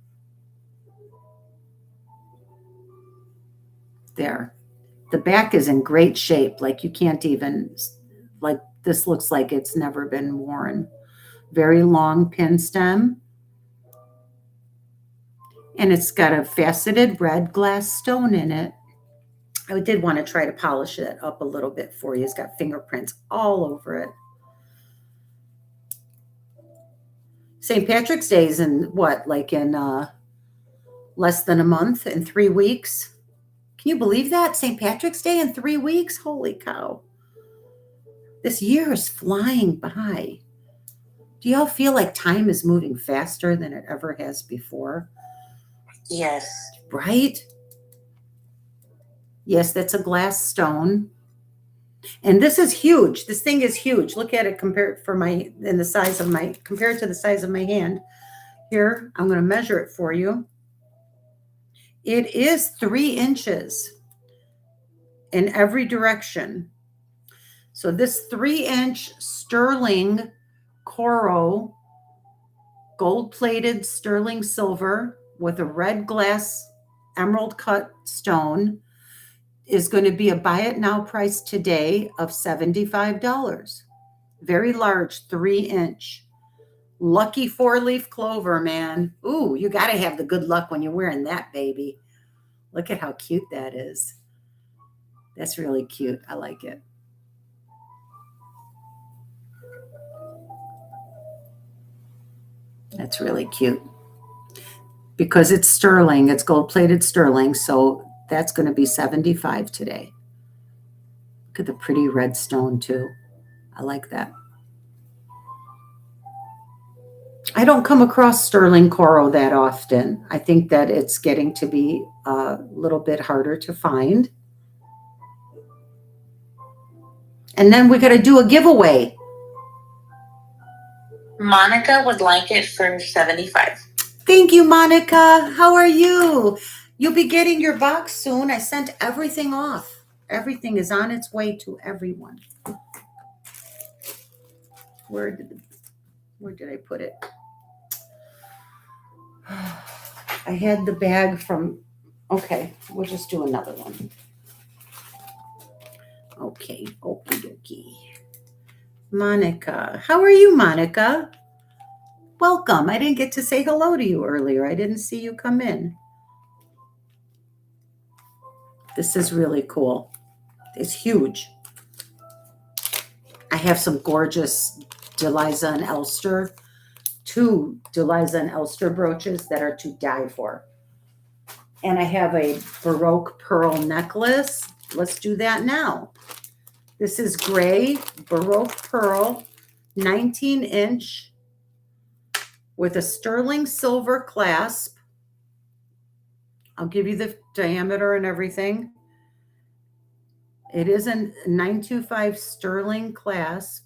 There. The back is in great shape. Like you can't even, like this looks like it's never been worn. Very long pin stem. And it's got a faceted red glass stone in it. I did want to try to polish it up a little bit for you. It's got fingerprints all over it. St. Patrick's Day is in what, like in less than a month, in 3 weeks? Can you believe that? St. Patrick's Day in 3 weeks? Holy cow. This year is flying by. Do y'all feel like time is moving faster than it ever has before? Yes. Right? Yes, that's a glass stone. And this is huge. This thing is huge. Look at it compared to the size of my hand. Here, I'm going to measure it for you. It is 3 inches in every direction. So this 3-inch sterling coral, gold-plated sterling silver with a red glass emerald cut stone is going to be a buy it now price today of $75. Very large 3-inch. Lucky 4-leaf clover, man. Ooh, you got to have the good luck when you're wearing that, baby. Look at how cute that is. That's really cute. I like it. That's really cute. Because it's sterling, it's gold-plated sterling, so that's going to be $75 today. Look at the pretty red stone, too. I like that. I don't come across sterling coral that often. I think that it's getting to be a little bit harder to find. And then we got to do a giveaway. Monica would like it for $75. Thank you, Monica. How are you? You'll be getting your box soon. I sent everything off. Everything is on its way to everyone. Where did I put it? I had the bag from, okay, we'll just do another one. Okay, okie dokie. Monica. How are you, Monica? Welcome. I didn't get to say hello to you earlier. I didn't see you come in. This is really cool. It's huge. I have some gorgeous Deliza and Elster, 2 Deliza and Elster brooches that are to die for. And I have a Baroque pearl necklace. Let's do that now. This is gray Baroque pearl, 19-inch with a sterling silver clasp. I'll give you the diameter and everything. It is a 925 sterling clasp,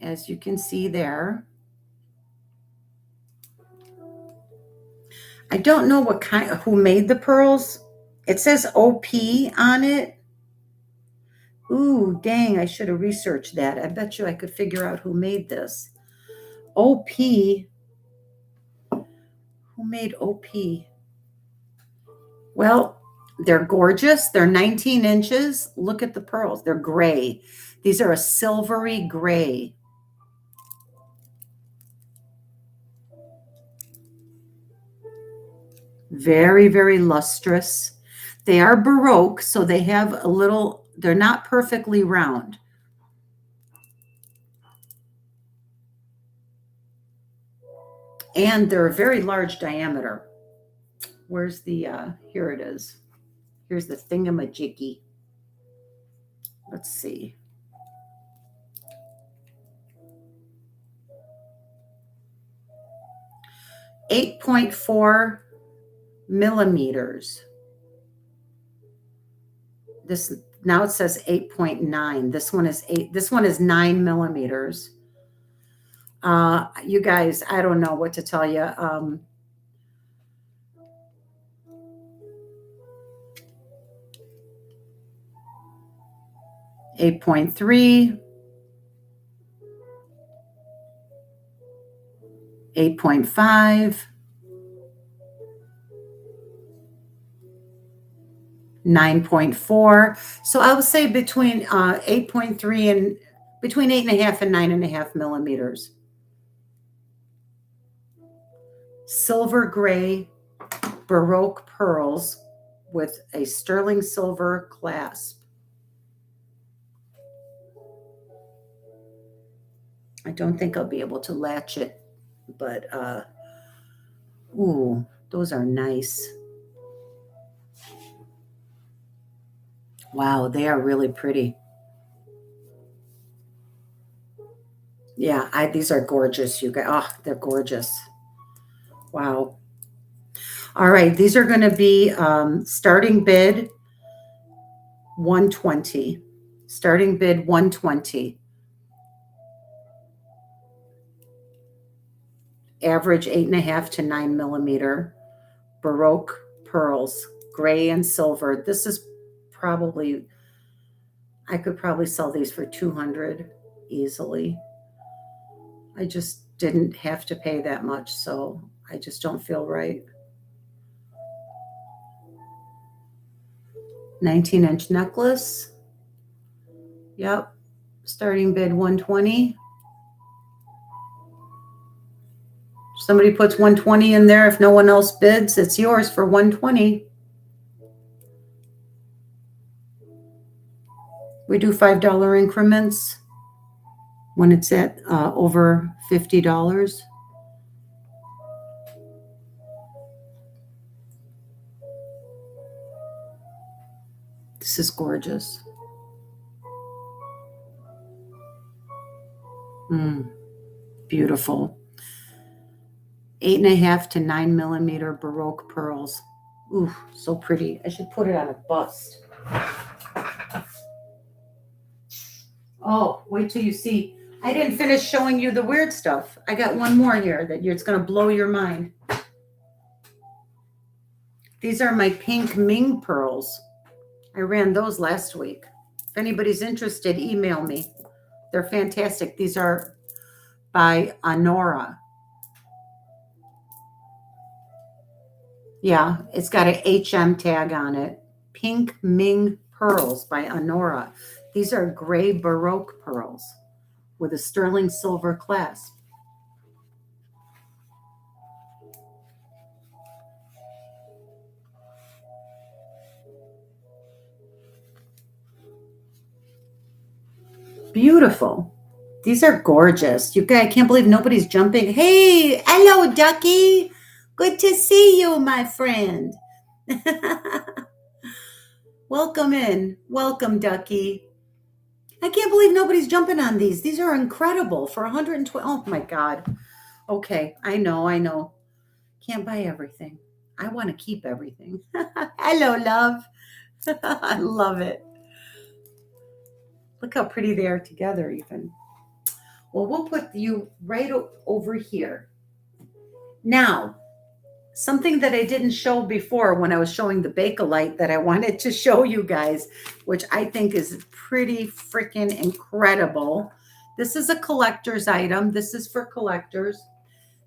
as you can see there. I don't know who made the pearls. It says OP on it. Ooh, dang, I should have researched that. I bet you I could figure out who made this. OP. Who made OP? Well, they're gorgeous. They're 19 inches. Look at the pearls. They're gray. These are a silvery gray. Very, very lustrous. They are Baroque, so they have a little, they're not perfectly round. And they're a very large diameter. Where's the, here it is. Here's the thingamajiggy. Let's see. 8.4 millimeters. This now it says 8.9. This one is 8. This one is 9 millimeters. You guys, I don't know what to tell you. 8.3, 8.5, 9.4. So I would say between 8.3 and between 8.5 and 9.5 millimeters. Silver gray Baroque pearls with a sterling silver clasp. I don't think I'll be able to latch it, but ooh, those are nice. Wow, they are really pretty. Yeah, these are gorgeous, you guys. Oh, they're gorgeous. Wow. All right, these are going to be starting bid $120. Starting bid $120. Average 8.5 to 9 millimeter. Baroque pearls, gray and silver. This is probably, I could probably sell these for $200 easily. I just didn't have to pay that much, so I just don't feel right. 19-inch necklace. Yep. Starting bid $120. Somebody puts $120 in there. If no one else bids, it's yours for $120. We do $5 increments when it's at over $50. This is gorgeous. Beautiful. 8.5 to 9 millimeter Baroque pearls. Ooh, so pretty. I should put it on a bust. Oh, wait till you see. I didn't finish showing you the weird stuff. I got one more here that it's going to blow your mind. These are my pink Ming pearls. I ran those last week. If anybody's interested, email me. They're fantastic. These are by Honora. Yeah, it's got an HM tag on it. Pink Ming pearls by Honora. These are gray Baroque pearls with a sterling silver clasp. Beautiful. These are gorgeous. You guys, I can't believe nobody's jumping. Hey, hello, Ducky. Good to see you, my friend. Welcome in. Welcome, Ducky. I can't believe nobody's jumping on these. These are incredible for 120. Oh my God. Okay, I know. Can't buy everything. I want to keep everything. Hello, love. I love it. Look how pretty they are together even. Well, we'll put you right over here. Now, something that I didn't show before when I was showing the Bakelite that I wanted to show you guys, which I think is pretty freaking incredible. This is a collector's item. This is for collectors.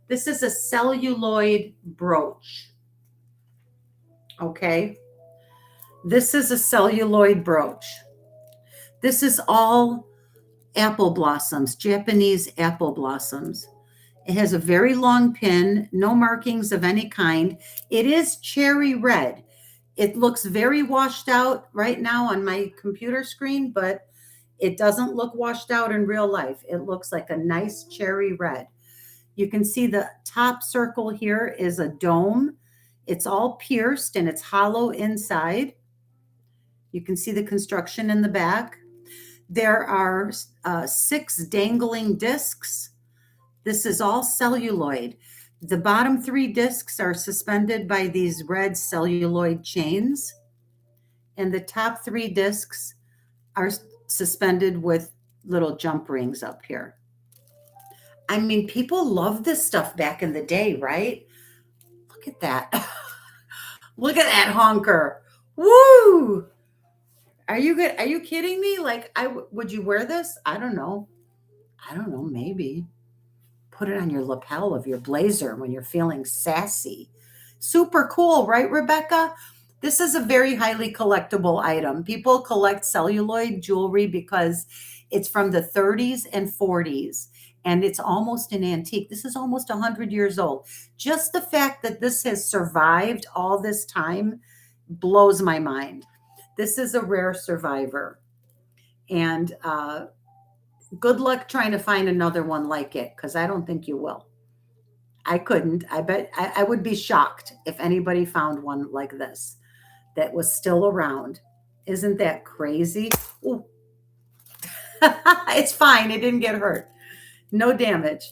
This is a celluloid brooch. Okay. This is a celluloid brooch. This is all apple blossoms, Japanese apple blossoms. It has a very long pin, no markings of any kind. It is cherry red. It looks very washed out right now on my computer screen, but it doesn't look washed out in real life. It looks like a nice cherry red. You can see the top circle here is a dome. It's all pierced and it's hollow inside. You can see the construction in the back. There are 6 dangling discs. This is all celluloid. The bottom 3 discs are suspended by these red celluloid chains, and the top 3 discs are suspended with little jump rings up here. I mean, people loved this stuff back in the day, right? Look at that. Look at that honker. Woo! Are you good? Are you kidding me? Like, would you wear this? I don't know. Maybe. Put it on your lapel of your blazer when you're feeling sassy. Super cool, right, Rebecca? This is a very highly collectible item. People collect celluloid jewelry because it's from the 30s and 40s, and it's almost an antique. This is almost 100 years old. Just the fact that this has survived all this time blows my mind. This is a rare survivor. And good luck trying to find another one like it, because I don't think you will. I couldn't. I bet I would be shocked if anybody found one like this that was still around. Isn't that crazy? Ooh. It's fine. It didn't get hurt. No damage.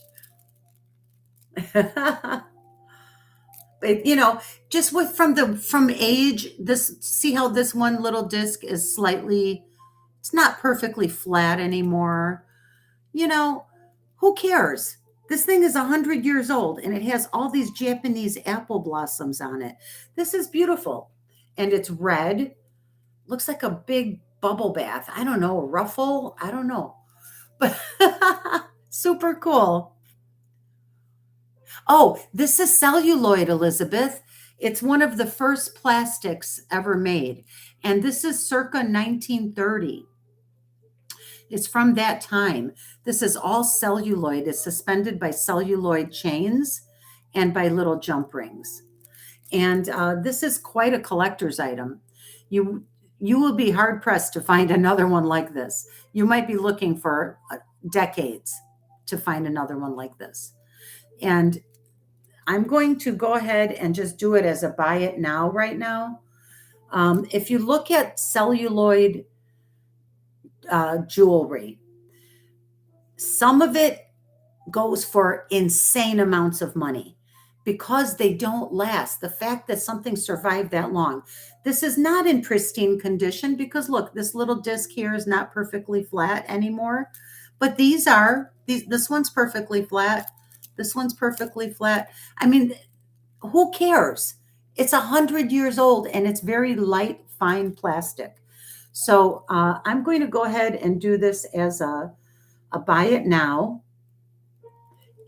just from age, see how this one little disc is slightly, it's not perfectly flat anymore. Who cares? This thing is 100 years old and it has all these Japanese apple blossoms on it. This is beautiful. And it's red. Looks like a big bubble bath. I don't know, a ruffle. I don't know. But super cool. Oh, this is celluloid, Elizabeth. It's one of the first plastics ever made. And this is circa 1930. It's from that time. This is all celluloid. It's suspended by celluloid chains and by little jump rings. And this is quite a collector's item. You will be hard pressed to find another one like this. You might be looking for decades to find another one like this. And I'm going to go ahead and just do it as a buy it now right now. If you look at celluloid jewelry, some of it goes for insane amounts of money because they don't last. The fact that something survived that long. This is not in pristine condition because look, this little disc here is not perfectly flat anymore. But this one's perfectly flat. This one's perfectly flat. I mean, who cares? It's 100 years old and it's very light, fine plastic. So I'm going to go ahead and do this as a buy it now.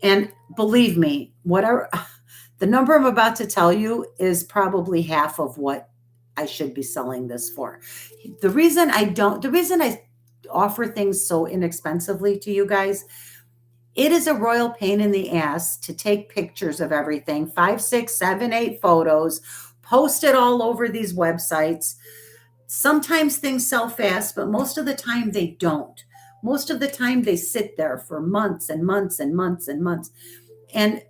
And believe me, whatever the number I'm about to tell you is probably half of what I should be selling this for. The reason I offer things so inexpensively to you guys, it is a royal pain in the ass to take pictures of everything, 5, 6, 7, 8 photos, post it all over these websites. Sometimes things sell fast, but most of the time they don't. Most of the time they sit there for months and months and months and months. And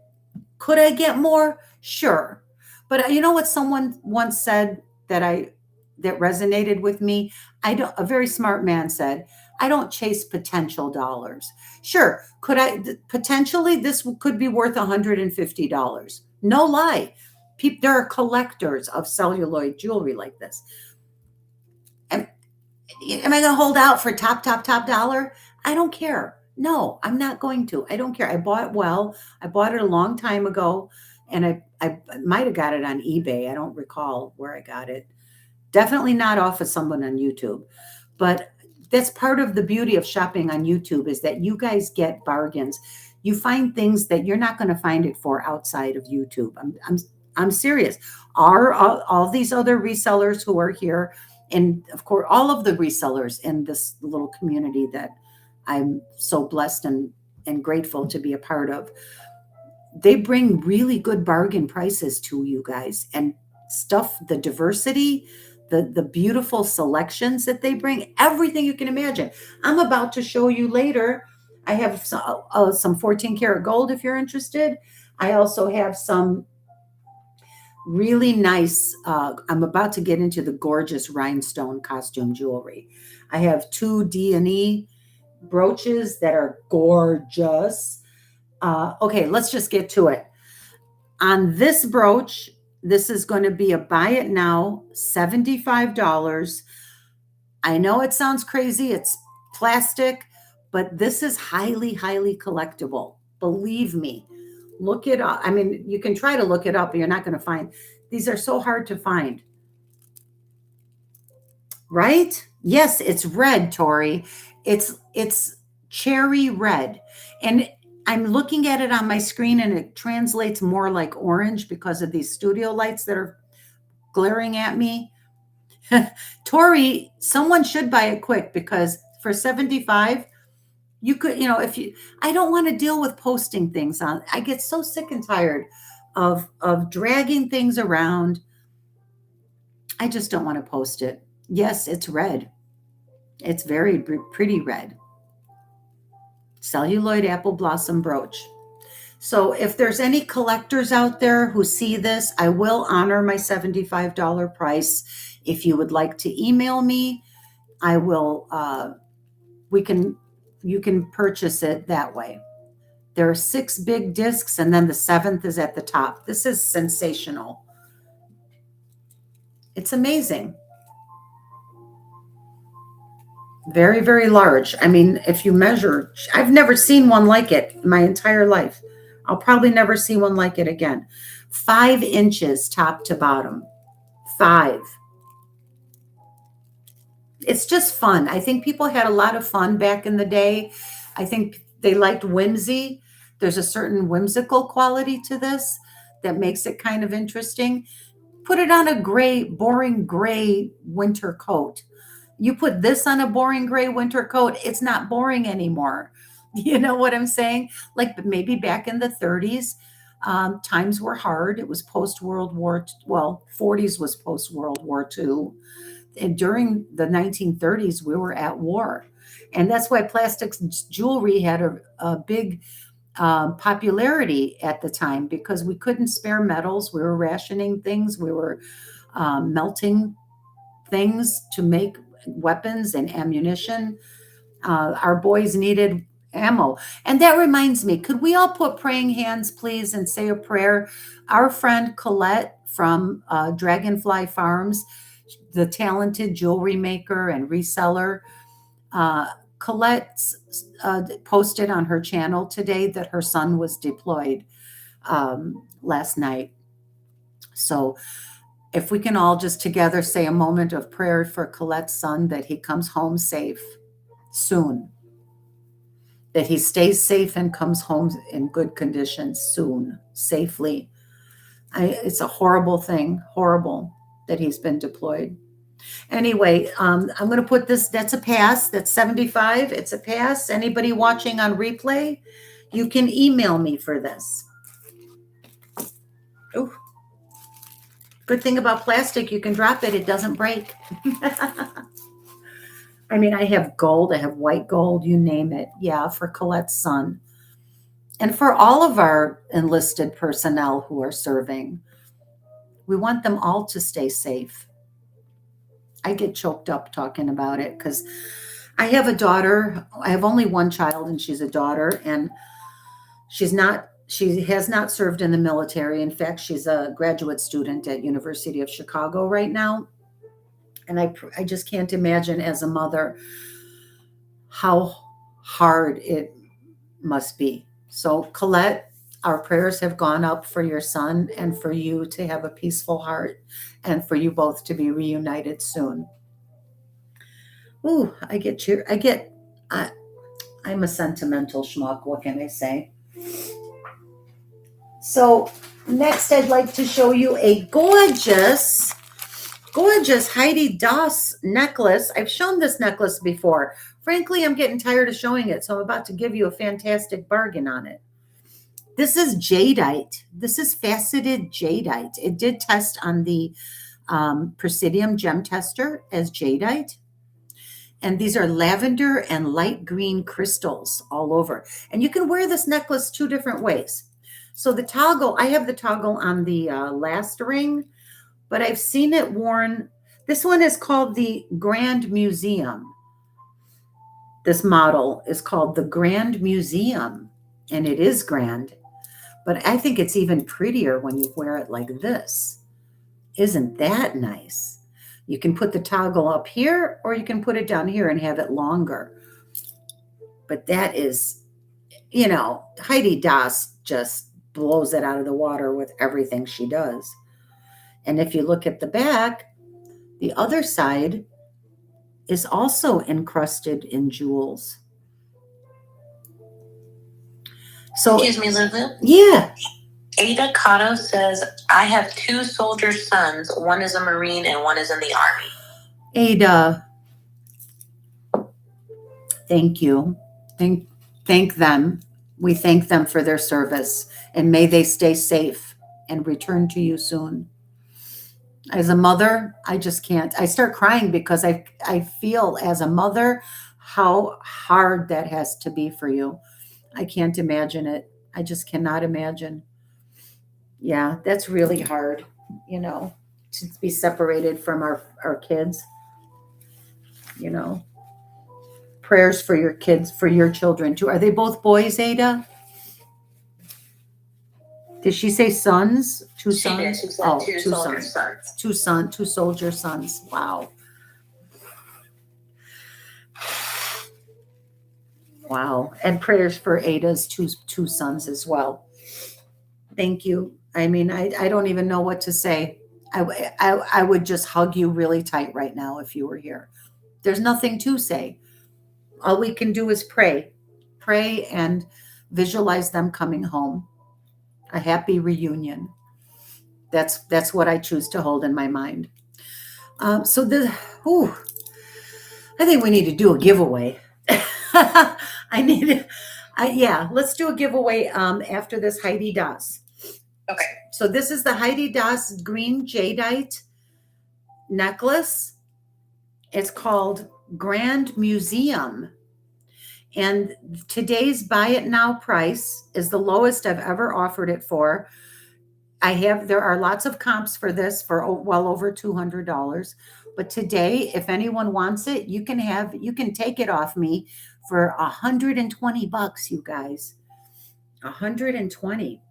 could I get more? Sure. But you know what someone once said that resonated with me? A very smart man said, I don't chase potential dollars. Sure. Potentially this could be worth $150. No lie. There are collectors of celluloid jewelry like this. Am I going to hold out for top dollar? I don't care. No, I'm not going to. I don't care. I bought it a long time ago, and I might have got it on eBay. I don't recall where I got it. Definitely not off of someone on YouTube. But that's part of the beauty of shopping on YouTube is that you guys get bargains. You find things that you're not going to find it for outside of YouTube. I'm serious. All these other resellers who are here, and of course, all of the resellers in this little community that I'm so blessed and grateful to be a part of, they bring really good bargain prices to you guys and stuff, the diversity, the beautiful selections that they bring, everything you can imagine. I'm about to show you later. I have some 14 karat gold if you're interested. I also have some really nice, I'm about to get into the gorgeous rhinestone costume jewelry. I have 2 D&E brooches that are gorgeous. Okay, let's just get to it. On this brooch, this is going to be a buy it now, $75. I know it sounds crazy. It's plastic, but this is highly, highly collectible. Believe me. Look it up. I mean, you can try to look it up, but you're not going to find. These are so hard to find. Right? Yes, it's red, Tori. It's cherry red. And I'm looking at it on my screen and it translates more like orange because of these studio lights that are glaring at me. Tori, someone should buy it quick because for $75, you could, I don't want to deal with posting things on. I get so sick and tired of dragging things around. I just don't want to post it. Yes, it's red. It's very pretty red. Celluloid apple blossom brooch. So if there's any collectors out there who see this, I will honor my $75 price. If you would like to email me, I will, you can purchase it that way. There are 6 big discs, and then the 7th is at the top. This is sensational. It's amazing. Very, very large. I mean, if you measure, I've never seen one like it in my entire life. I'll probably never see one like it again. 5 inches top to bottom. 5. It's just fun. I think people had a lot of fun back in the day. I think they liked whimsy. There's a certain whimsical quality to this that makes it kind of interesting. Put it on a gray, boring gray winter coat. You put this on a boring gray winter coat, it's not boring anymore. You know what I'm saying? Like maybe back in the 30s, times were hard. It was post World War, well, 40s was post World War II. And during the 1930s, we were at war. And that's why plastic jewelry had a big popularity at the time, because we couldn't spare metals. We were rationing things. We were melting things to make weapons and ammunition. Our boys needed ammo. And that reminds me, could we all put praying hands, please, and say a prayer? Our friend Colette from Dragonfly Farms, the talented jewelry maker and reseller, Colette posted on her channel today that her son was deployed last night. So if we can all just together say a moment of prayer for Colette's son, that he comes home safe soon, that he stays safe and comes home in good condition soon, safely. It's a horrible thing, horrible that he's been deployed. Anyway, I'm going to put this, that's a pass, that's 75, it's a pass. Anybody watching on replay, you can email me for this. Ooh. Good thing about plastic, you can drop it, it doesn't break. I mean, I have gold, I have white gold, you name it. Yeah, for Colette's son. And for all of our enlisted personnel who are serving, we want them all to stay safe. I get choked up talking about it because I have a daughter. I have only one child, and she's a daughter, and she has not served in the military. In fact, she's a graduate student at University of Chicago right now. And I just can't imagine as a mother how hard it must be. So Colette, our prayers have gone up for your son and for you to have a peaceful heart and for you both to be reunited soon. Ooh, I'm a sentimental schmuck. What can I say? So next I'd like to show you a gorgeous Heidi Doss necklace. I've shown this necklace before. Frankly, I'm getting tired of showing it, so I'm about to give you a fantastic bargain on it. This is jadeite. This is faceted jadeite. It did test on the Presidium gem tester as jadeite. And these are lavender and light green crystals all over. And you can wear this necklace 2 different ways. So the toggle, I have the toggle on the last ring, but I've seen it worn. This one is called the Grand Museum. This model is called the Grand Museum, and it is grand. But I think it's even prettier when you wear it like this. Isn't that nice? You can put the toggle up here, or you can put it down here and have it longer. But that is, Heidi Doss just blows it out of the water with everything she does. And if you look at the back, the other side is also encrusted in jewels. So, excuse me, Lulu. Yeah. Ada Cotto says, I have 2 soldier sons. One is a Marine and one is in the Army. Ada, thank you. Thank them. We thank them for their service, and may they stay safe and return to you soon. As a mother, I just can't. I start crying because I feel as a mother how hard that has to be for you. I can't imagine it. I just cannot imagine. Yeah, that's really hard, to be separated from our kids. Prayers for your kids, for your children too. Are they both boys, Ada? Did she say sons? Two She did. sons? She said Oh, two two soldier sons. sons. Two soldier sons. Wow. Wow. And prayers for Ada's two sons as well. Thank you. I mean, I don't even know what to say. I would just hug you really tight right now if you were here. There's nothing to say. All we can do is pray. Pray and visualize them coming home. A happy reunion. That's what I choose to hold in my mind. So the ooh, I think we need to do a giveaway. I need, yeah, let's do a giveaway after this Heidi Das. Okay. So this is the Heidi Das green jadeite necklace. It's called Grand Museum. And today's buy it now price is the lowest I've ever offered it for. There are lots of comps for this for well over $200. But today, if anyone wants it, you can take it off me for $120, you guys. 120.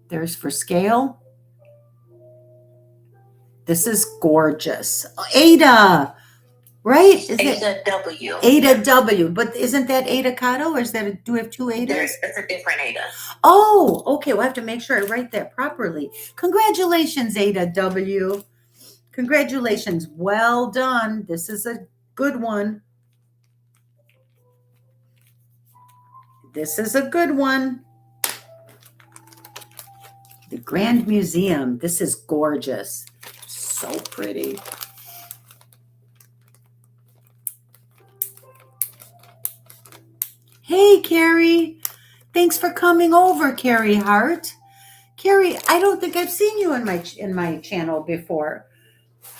There's for scale. This is gorgeous. Ada, right? Is Ada W. Ada W. But isn't that Ada Cotto, or do we have two Adas? It's a different Ada. Oh, okay. We'll have to make sure I write that properly. Congratulations, Ada W. Congratulations. Well done. This is a good one. This is a good one. The Grand Museum. This is gorgeous. So pretty. Hey, Carrie. Thanks for coming over, Carrie Hart. Carrie, I don't think I've seen you in my channel before.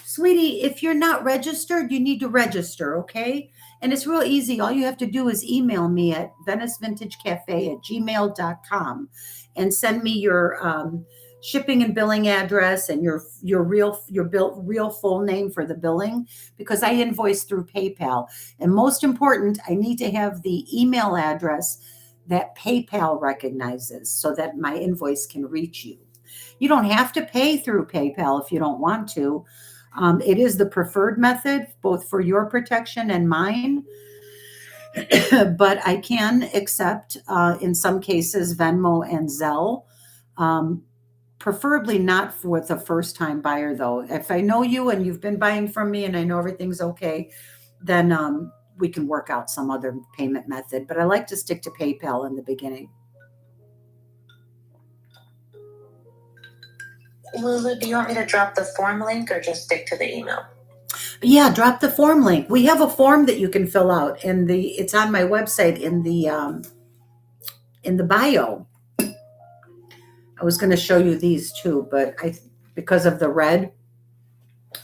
Sweetie, if you're not registered, you need to register, okay? And it's real easy. All you have to do is email me at venicevintagecafe@gmail.com and send me your shipping and billing address and your real full name for the billing, because I invoice through PayPal. And most important, I need to have the email address that PayPal recognizes so that my invoice can reach you. You don't have to pay through PayPal if you don't want to. It is the preferred method, both for your protection and mine. But I can accept, in some cases, Venmo and Zelle. Preferably not for the first-time buyer, though. If I know you and you've been buying from me and I know everything's okay, then we can work out some other payment method. But I like to stick to PayPal in the beginning. Lulu, do you want me to drop the form link or just stick to the email? Yeah, drop the form link. We have a form that you can fill out, and it's on my website in the bio. I was going to show you these too, but because of the red,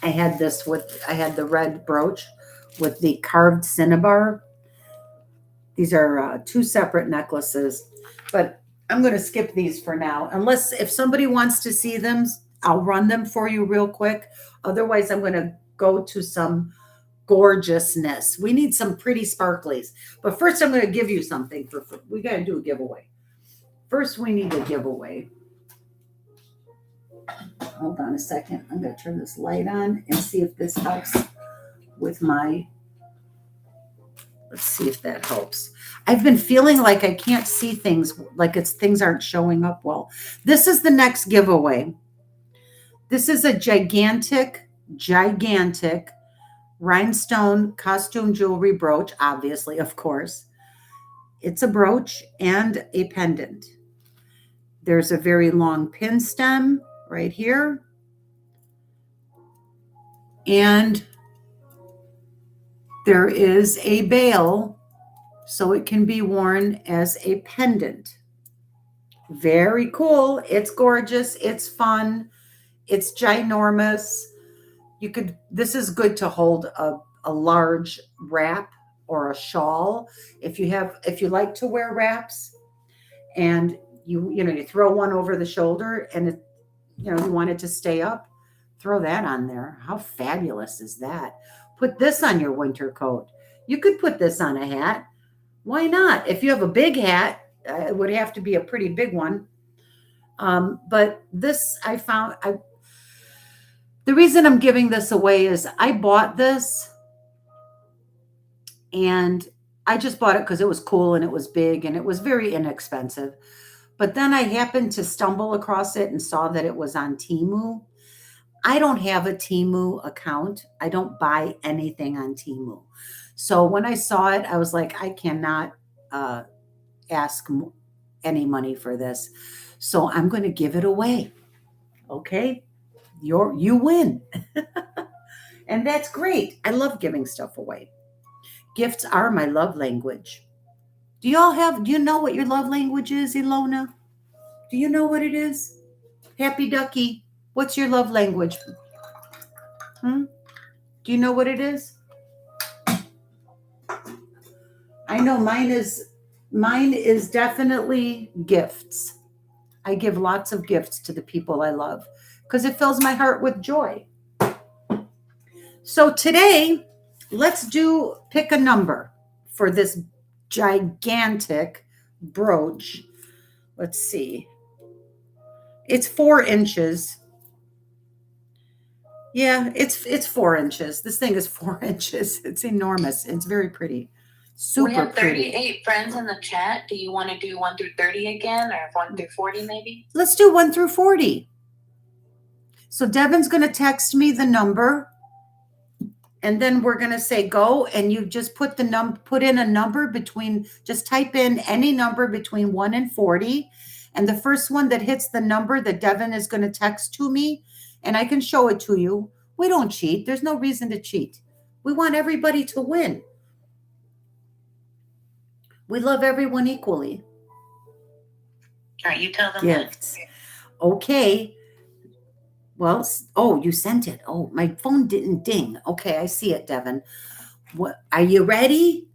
I had the red brooch with the carved cinnabar. These are two separate necklaces, but I'm going to skip these for now. Unless if somebody wants to see them, I'll run them for you real quick. Otherwise, I'm going to go to some gorgeousness. We need some pretty sparklies. But first, I'm going to give you something. We got to do a giveaway. First, we need a giveaway. Hold on a second. I'm going to turn this light on and see if this helps with my... Let's see if that helps. I've been feeling like I can't see things, like things aren't showing up well. This is the next giveaway. This is a gigantic rhinestone costume jewelry brooch, obviously, of course. It's a brooch and a pendant. There's a very long pin stem right here. And there is a bail, so it can be worn as a pendant. Very cool. It's gorgeous. It's fun. It's ginormous. This is good to hold a large wrap or a shawl. If you like to wear wraps and you throw one over the shoulder and you want it to stay up, throw that on there. How fabulous is that? Put this on your winter coat. You could put this on a hat. Why not? If you have a big hat, it would have to be a pretty big one. But this I found, the reason I'm giving this away is I bought this and I just bought it because it was cool and it was big and it was very inexpensive. But then I happened to stumble across it and saw that it was on Temu. I don't have a Temu account. I don't buy anything on Temu. So when I saw it, I was like, I cannot uh, ask any money for this. So I'm going to give it away. Okay? You win. And that's great. I love giving stuff away. Gifts are my love language. Do you know what your love language is, Ilona? Do you know what it is? Happy Ducky, what's your love language? Hmm? Do you know what it is? I know mine is definitely gifts. I give lots of gifts to the people I love because it fills my heart with joy. So today, let's pick a number for this gigantic brooch. Let's see. It's 4 inches. Yeah, it's 4 inches. This thing is 4 inches. It's enormous. It's very pretty. Super we have 38 pretty. friends in the chat. Do you want to do 1 through 30 again, or 1 through 40 maybe? Let's do 1 through 40. So Devin's going to text me the number, and then we're going to say go, and you just put in a number between, just type in any number between 1 and 40, and the first one that hits the number that Devin is going to text to me, and I can show it to you. We don't cheat. There's no reason to cheat. We want everybody to win. We love everyone equally. All right, you tell them gifts. Okay. Well, oh, you sent it. Oh, my phone didn't ding. Okay, I see it, Devin. What, are you ready?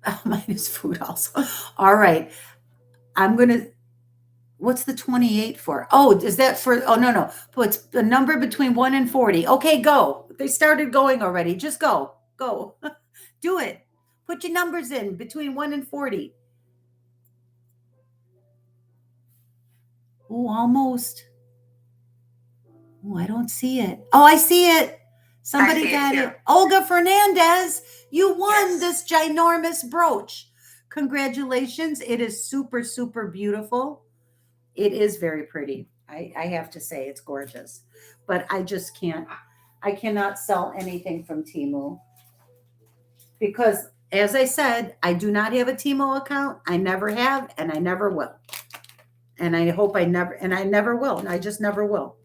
Oh, mine is food also. All right. What's the 28 for? Oh, is that for, oh, no. It's the number between 1 and 40. Okay, go. They started going already. Just go. Go. Do it. Put your numbers in between 1 and 40. Oh, almost. Oh, I don't see it. Oh, I see it. Somebody got it. Olga Fernandez, you won this ginormous brooch. Congratulations. It is super, super beautiful. It is very pretty. I have to say it's gorgeous. But I just can't. I cannot sell anything from Temu. Because, as I said, I do not have a Temu account. I never have, and I never will. And I hope I never will. And I just never will.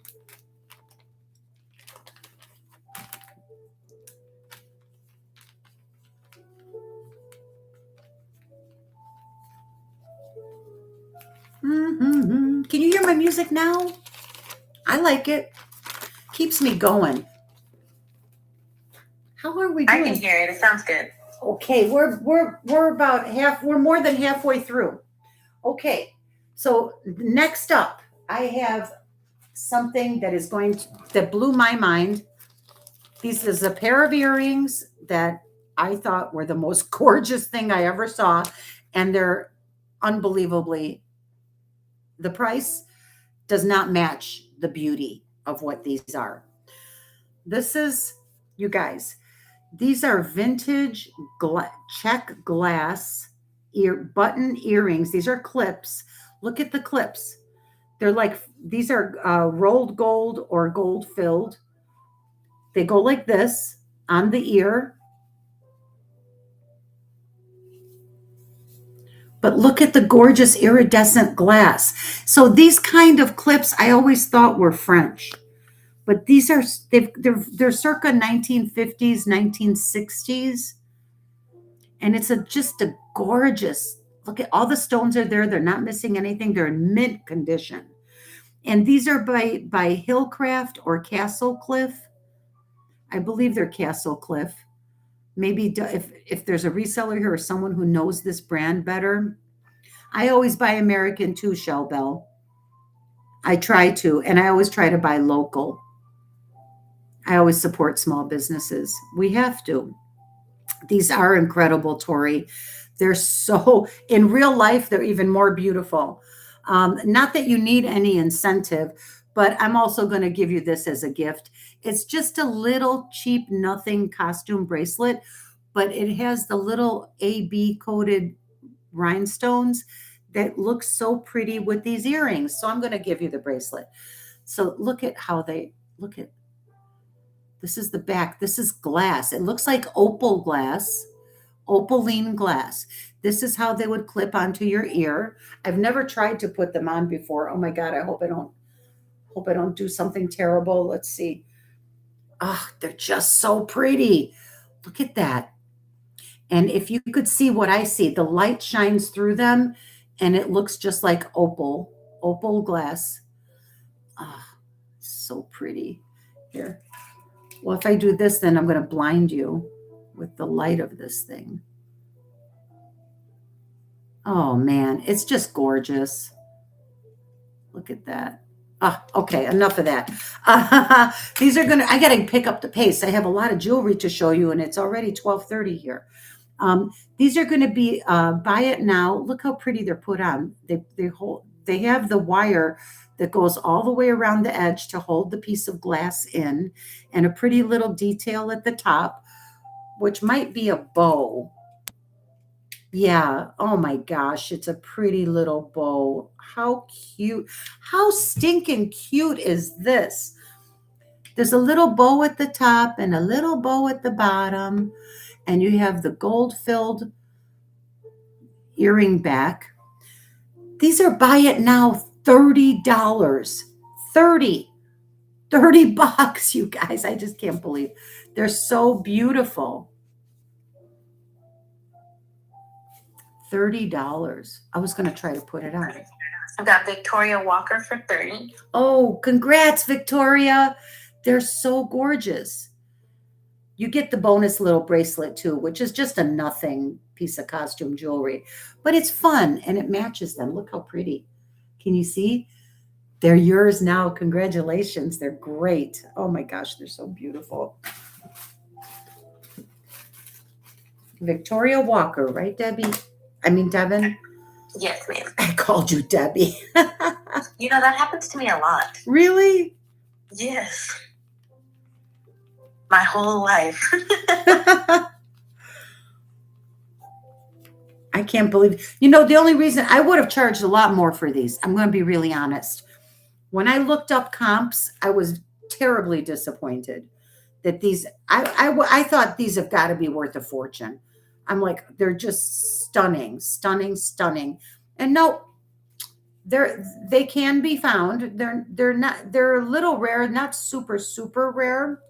Mm-hmm. Can you hear my music now? I like it. Keeps me going. How are we doing? I can hear it. It sounds good. Okay, we're about we're more than halfway through. Okay, so next up, I have something that blew my mind. This is a pair of earrings that I thought were the most gorgeous thing I ever saw, and they're unbelievably, the price does not match the beauty of what these are. This is, you guys, these are vintage check glass button earrings. These are clips. Look at the clips. They're like, these are rolled gold or gold filled. They go like this on the ear. But look at the gorgeous iridescent glass. So these kind of clips I always thought were French. But these are, they're circa 1950s, 1960s. And it's just a gorgeous, look at all the stones are there. They're not missing anything. They're in mint condition. And these are by Hillcraft or Castle Cliff. I believe they're Castle Cliff. Maybe if there's a reseller here or someone who knows this brand better. I always buy American too, Shell Bell. I try to, and I always try to buy local. I always support small businesses. We have to. These are incredible, Tori. They're so, in real life, they're even more beautiful. Not that you need any incentive, but I'm also going to give you this as a gift. It's just a little cheap, nothing costume bracelet, but it has the little AB coated rhinestones that look so pretty with these earrings. So I'm going to give you the bracelet. So look at how they look at this is the back. This is glass. It looks like opal glass, opaline glass. This is how they would clip onto your ear. I've never tried to put them on before. Oh my God, I hope I don't do something terrible. Let's see. Oh, they're just so pretty. Look at that. And if you could see what I see, the light shines through them and it looks just like opal glass. Ah, so pretty. Here. Well, if I do this, then I'm going to blind you with the light of this thing. Oh man, it's just gorgeous. Look at that. Okay, enough of that. These are I got to pick up the pace. I have a lot of jewelry to show you, and it's already 12:30 here. These are going to be buy it now. Look how pretty they're put on. They have the wire that goes all the way around the edge to hold the piece of glass in, and a pretty little detail at the top, which might be a bow. Yeah. Oh my gosh, it's a pretty little bow. How cute. How stinking cute is this? There's a little bow at the top and a little bow at the bottom, and you have the gold-filled earring back. These are buy it now $30. 30 bucks, you guys. I just can't believe. They're so beautiful. $30. I was going to try to put it on. I've got Victoria Walker for 30. Oh, congrats, Victoria. They're so gorgeous. You get the bonus little bracelet too, which is just a nothing piece of costume jewelry, but it's fun and it matches them. Look how pretty. Can you see? They're yours now. Congratulations. They're great. Oh my gosh, they're so beautiful. Victoria Walker, right, Debbie? I mean, Devin? Yes, ma'am. I called you Debbie. You know, that happens to me a lot. Really? Yes. My whole life. I can't believe, the only reason I would have charged a lot more for these, I'm going to be really honest. When I looked up comps, I was terribly disappointed that these, I thought these have got to be worth a fortune. I'm like, they're just stunning, stunning, stunning. And no, they can be found. They're a little rare, not super, super rare,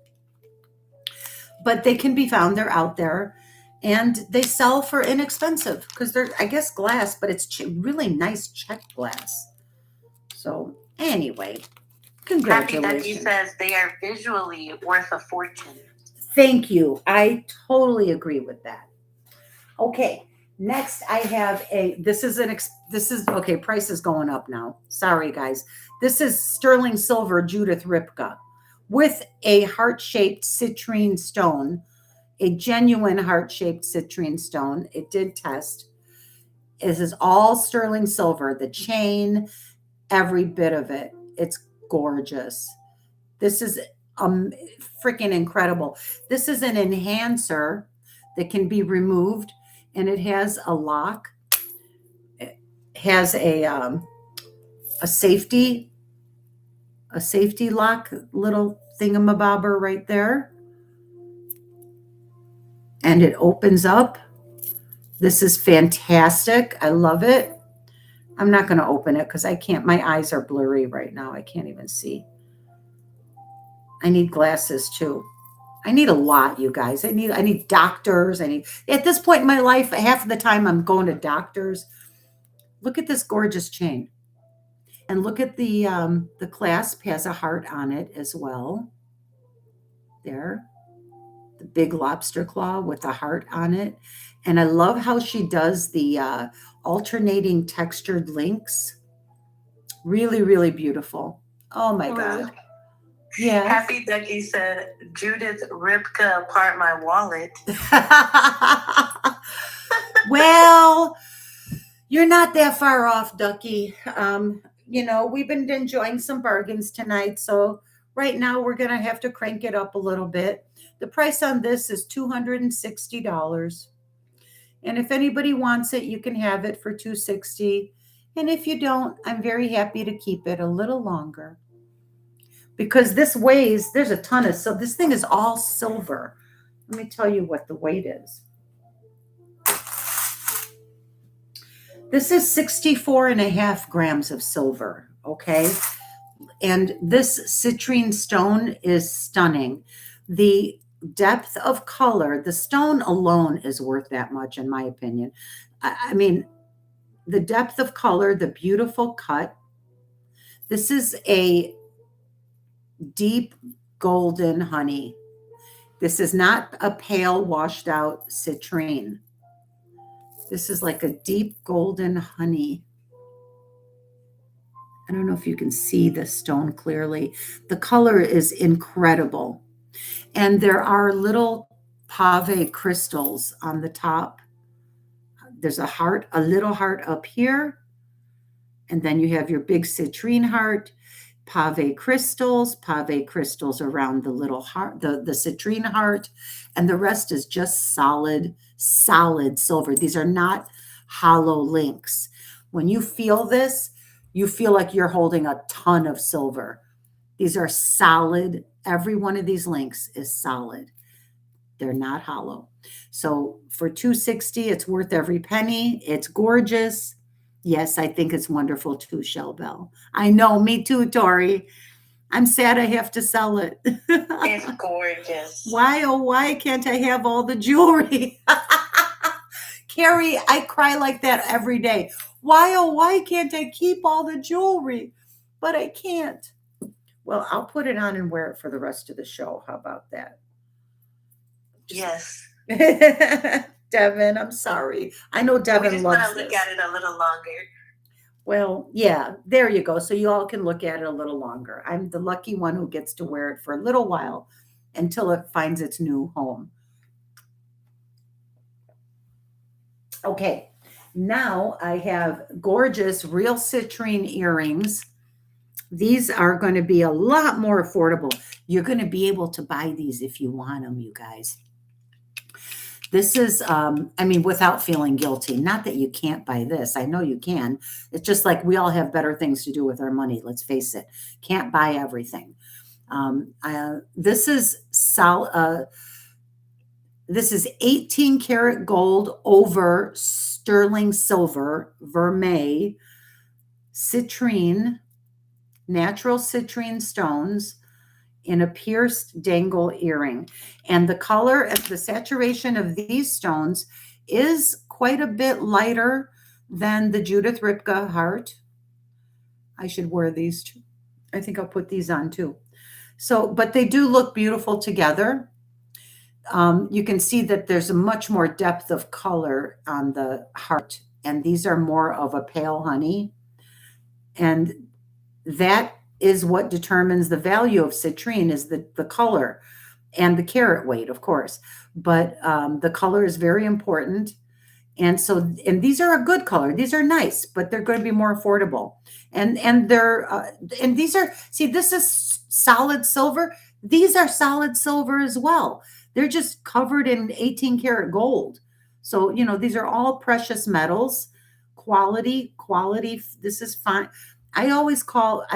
but they can be found. They're out there. And they sell for inexpensive because they're, I guess, glass, but it's really nice checked glass. So anyway, congratulations. Happy Ducky says they are visually worth a fortune. Thank you. I totally agree with that. Okay, next I have this is okay, price is going up now. Sorry, guys. This is sterling silver Judith Ripka with a heart-shaped citrine stone. A genuine heart-shaped citrine stone. It did test. This is all sterling silver. The chain, every bit of it. It's gorgeous. This is freaking incredible. This is an enhancer that can be removed, and it has a lock. It has a safety lock, little thingamabobber right there. And it opens up. This is fantastic. I love it. I'm not going to open it because I can't. My eyes are blurry right now. I can't even see. I need glasses too. I need a lot, you guys. I need doctors. At this point in my life, half of the time I'm going to doctors. Look at this gorgeous chain. And look at the clasp has a heart on it as well. There. The big lobster claw with the heart on it. And I love how she does the alternating textured links. Really, really beautiful. Oh my God. Yeah. Happy Ducky said, Judith Ripka apart my wallet. Well, you're not that far off, Ducky. We've been enjoying some bargains tonight, so right now we're gonna have to crank it up a little bit. The price on this is $260. And if anybody wants it, you can have it for $260. And if you don't, I'm very happy to keep it a little longer. Because this weighs, there's a ton of, so this thing is all silver. Let me tell you what the weight is. This is 64 and a half grams of silver, okay? And this citrine stone is stunning. The depth of color, the stone alone is worth that much, in my opinion. I mean, the depth of color, the beautiful cut. This is a deep golden honey. This is not a pale washed out citrine. This is like a deep golden honey. I don't know if you can see the stone clearly. The color is incredible. And there are little pave crystals on the top. There's a heart, a little heart up here. And then you have your big citrine heart, pave crystals around the little heart, the citrine heart. And the rest is just solid silver. These are not hollow links. When you feel this, you feel like you're holding a ton of silver. These are solid. Every one of these links is solid. They're not hollow. So for $260, it's worth every penny. It's gorgeous. Yes, I think it's wonderful too, Shell Bell. I know, me too, Tori. I'm sad I have to sell it. It's gorgeous. Why, oh, why can't I have all the jewelry? Carrie, I cry like that every day. Why, oh, why can't I keep all the jewelry? But I can't. Well, I'll put it on and wear it for the rest of the show. How about that? Yes. Devin, I'm sorry. I know Devin loves this. I just want to look at it a little longer. Well, yeah, there you go. So you all can look at it a little longer. I'm the lucky one who gets to wear it for a little while until it finds its new home. Okay, now I have gorgeous real citrine earrings. These are going to be a lot more affordable. You're going to be able to buy these if you want them, you guys. This is, without feeling guilty. Not that you can't buy this. I know you can. It's just like we all have better things to do with our money. Let's face it. Can't buy everything. This is 18 karat gold over sterling silver, vermeil, citrine, natural citrine stones in a pierced dangle earring. And the color, the saturation of these stones is quite a bit lighter than the Judith Ripka heart. I should wear these too. I think I'll put these on too. So, but they do look beautiful together. You can see that there's a much more depth of color on the heart, and these are more of a pale honey. And that is what determines the value of citrine is the color and the carat weight, of course. But the color is very important. And so, and these are a good color. These are nice, but they're going to be more affordable. And these are, see, this is solid silver. These are solid silver as well. They're just covered in 18 karat gold. So, these are all precious metals, quality. This is fine. I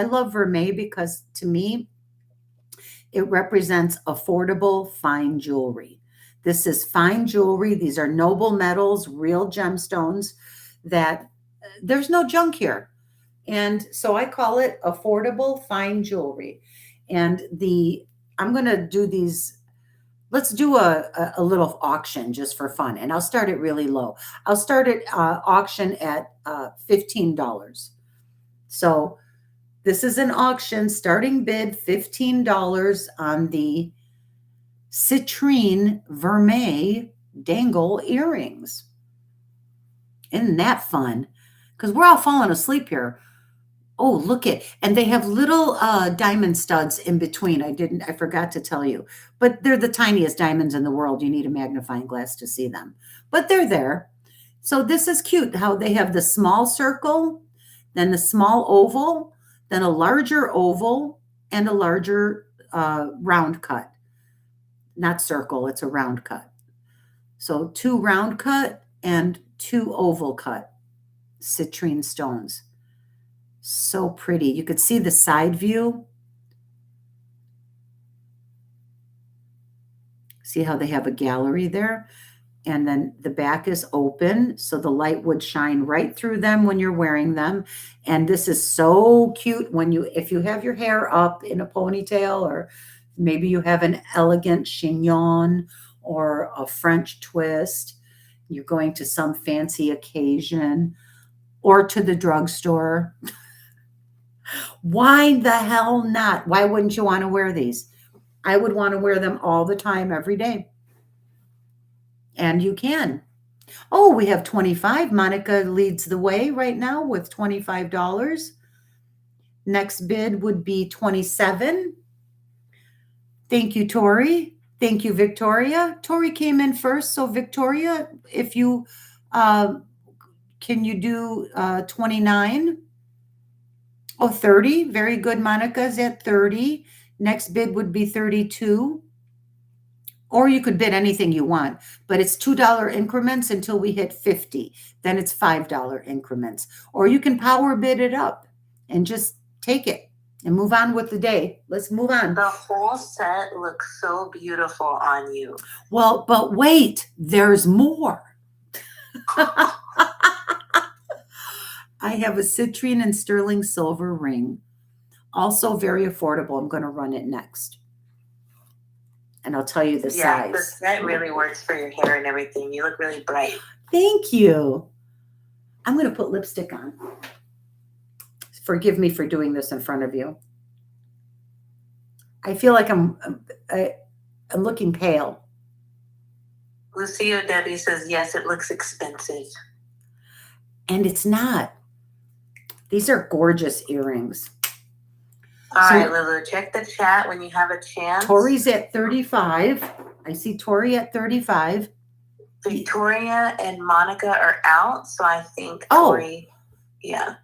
love vermeil because to me, it represents affordable, fine jewelry. This is fine jewelry. These are noble metals, real gemstones that there's no junk here. And so I call it affordable, fine jewelry. And I'm going to do these. Let's do a little auction just for fun. And I'll start it really low. I'll start at auction at $15. So this is an auction, starting bid $15 on the citrine vermeil dangle earrings. Isn't that fun? Because we're all falling asleep here. Oh, look and they have little diamond studs in between. I forgot to tell you, but they're the tiniest diamonds in the world. You need a magnifying glass to see them, but they're there. So this is cute how they have the small circle, then the small oval, then a larger oval, and a larger round cut. Not circle, it's a round cut. So 2 round cut and 2 oval cut citrine stones. So pretty. You could see the side view. See how they have a gallery there? And then the back is open, so the light would shine right through them when you're wearing them. And this is so cute when if you have your hair up in a ponytail, or maybe you have an elegant chignon or a French twist, you're going to some fancy occasion or to the drugstore. Why the hell not? Why wouldn't you want to wear these? I would want to wear them all the time, every day. And you can. Oh, we have 25. Monica leads the way right now with $25. Next bid would be 27. Thank you, Tori. Thank you, Victoria. Tori came in first. So Victoria, if you can you do 29? Oh, 30. Very good. Monica's at 30. Next bid would be 32. Or you could bid anything you want, but it's $2 increments until we hit 50. Then it's $5 increments. Or you can power bid it up and just take it and move on with the day. Let's move on. The whole set looks so beautiful on you. Well, but wait, there's more. I have a citrine and sterling silver ring. Also very affordable. I'm going to run it next. And I'll tell you the size. The set really works for your hair and everything. You look really bright. Thank you. I'm going to put lipstick on. Forgive me for doing this in front of you. I feel like I'm looking pale. Lucio Debbie says, yes, it looks expensive. And it's not. These are gorgeous earrings. All right, Lulu, check the chat when you have a chance. Tori's at 35. I see Tori at 35. Victoria and Monica are out, so I think Tori,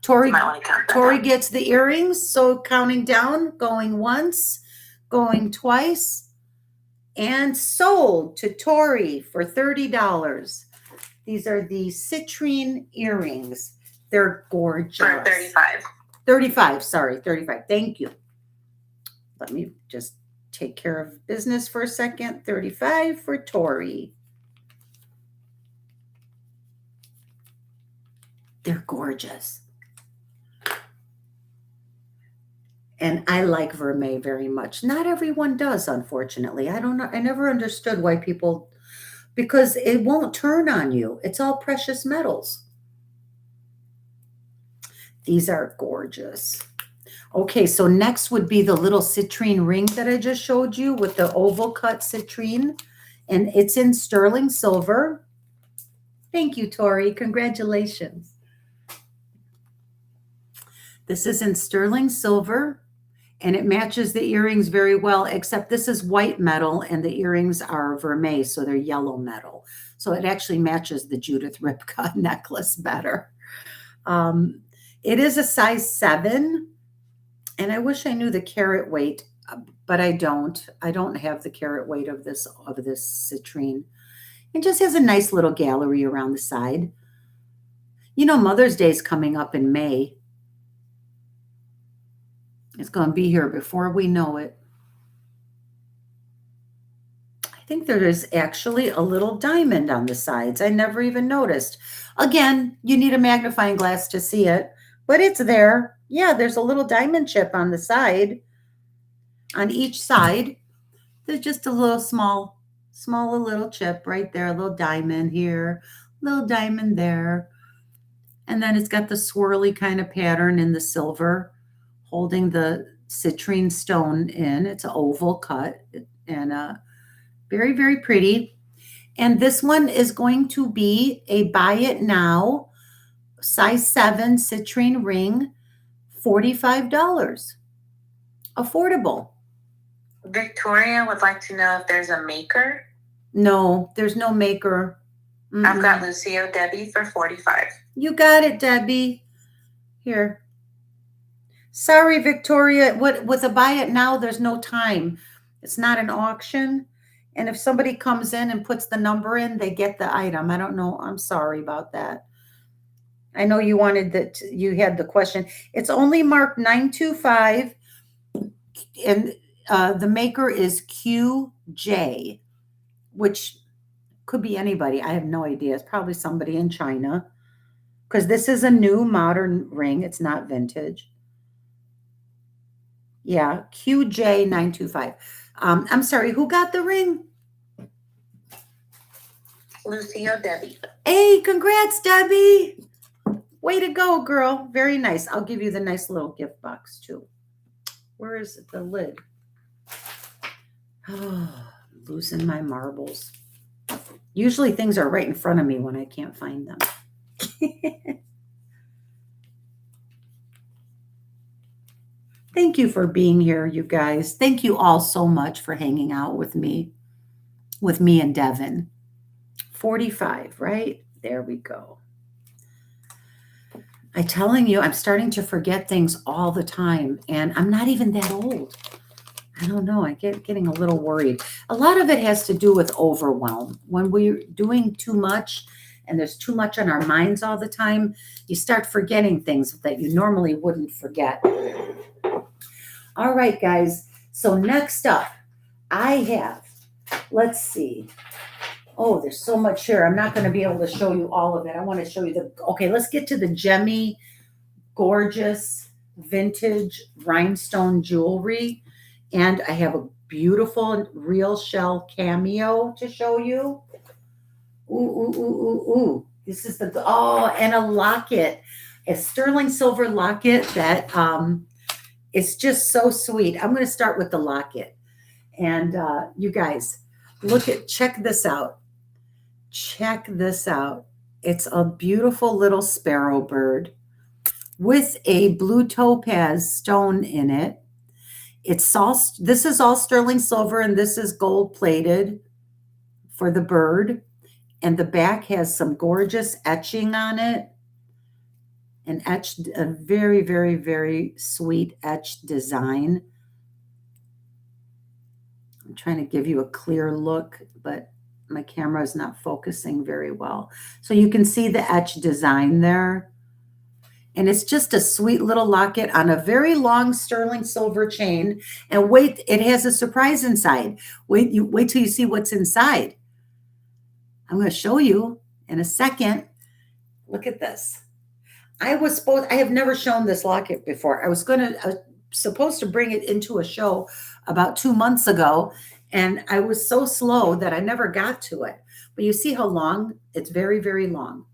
Tori, might want to count that Tori down. gets the earrings, so counting down, going once, going twice, and sold to Tori for $30. These are the citrine earrings. They're gorgeous. For 35. 35, sorry, 35. Thank you. Let me just take care of business for a second. 35 for Tori. They're gorgeous. And I like vermeil very much. Not everyone does, unfortunately. I don't know. I never understood why people, because it won't turn on you. It's all precious metals. These are gorgeous. Okay, so next would be the little citrine ring that I just showed you with the oval cut citrine. And it's in sterling silver. Thank you, Tori. Congratulations. This is in sterling silver, and it matches the earrings very well, except this is white metal and the earrings are vermeil, so they're yellow metal. So it actually matches the Judith Ripka necklace better. It is a size 7, and I wish I knew the carat weight, but I don't. I don't have the carat weight of this citrine. It just has a nice little gallery around the side. You know, Mother's Day is coming up in May. It's going to be here before we know it. I think there is actually a little diamond on the sides. I never even noticed. Again, you need a magnifying glass to see it. But it's there. Yeah, there's a little diamond chip on the side. On each side, there's just a little small little chip right there. A little diamond here, little diamond there. And then it's got the swirly kind of pattern in the silver, holding the citrine stone in. It's an oval cut and very, very pretty. And this one is going to be a buy it now, size 7 citrine ring, $45. Affordable. Victoria would like to know if there's a maker. No, there's no maker. I've got Lucio Debbie for 45. You got it, Debbie. Here. Sorry, Victoria. With a buy it now, there's no time. It's not an auction. And if somebody comes in and puts the number in, they get the item. I don't know. I'm sorry about that. I know you wanted that. You had the question. It's only marked 925, and the maker is QJ, which could be anybody. I have no idea. It's probably somebody in China, because this is a new modern ring. It's not vintage. Yeah, QJ925. I'm sorry, who got the ring? Lucio Debbie. Hey, congrats, Debbie. Way to go, girl. Very nice. I'll give you the nice little gift box, too. Where is the lid? Oh, losing my marbles. Usually things are right in front of me when I can't find them. Thank you for being here, you guys. Thank you all so much for hanging out with me and Devin. 45, right? There we go. I'm telling you, I'm starting to forget things all the time, and I'm not even that old. I don't know. I getting a little worried. A lot of it has to do with overwhelm. When we're doing too much and there's too much on our minds all the time, you start forgetting things that you normally wouldn't forget. All right, guys. So next up, I have, let's see. Oh, there's so much here. I'm not going to be able to show you all of it. I want to show you okay, let's get to the gemmy, gorgeous, vintage rhinestone jewelry. And I have a beautiful real shell cameo to show you. Ooh, ooh, ooh, ooh, ooh. This is and a locket, a sterling silver locket that it's just so sweet. I'm going to start with the locket. And you guys, check this out. Check this out. It's a beautiful little sparrow bird with a blue topaz stone in it. This is all sterling silver, and this is gold plated for the bird. And the back has some gorgeous etching on it. A very, very, very sweet etched design. I'm trying to give you a clear look, but my camera is not focusing very well. So you can see the etched design there. And it's just a sweet little locket on a very long sterling silver chain. And wait, it has a surprise inside. Wait till you see what's inside. I'm going to show you in a second. Look at this. I have never shown this locket before. I was supposed to bring it into a show about 2 months ago, and I was so slow that I never got to it. But you see how long? It's very, very long.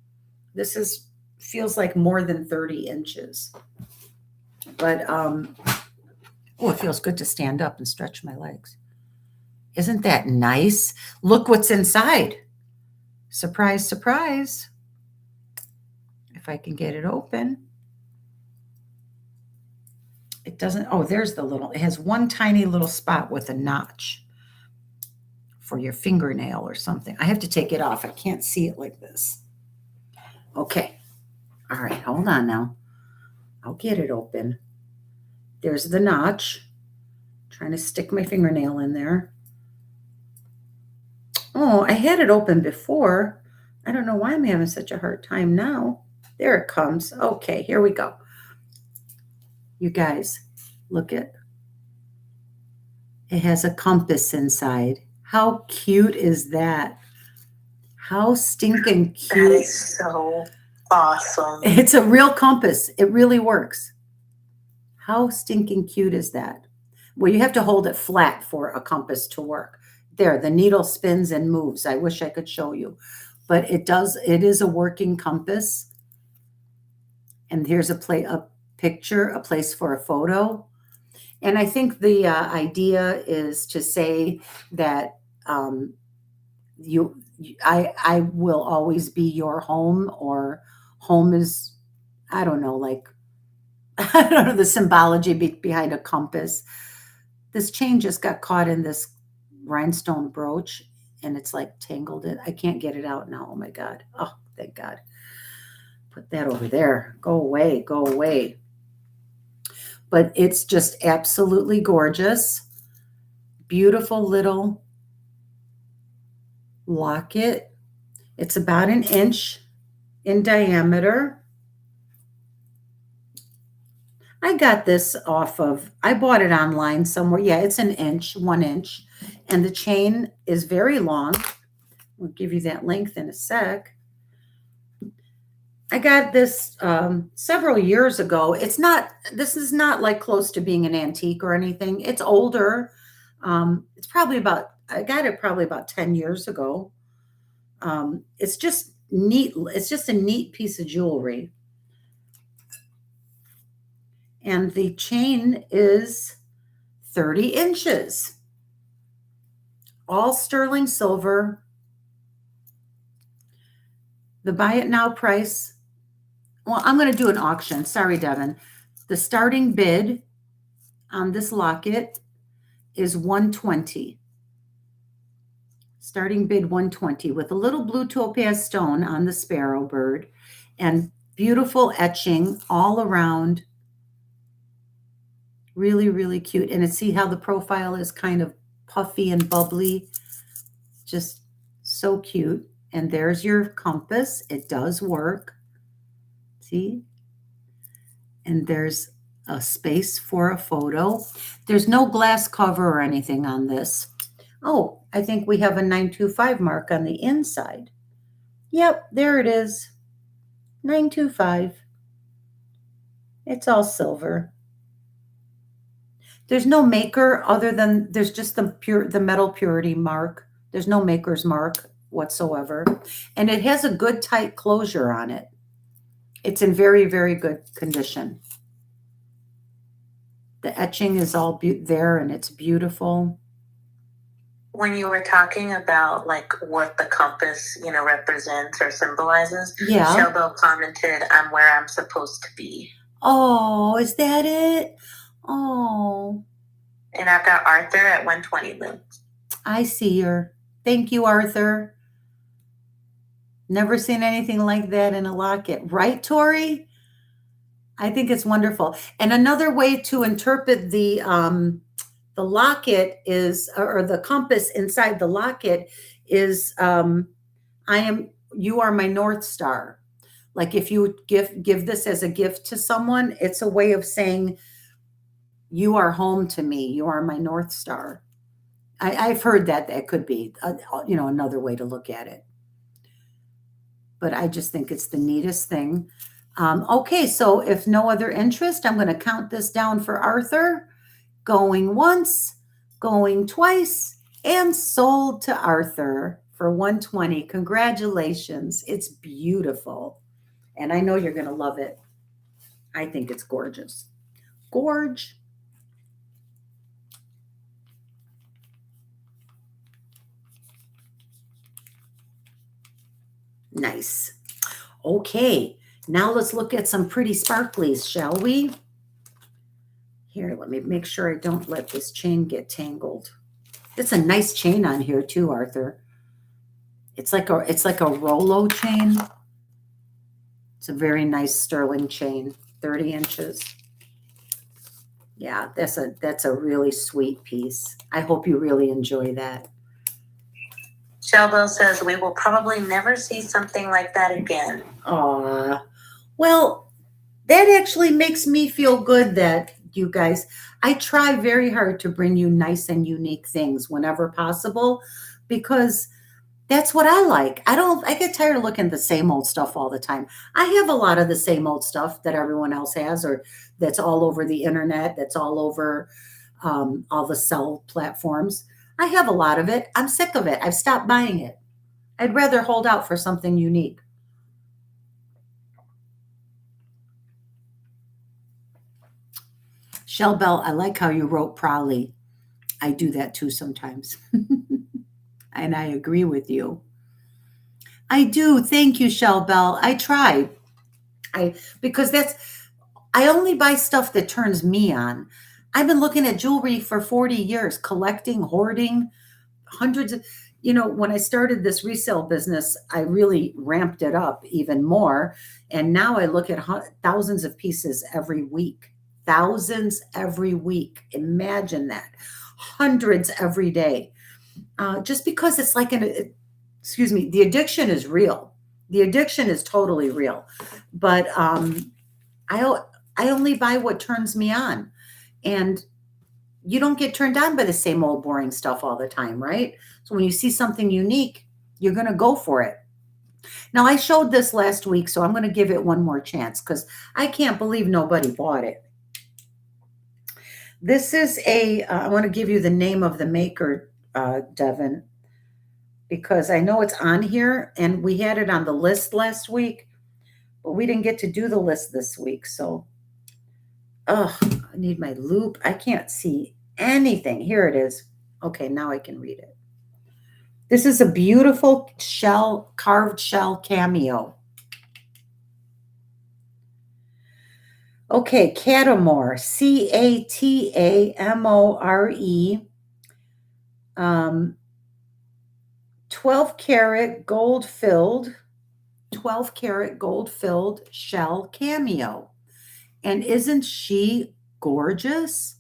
This feels like more than 30 inches. But, it feels good to stand up and stretch my legs. Isn't that nice? Look what's inside. Surprise, surprise. If I can get it open. It doesn't, there's it has one tiny little spot with a notch for your fingernail or something. I have to take it off. I can't see it like this. Okay. All right, hold on now. I'll get it open. There's the notch. Trying to stick my fingernail in there. Oh, I had it open before. I don't know why I'm having such a hard time now. There it comes. Okay, here we go. You guys, look it. It has a compass inside. How cute is that? How stinking cute. That is so awesome. It's a real compass. It really works. How stinking cute is that? Well, you have to hold it flat for a compass to work. There, the needle spins and moves. I wish I could show you. But it does. It is a working compass. And here's a picture, a place for a photo. And I think the idea is to say that I will always be your home, or home is, I don't know, like, I don't know the symbology behind a compass. This chain just got caught in this rhinestone brooch, and it's like tangled it. I can't get it out now. Oh my God. Oh, thank God. Put that over there. Go away. Go away. But it's just absolutely gorgeous. Beautiful little locket. It's about 1 inch in diameter. I got this I bought it online somewhere. Yeah, it's 1 inch, 1 inch. And the chain is very long. We'll give you that length in a sec. I got this several years ago. This is not like close to being an antique or anything. It's older. It's probably I got it probably about 10 years ago. It's just neat. It's just a neat piece of jewelry. And the chain is 30 inches. All sterling silver. The buy it now price. Well, I'm going to do an auction. Sorry, Devin. The starting bid on this locket is $120. Starting bid $120 with a little blue topaz stone on the sparrow bird and beautiful etching all around. Really, really cute. And see how the profile is kind of puffy and bubbly. Just so cute. And there's your compass. It does work. See? And there's a space for a photo. There's no glass cover or anything on this. Oh, I think we have a 925 mark on the inside. Yep, there it is. 925. It's all silver. There's no maker other than there's just the metal purity mark. There's no maker's mark whatsoever. And it has a good tight closure on it. It's in very, very good condition. The etching is all there and it's beautiful. When you were talking about like what the compass, represents or symbolizes, yeah. Shelbo commented, "I'm where I'm supposed to be." Oh, is that it? Oh. And I've got Arthur at 120 loons. I see her. Thank you, Arthur. Never seen anything like that in a locket. Right, Tori? I think it's wonderful. And another way to interpret the locket is, or the compass inside the locket is, you are my North Star. Like if you give this as a gift to someone, it's a way of saying, you are home to me. You are my North Star. I've heard that could be, another way to look at it. But I just think it's the neatest thing. Okay, so if no other interest, I'm going to count this down for Arthur. Going once, going twice, and sold to Arthur for $120. Congratulations. It's beautiful. And I know you're going to love it. I think it's gorgeous. Gorge. Nice. Okay, now let's look at some pretty sparklies, shall we? Here, let me make sure I don't let this chain get tangled. It's a nice chain on here too, Arthur. It's like a Rolo chain. It's a very nice sterling chain, 30 inches. Yeah, that's a really sweet piece. I hope you really enjoy that. Shelbo says we will probably never see something like that again. Aw. Well, that actually makes me feel good that you guys, I try very hard to bring you nice and unique things whenever possible because that's what I like. I get tired of looking at the same old stuff all the time. I have a lot of the same old stuff that everyone else has or that's all over the internet, that's all over all the sell platforms. I have a lot of it. I'm sick of it. I've stopped buying it. I'd rather hold out for something unique. Shell Bell, I like how you wrote Prolly. I do that too sometimes. And I agree with you. I do. Thank you, Shell Bell. I try. Because I only buy stuff that turns me on. I've been looking at jewelry for 40 years, collecting, hoarding, hundreds of, when I started this resale business, I really ramped it up even more. And now I look at thousands of pieces every week. Thousands every week. Imagine that. Hundreds every day. Just because it's like excuse me, the addiction is real. The addiction is totally real. But I only buy what turns me on. And you don't get turned on by the same old boring stuff all the time, right? So when you see something unique, you're going to go for it. Now, I showed this last week, so I'm going to give it one more chance because I can't believe nobody bought it. This is I want to give you the name of the maker, Devin, because I know it's on here and we had it on the list last week, but we didn't get to do the list this week. So, I need my loop. I can't see anything. Here it is. Okay, now I can read it. This is a beautiful carved shell cameo. Okay, Catamore, Catamore, 12 karat gold filled shell cameo. And isn't she gorgeous?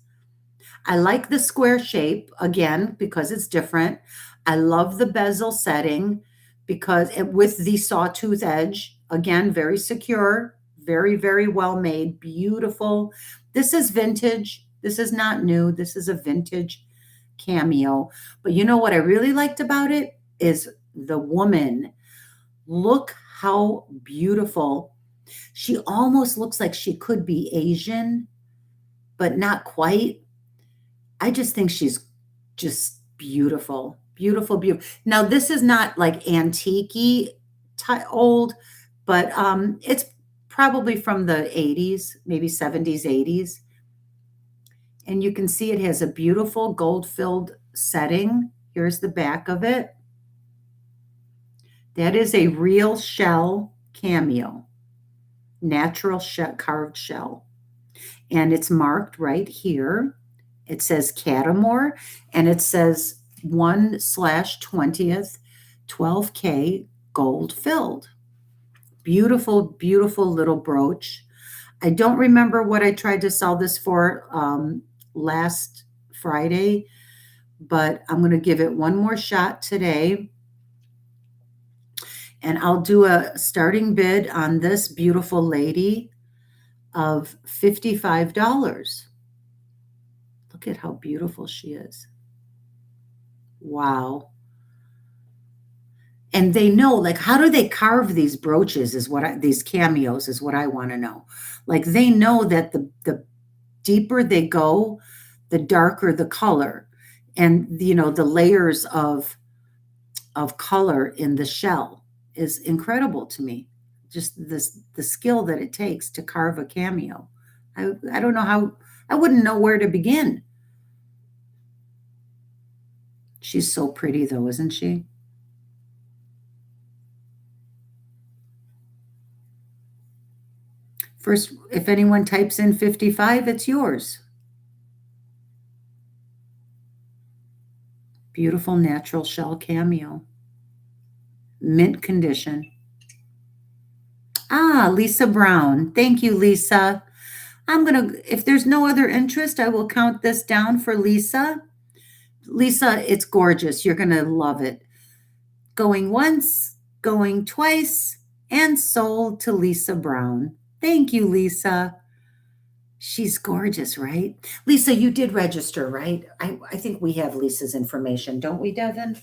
I like the square shape, again, because it's different. I love the bezel setting with the sawtooth edge, again, very secure, very, very well made, beautiful. This is vintage. This is not new. This is a vintage cameo. But you know what I really liked about it is the woman. Look how beautiful. She almost looks like she could be Asian, but not quite. I just think she's just beautiful, beautiful, beautiful. Now, this is not like antique-y old, but it's probably from the 80s, maybe 70s, 80s. And you can see it has a beautiful gold-filled setting. Here's the back of it. That is a real shell cameo, natural carved shell. And it's marked right here. It says Catamore, and it says 1/20th, 12K gold filled. Beautiful, beautiful little brooch. I don't remember what I tried to sell this for last Friday, but I'm going to give it one more shot today. And I'll do a starting bid on this beautiful lady of $55. Look at how beautiful she is. Wow. And they know, like, how do they carve these brooches these cameos is what I want to know. Like, they know that the deeper they go, the darker the color. And, the layers of color in the shell is incredible to me. Just the skill that it takes to carve a cameo. I don't know how, I wouldn't know where to begin. She's so pretty though, isn't she? First, if anyone types in 55, it's yours. Beautiful natural shell cameo. Mint condition. Lisa Brown. Thank you, Lisa. If there's no other interest, I will count this down for Lisa. Lisa, it's gorgeous. You're going to love it. Going once, going twice, and sold to Lisa Brown. Thank you, Lisa. She's gorgeous, right? Lisa, you did register, right? I think we have Lisa's information, don't we, Devin?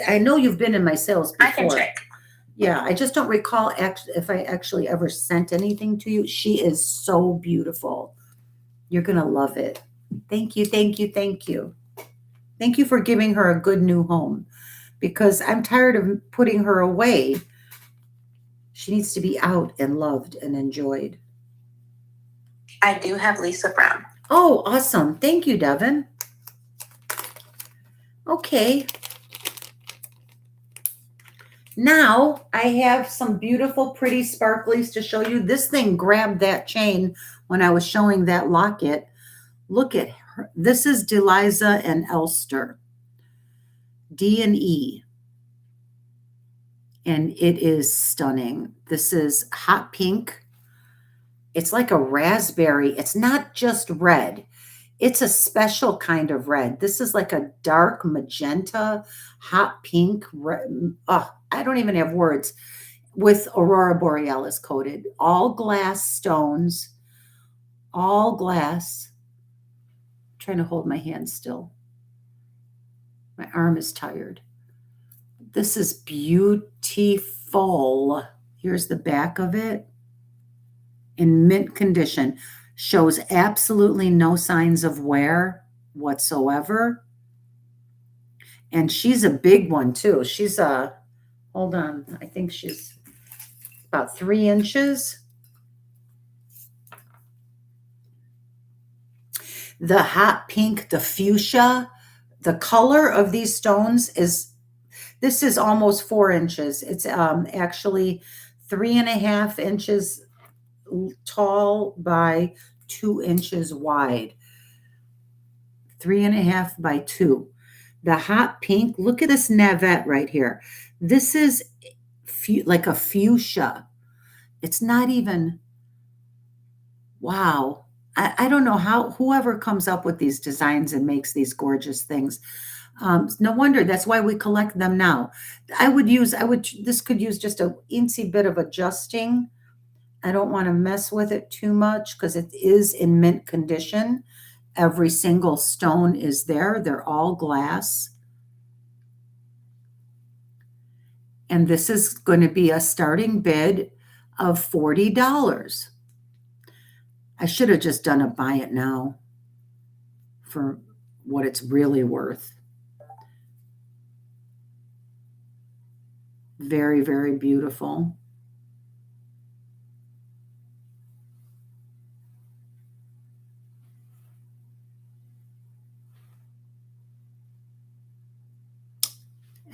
I know you've been in my sales before. I can check. Yeah, I just don't recall if I actually ever sent anything to you. She is so beautiful. You're going to love it. Thank you, thank you, thank you. Thank you for giving her a good new home because I'm tired of putting her away. She needs to be out and loved and enjoyed. I do have Lisa Brown. Oh, awesome. Thank you, Devin. Okay. Now I have some beautiful, pretty sparklies to show you. This thing grabbed that chain when I was showing that locket. Look at her. This is Deliza and Elster. D&E. And it is stunning. This is hot pink. It's like a raspberry. It's not just red. It's a special kind of red. This is like a dark magenta, hot pink. I don't even have words. With Aurora Borealis coated. All glass stones. All glass. I'm trying to hold my hand still. My arm is tired. This is beautiful. Here's the back of it. In mint condition. Shows absolutely no signs of wear whatsoever. And she's a big one too. She's hold on, I think she's about 3 inches. The hot pink, the fuchsia, the color of these stones this is almost 4 inches. It's actually 3.5 inches tall by 2 inches wide. 3.5 by 2. The hot pink, look at this navette right here. This is like a fuchsia. It's not even, wow. I don't know how, whoever comes up with these designs and makes these gorgeous things. No wonder, that's why we collect them now. This could use just a eensy bit of adjusting. I don't want to mess with it too much because it is in mint condition. Every single stone is there. They're all glass. And this is going to be a starting bid of $40. I should have just done a buy it now for what it's really worth. Very, very beautiful.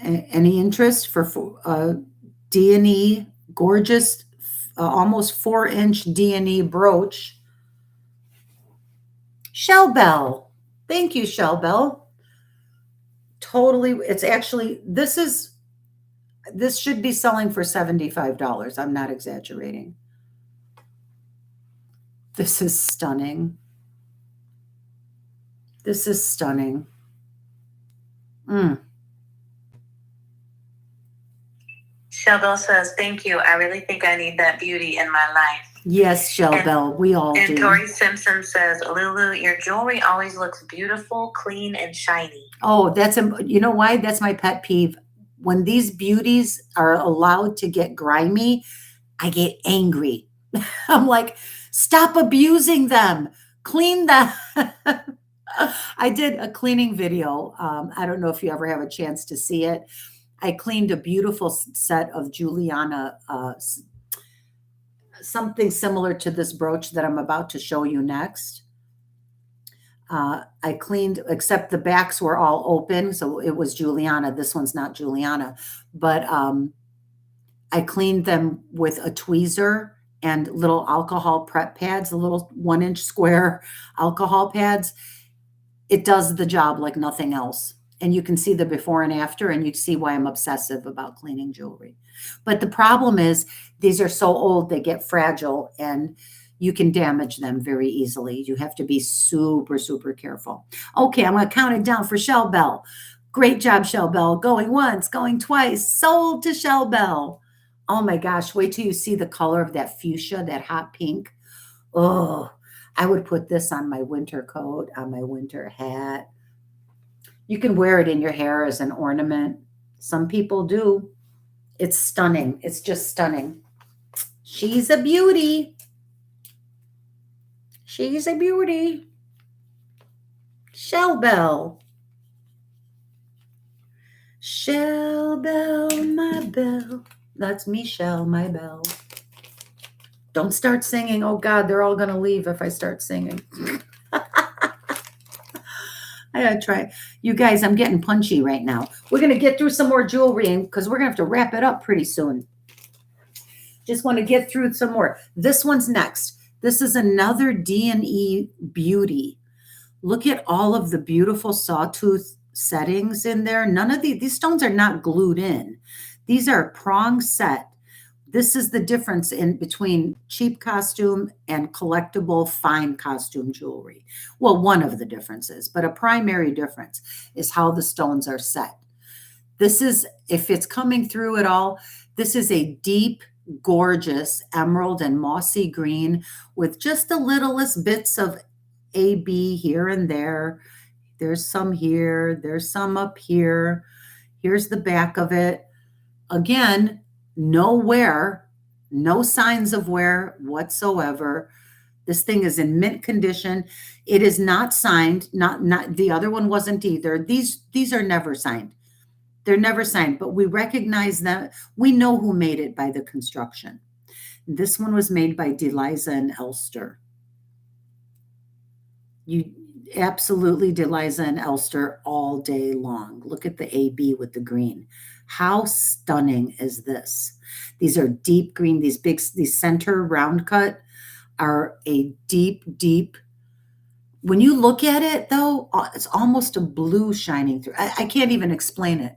Any interest for D&E, gorgeous, almost 4-inch D&E brooch? Shell Bell. Thank you, Shell Bell. Totally. It's actually, this should be selling for $75. I'm not exaggerating. This is stunning. This is stunning. Shell Bell says, thank you. I really think I need that beauty in my life. Yes, Shell Bell, we all do. And Tori Simpson says, Lulu, your jewelry always looks beautiful, clean, and shiny. Oh, you know why? That's my pet peeve. When these beauties are allowed to get grimy, I get angry. I'm like, stop abusing them. Clean them. I did a cleaning video. I don't know if you ever have a chance to see it. I cleaned a beautiful set of Juliana, something similar to this brooch that I'm about to show you next. I cleaned, except the backs were all open, so it was Juliana. This one's not Juliana, but I cleaned them with a tweezer and little alcohol prep pads, the little 1-inch square alcohol pads. It does the job like nothing else. And you can see the before and after, and you see why I'm obsessive about cleaning jewelry. But the problem is these are so old, they get fragile, and you can damage them very easily. You have to be super, super careful. Okay, I'm going to count it down for Shell Bell. Great job, Shell Bell. Going once, going twice. Sold to Shell Bell. Oh my gosh, wait till you see the color of that fuchsia, that hot pink. Oh, I would put this on my winter coat, on my winter hat. You can wear it in your hair as an ornament. Some people do. It's stunning. It's just stunning. She's a beauty. She's a beauty. Shell Bell. Shell Bell, my bell. That's me, Shell, my bell. Don't start singing. Oh, God, they're all going to leave if I start singing. I gotta try. You guys, I'm getting punchy right now. We're going to get through some more jewelry because we're going to have to wrap it up pretty soon. Just want to get through some more. This one's next. This is another D&E beauty. Look at all of the beautiful sawtooth settings in there. None of these stones are not glued in. These are prong set. This is the difference in between cheap costume and collectible fine costume jewelry. Well, one of the differences, but a primary difference is how the stones are set. This is, if it's coming through at all, this is a deep, gorgeous emerald and mossy green with just the littlest bits of AB here and there. There's some here, there's some up here. Here's the back of it. Again, no wear, no signs of wear whatsoever. This thing is in mint condition. It is not signed. Not the other one wasn't either. These are never signed. They're never signed, but we recognize them. We know who made it by the construction. This one was made by Deliza and Elster. You absolutely Deliza and Elster all day long. Look at the AB with the green. How stunning is this? These are deep green. These center round cut are a deep, deep. When you look at it, though, it's almost a blue shining through. I can't even explain it.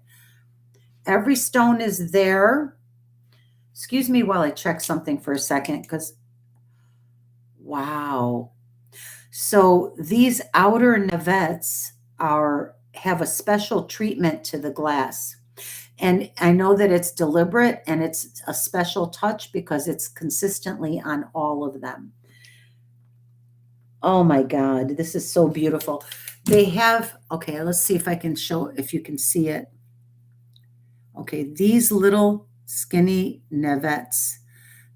Every stone is there. Excuse me while I check something for a second, because wow. So these outer navettes have a special treatment to the glass. And I know that it's deliberate and it's a special touch because it's consistently on all of them. Oh my God, this is so beautiful. They have, okay, let's see if I can show, if you can see it. Okay, these little skinny navettes,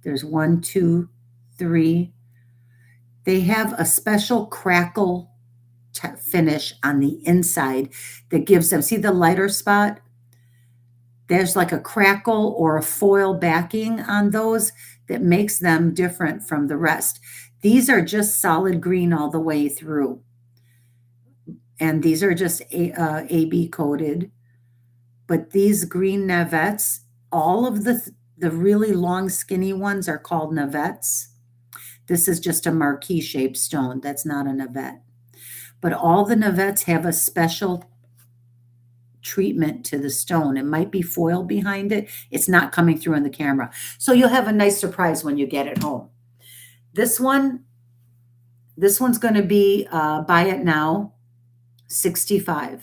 there's 1, 2, 3. They have a special crackle finish on the inside that gives them, see the lighter spot? There's like a crackle or a foil backing on those that makes them different from the rest. These are just solid green all the way through. And these are just AB coated. But these green navettes, all of the really long skinny ones are called navettes. This is just a marquee shaped stone. That's not a navette. But all the navettes have a special treatment to the stone. It might be foil behind it. It's not coming through in the camera. So you'll have a nice surprise when you get it home. This one's going to be, buy it now, $65.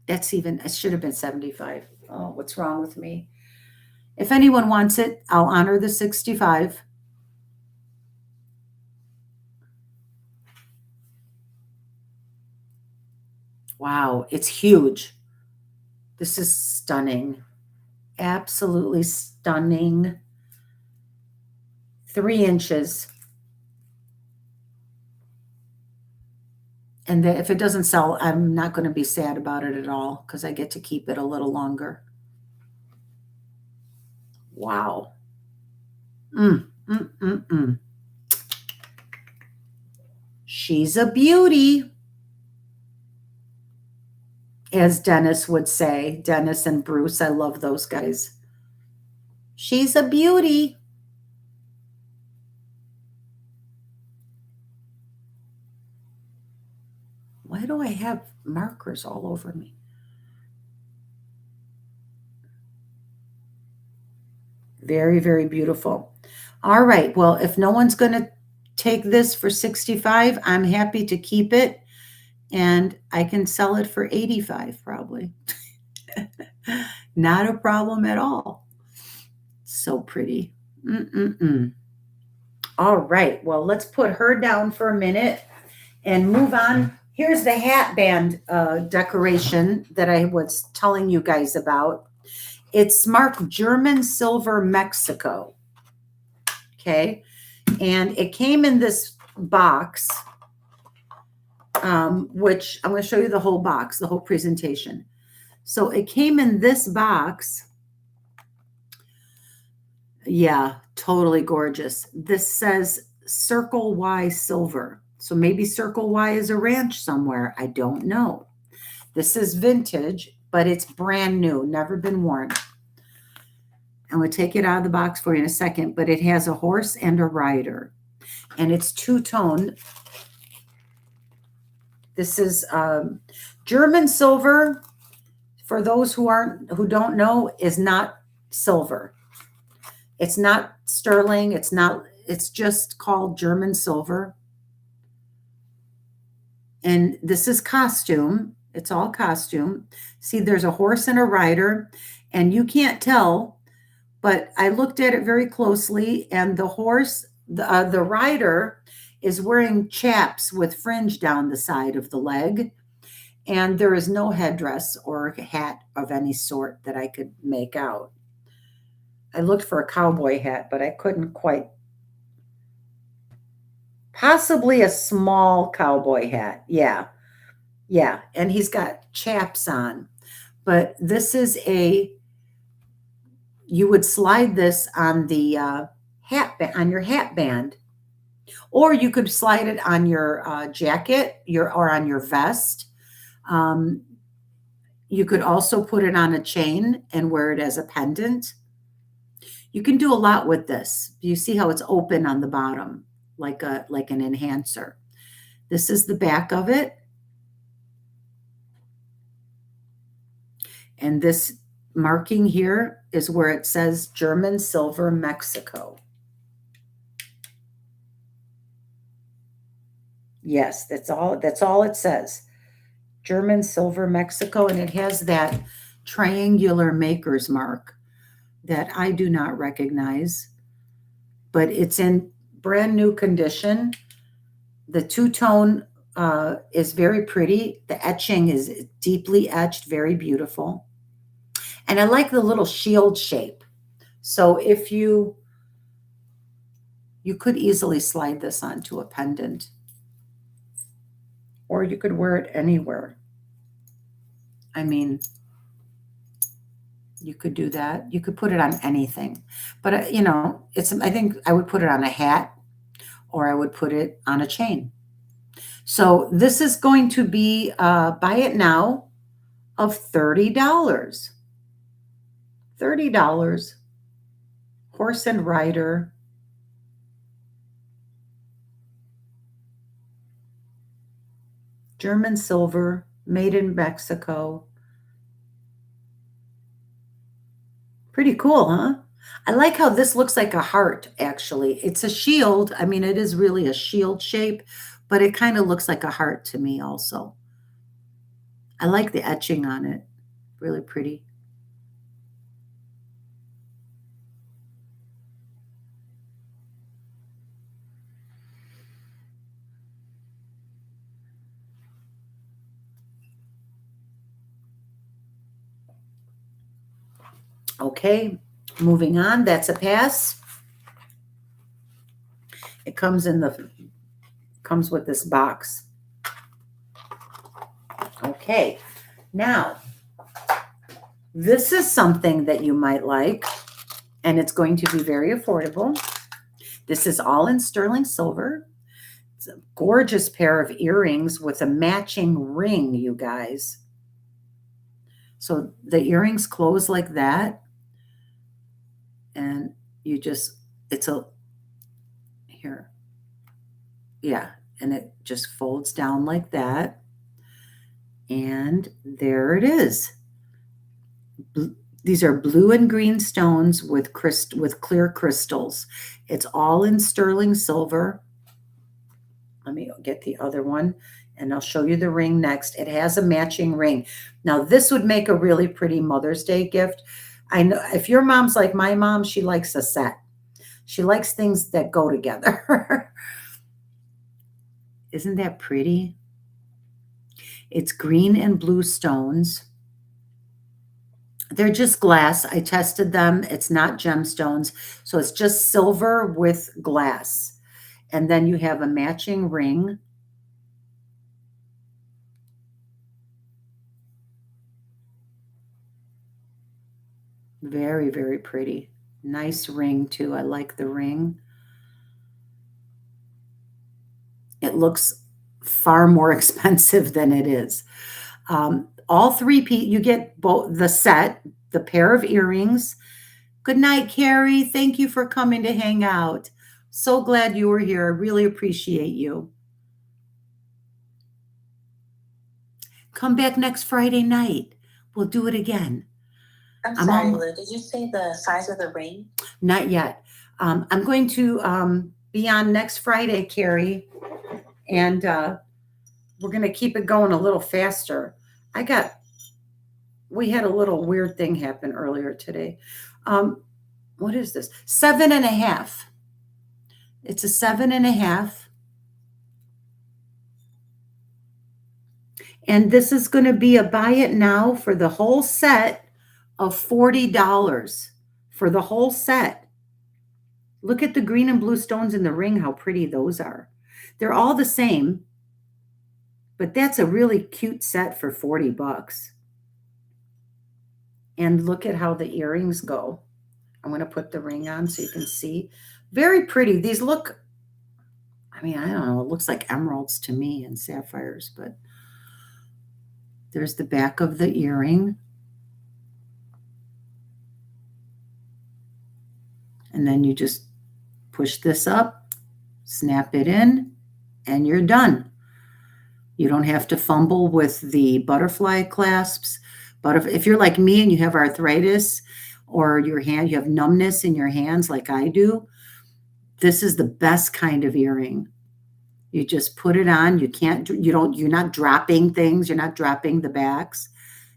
That's even, it should have been $75. Oh, what's wrong with me? If anyone wants it, I'll honor the $65. Wow, it's huge. This is stunning. Absolutely stunning. 3 inches. And if it doesn't sell, I'm not going to be sad about it at all because I get to keep it a little longer. Wow. She's a beauty, as Dennis would say. Dennis and Bruce, I love those guys. She's a beauty. Why do I have markers all over me? Very, very beautiful. All right. Well, if no one's going to take this for $65, I'm happy to keep it. And I can sell it for $85 probably. Not a problem at all. So pretty. All right. Well, let's put her down for a minute and move on. Here's the hat band decoration that I was telling you guys about. It's marked German Silver Mexico. Okay. And it came in this box, which I'm going to show you the whole box, the whole presentation. So it came in this box. Yeah, totally gorgeous. This says Circle Y Silver. So maybe Circle Y is a ranch somewhere. I don't know. This is vintage, but it's brand new, never been worn. I'm going to take it out of the box for you in a second, but it has a horse and a rider. And it's two-tone. This is German silver, for those who don't know, is not silver. It's not sterling. It's just called German silver. And this is costume. It's all costume. See, there's a horse and a rider, and you can't tell, but I looked at it very closely, and the rider is wearing chaps with fringe down the side of the leg, and there is no headdress or hat of any sort that I could make out. I looked for a cowboy hat, but I couldn't quite. Possibly a small cowboy hat. Yeah. Yeah. And he's got chaps on. But this is you would slide this on the on your hat band, or you could slide it on your jacket, or on your vest. Um, you could also put it on a chain and wear it as a pendant. You can do a lot with this. You see how it's open on the bottom, like an enhancer. This is the back of it. And this marking here is where it says German Silver Mexico. Yes, that's all it says. German Silver Mexico, and it has that triangular maker's mark that I do not recognize, but it's in brand new condition. The two-tone is very pretty. The etching is deeply etched, very beautiful. And I like the little shield shape. So if you could easily slide this onto a pendant, or you could wear it anywhere. I mean, you could do that. You could put it on anything. But I think I would put it on a hat, or I would put it on a chain. So this is going to be buy it now of $30. $30. Horse and rider. German silver, made in Mexico. Pretty cool, huh? I like how this looks like a heart, actually. It's a shield. I mean, it is really a shield shape, but it kind of looks like a heart to me also. I like the etching on it. Really pretty. Okay, moving on. That's a pass. It comes with this box. Okay, now this is something that you might like, and it's going to be very affordable. This is all in sterling silver. It's a gorgeous pair of earrings with a matching ring, you guys. So the earrings close like that, and and it just folds down like that. And there it is. These are blue and green stones with clear crystals. It's all in sterling silver. Let me get the other one, and I'll show you the ring next. It has a matching ring. Now, this would make a really pretty Mother's Day gift. I know if your mom's like my mom, she likes a set. She likes things that go together. Isn't that pretty? It's green and blue stones. They're just glass. I tested them. It's not gemstones. So it's just silver with glass. And then you have a matching ring. Very, very pretty. Nice ring, too. I like the ring. It looks far more expensive than it is. All three you get both the set, the pair of earrings. Good night, Carrie. Thank you for coming to hang out. So glad you were here. I really appreciate you. Come back next Friday night. We'll do it again. I'm sorry, Lou. Did you say the size of the ring? Not yet. I'm going to be on next Friday, Carrie, and we're going to keep it going a little faster. We had a little weird thing happen earlier today. What is this? 7.5. It's a 7.5. And this is going to be a buy it now for the whole set of $40 for the whole set. Look at the green and blue stones in the ring, how pretty those are. They're all the same, but that's a really cute set for $40. And look at how the earrings go. I'm going to put the ring on so you can see. Very pretty. These look, I mean, I don't know, it looks like emeralds to me and sapphires, but there's the back of the earring. And then you just push this up, snap it in, and you're done. You don't have to fumble with the butterfly clasps. But if you're like me and you have arthritis or you have numbness in your hands like I do, this is the best kind of earring. You just put it on. You're not dropping things. You're not dropping the backs.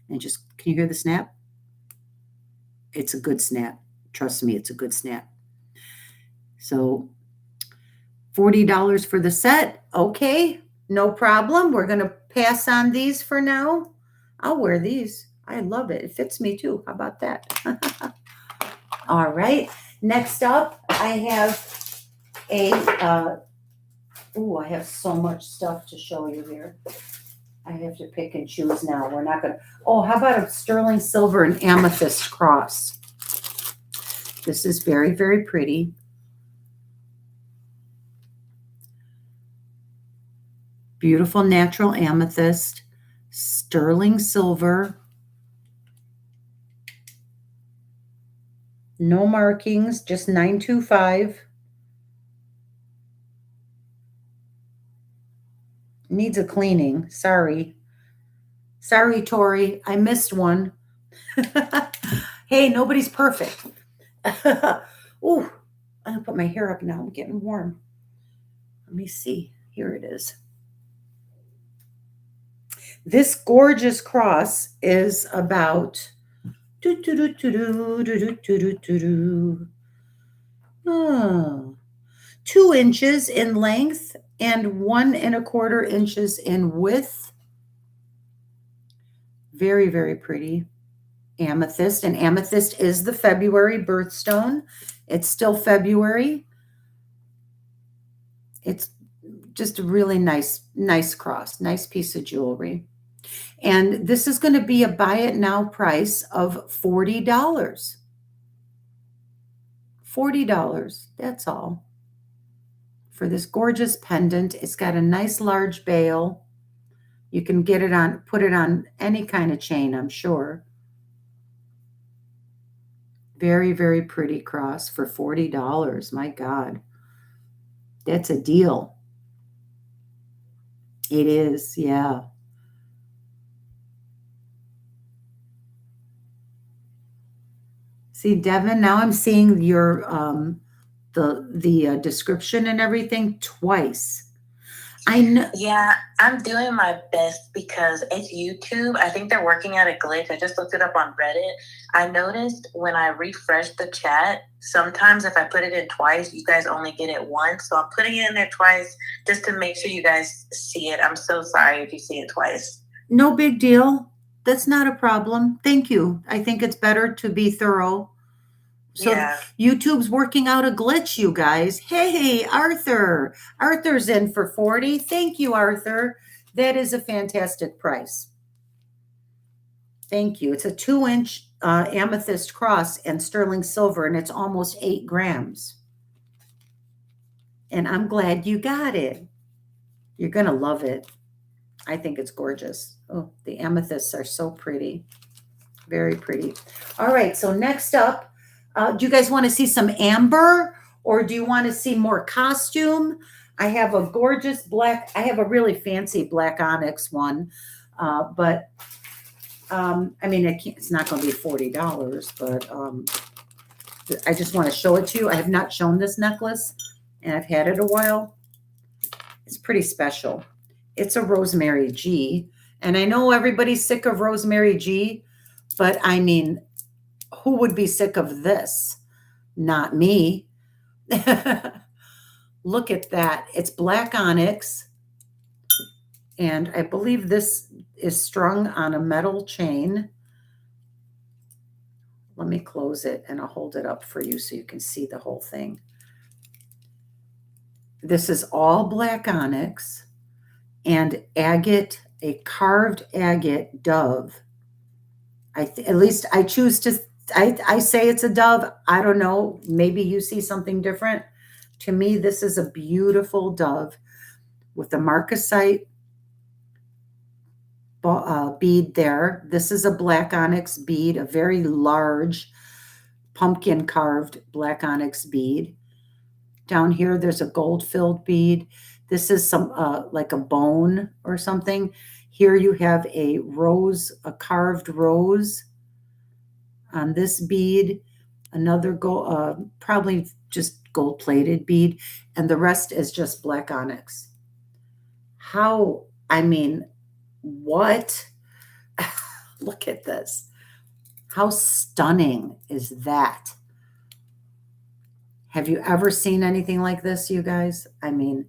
And just, can you hear the snap? It's a good snap. Trust me, it's a good snap. So $40 for the set. Okay, no problem. We're going to pass on these for now. I'll wear these. I love it. It fits me too. How about that? All right. Next up, I have I have so much stuff to show you here. I have to pick and choose now. We're not going to. Oh, how about a sterling silver and amethyst cross? This is very, very pretty. Beautiful natural amethyst, sterling silver. No markings, just 925. Needs a cleaning. Sorry. Sorry, Tori. I missed one. Hey, nobody's perfect. Ooh, I'm going to put my hair up now. I'm getting warm. Let me see. Here it is. This gorgeous cross is about 2 inches in length and 1¼ inches in width. Very, very pretty. Amethyst, and amethyst is the February birthstone. It's still February. It's just a really nice cross, nice piece of jewelry. And this is going to be a buy it now price of $40. $40, that's all. For this gorgeous pendant. It's got a nice large bail. You can put it on any kind of chain, I'm sure. Very, very pretty cross for $40. My God. That's a deal. It is, yeah. See, Devin, now I'm seeing your the description and everything twice. I know. Yeah, I'm doing my best because it's YouTube. I think they're working out a glitch. I just looked it up on Reddit. I noticed when I refreshed the chat, sometimes if I put it in twice, you guys only get it once. So I'm putting it in there twice just to make sure you guys see it. I'm so sorry if you see it twice. No big deal. That's not a problem. Thank you. I think it's better to be thorough. So yeah. YouTube's working out a glitch, you guys. Hey, Arthur. Arthur's in for $40. Thank you, Arthur. That is a fantastic price. Thank you. It's a 2-inch amethyst cross and sterling silver, and it's almost 8 grams. And I'm glad you got it. You're going to love it. I think it's gorgeous. Oh, the amethysts are so pretty. Very pretty. All right, so next up, do you guys want to see some amber or do you want to see more costume? I have a gorgeous black, I have a really fancy black onyx one. But I mean, it's not going to be $40, but I just want to show it to you. I have not shown this necklace, and I've had it a while. It's pretty special. It's a Rosemary G, and I know everybody's sick of Rosemary G, but I mean, who would be sick of this? Not me. Look at that. It's black onyx, and I believe this is strung on a metal chain. Let me close it, and I'll hold it up for you so you can see the whole thing. This is all black onyx and agate, a carved agate dove. At least I choose to, I say it's a dove. I don't know. Maybe you see something different. To me, this is a beautiful dove with a marcasite bead there. This is a black onyx bead, a very large pumpkin carved black onyx bead. Down here, there's a gold-filled bead. This is some like a bone or something. Here you have a rose, a carved rose on this bead. Another gold, probably just gold-plated bead, and the rest is just black onyx. How, I mean, what? Look at this. How stunning is that? Have you ever seen anything like this, you guys? I mean,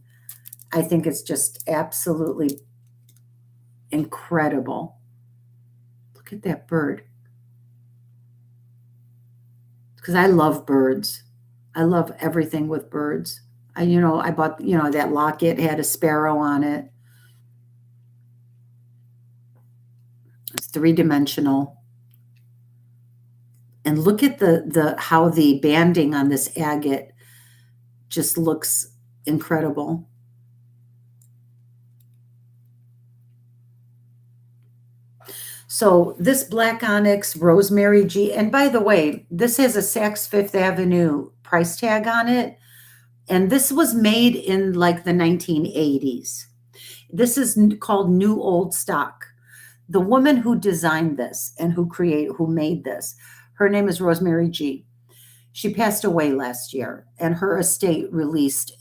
I think it's just absolutely incredible. Look at that bird. Because I love birds. I love everything with birds. I bought, that locket had a sparrow on it. It's three-dimensional. And look at how the banding on this agate just looks incredible. So this black onyx Rosemary G, and by the way, this has a Saks Fifth Avenue price tag on it. And this was made in like the 1980s. This is called new old stock. The woman who designed this and who made this, her name is Rosemary G. She passed away last year, and her estate released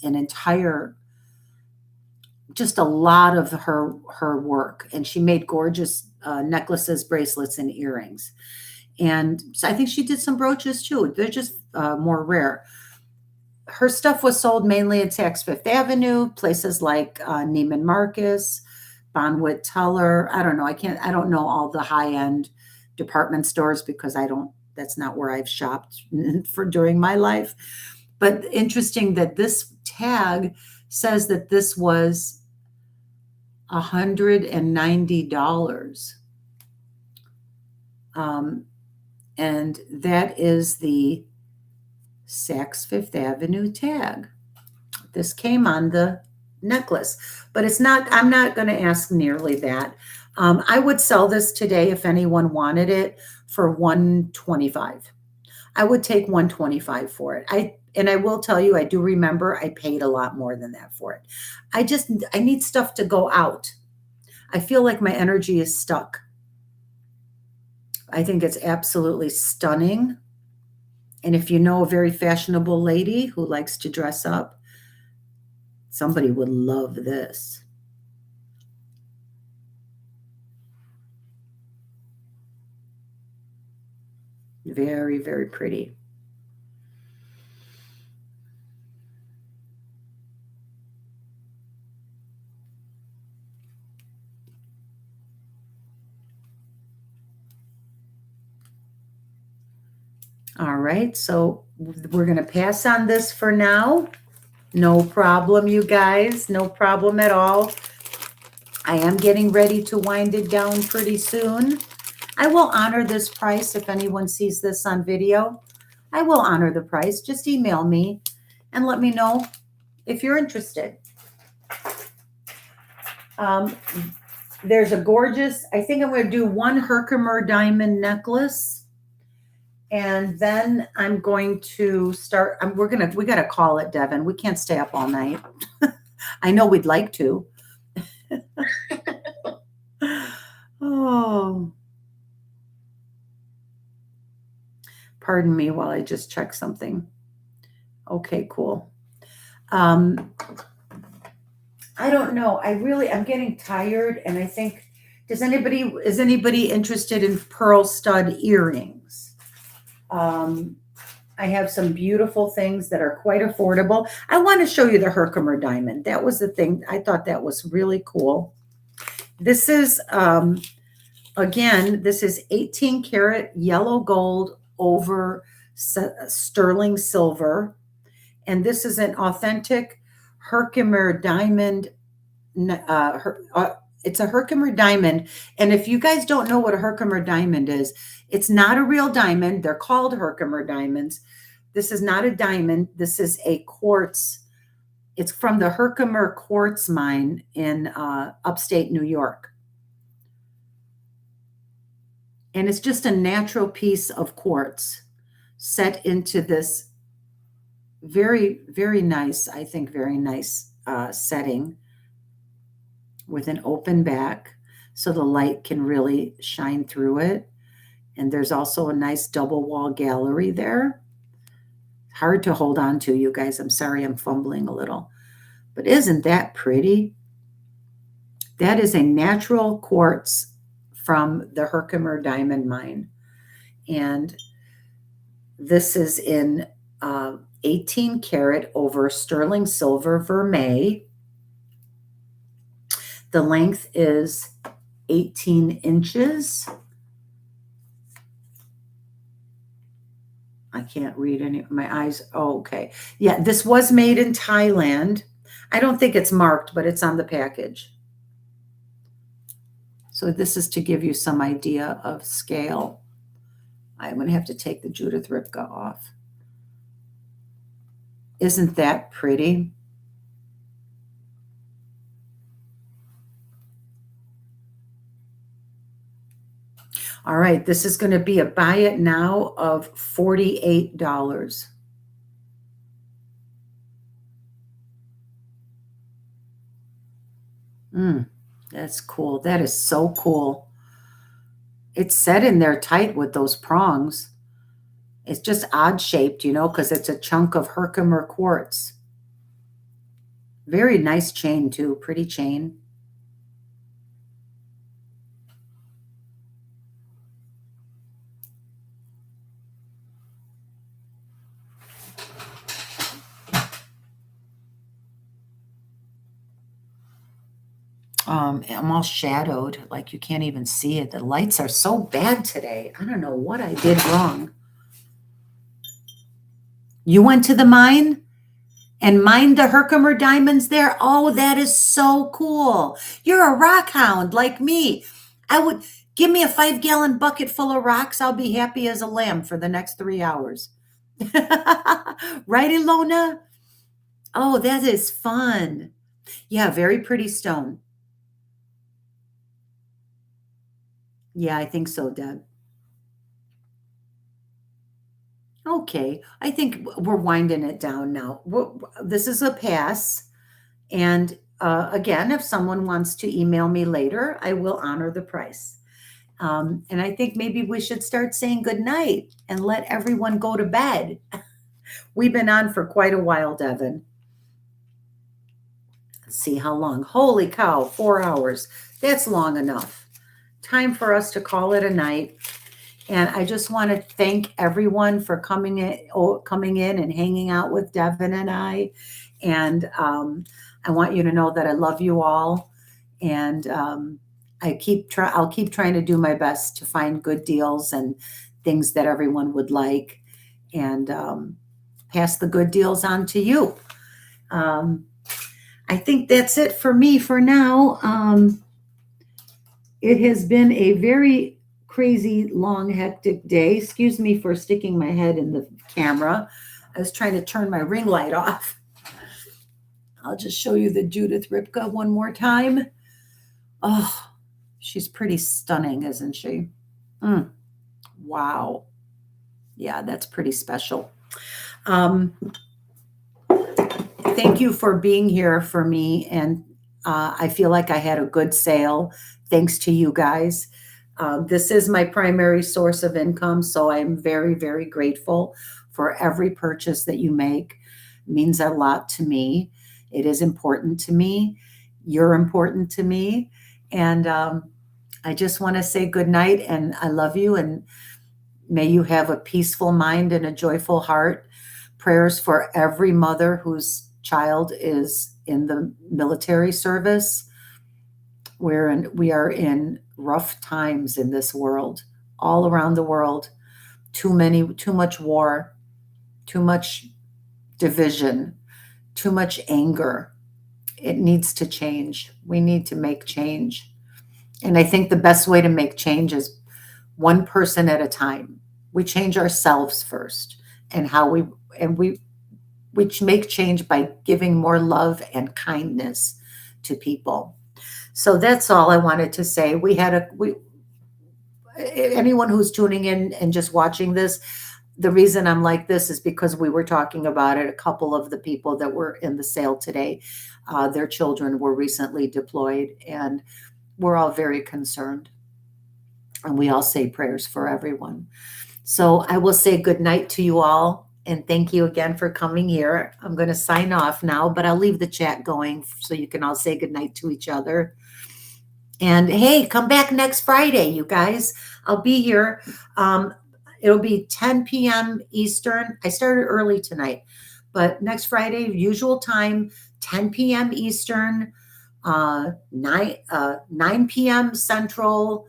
just a lot of her work. And she made gorgeous necklaces, bracelets, and earrings. And so I think she did some brooches too. They're just more rare. Her stuff was sold mainly at Saks Fifth Avenue, places like Neiman Marcus, Bonwit Teller. I don't know. I don't know all the high-end department stores because that's not where I've shopped during my life. But interesting that this tag says that this was $190. And that is the Saks Fifth Avenue tag. This came on the necklace, but I'm not going to ask nearly that. I would sell this today if anyone wanted it for $125. I would take $125 for it. I will tell you, I do remember I paid a lot more than that for it. I need stuff to go out. I feel like my energy is stuck. I think it's absolutely stunning. And if you know a very fashionable lady who likes to dress up, somebody would love this. Very, very pretty. All right, so we're going to pass on this for now. No problem, you guys. No problem at all. I am getting ready to wind it down pretty soon. I will honor this price if anyone sees this on video. I will honor the price. Just email me and let me know if you're interested. There's a gorgeous, I think I'm going to do one Herkimer diamond necklace. And then I'm going to start, we got to call it, Devin. We can't stay up all night. I know we'd like to. Oh, pardon me while I just check something. Okay, cool. I don't know. I'm getting tired, and I think, is anybody interested in pearl stud earrings? I have some beautiful things that are quite affordable. I want to show you the Herkimer diamond. That was the thing. I thought that was really cool. This is, again, this is 18 karat yellow gold over sterling silver. And this is an authentic Herkimer diamond. It's a Herkimer diamond. And if you guys don't know what a Herkimer diamond is, it's not a real diamond. They're called Herkimer diamonds. This is not a diamond. This is a quartz. It's from the Herkimer quartz mine in upstate New York. And it's just a natural piece of quartz set into this very, very nice, I think, very nice setting with an open back so the light can really shine through it. And there's also a nice double wall gallery there. Hard to hold on to, you guys. I'm sorry, I'm fumbling a little. But isn't that pretty? That is a natural quartz from the Herkimer diamond mine. And this is in 18 karat over sterling silver vermeil. The length is 18 inches. I can't read any, my eyes. Oh, okay. Yeah, this was made in Thailand. I don't think it's marked, but it's on the package. So this is to give you some idea of scale. I'm going to have to take the Judith Ripka off. Isn't that pretty? All right, this is going to be a buy it now of $48. That's cool. That is so cool. It's set in there tight with those prongs. It's just odd shaped, you know, because it's a chunk of Herkimer quartz. Very nice chain too, pretty chain. I'm all shadowed, like you can't even see it. The lights are so bad today. I don't know what I did wrong. You went to the mine and mined the Herkimer diamonds there? Oh, that is so cool. You're a rock hound like me. I would give me a 5-gallon bucket full of rocks. I'll be happy as a lamb for the next 3 hours. Right, Ilona? Oh, that is fun. Yeah, very pretty stone. Yeah, I think so, Deb. Okay, I think we're winding it down now. This is a pass. And again, if someone wants to email me later, I will honor the price. And I think maybe we should start saying good night and let everyone go to bed. We've been on for quite a while, Devin. Let's see how long. Holy cow, 4 hours. That's long enough. Time for us to call it a night. And I just want to thank everyone for coming in and hanging out with Devin and I. And I want you to know that I love you all. And I'll keep trying to do my best to find good deals and things that everyone would like, and pass the good deals on to you. I think that's it for me for now. It has been a very crazy, long, hectic day. Excuse me for sticking my head in the camera. I was trying to turn my ring light off. I'll just show you the Judith Ripka one more time. Oh, she's pretty stunning, isn't she? Wow. Yeah, that's pretty special. Thank you for being here for me. And I feel like I had a good sale. thanks to you guys. This is my primary source of income, so I'm very, very grateful for every purchase that you make. It means a lot to me. It is important to me. You're important to me. And I just want to say good night and I love you. And may you have a peaceful mind and a joyful heart. Prayers for every mother whose child is in the military service. We are in rough times in this world, all around the world. Too much war, too much division, too much anger. It needs to change. We need to make change. And I think the best way to make change is one person at a time. We change ourselves first, and we make change by giving more love and kindness to people. So that's all I wanted to say. Anyone who's tuning in and just watching this, the reason I'm like this is because we were talking about it. A couple of the people that were in the sale today, their children were recently deployed, and we're all very concerned. And we all say prayers for everyone. So I will say good night to you all. And thank you again for coming here. I'm going to sign off now, but I'll leave the chat going so you can all say good night to each other. And hey, come back next Friday, you guys. I'll be here. It'll be 10 p.m. Eastern. I started early tonight, but next Friday, usual time, 10 p.m. Eastern, 9 p.m. Central,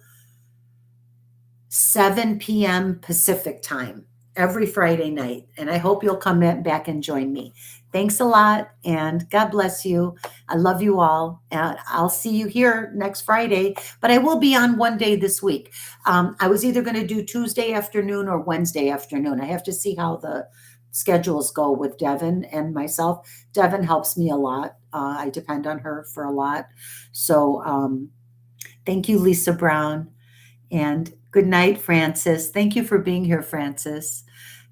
7 p.m. Pacific time every Friday night. And I hope you'll come back and join me. Thanks a lot, and God bless you. I love you all. And I'll see you here next Friday, but I will be on one day this week. I was either going to do Tuesday afternoon or Wednesday afternoon. I have to see how the schedules go with Devin and myself. Devin helps me a lot. I depend on her for a lot. So thank you, Lisa Brown. And good night, Francis. Thank you for being here, Francis.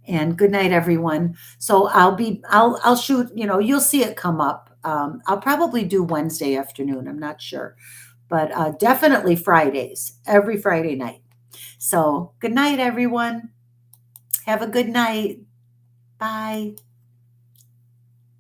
And good night, everyone. So I'll shoot, you'll see it come up. I'll probably do Wednesday afternoon. I'm not sure, but definitely Fridays, every Friday night. So good night, everyone. Have a good night. Bye.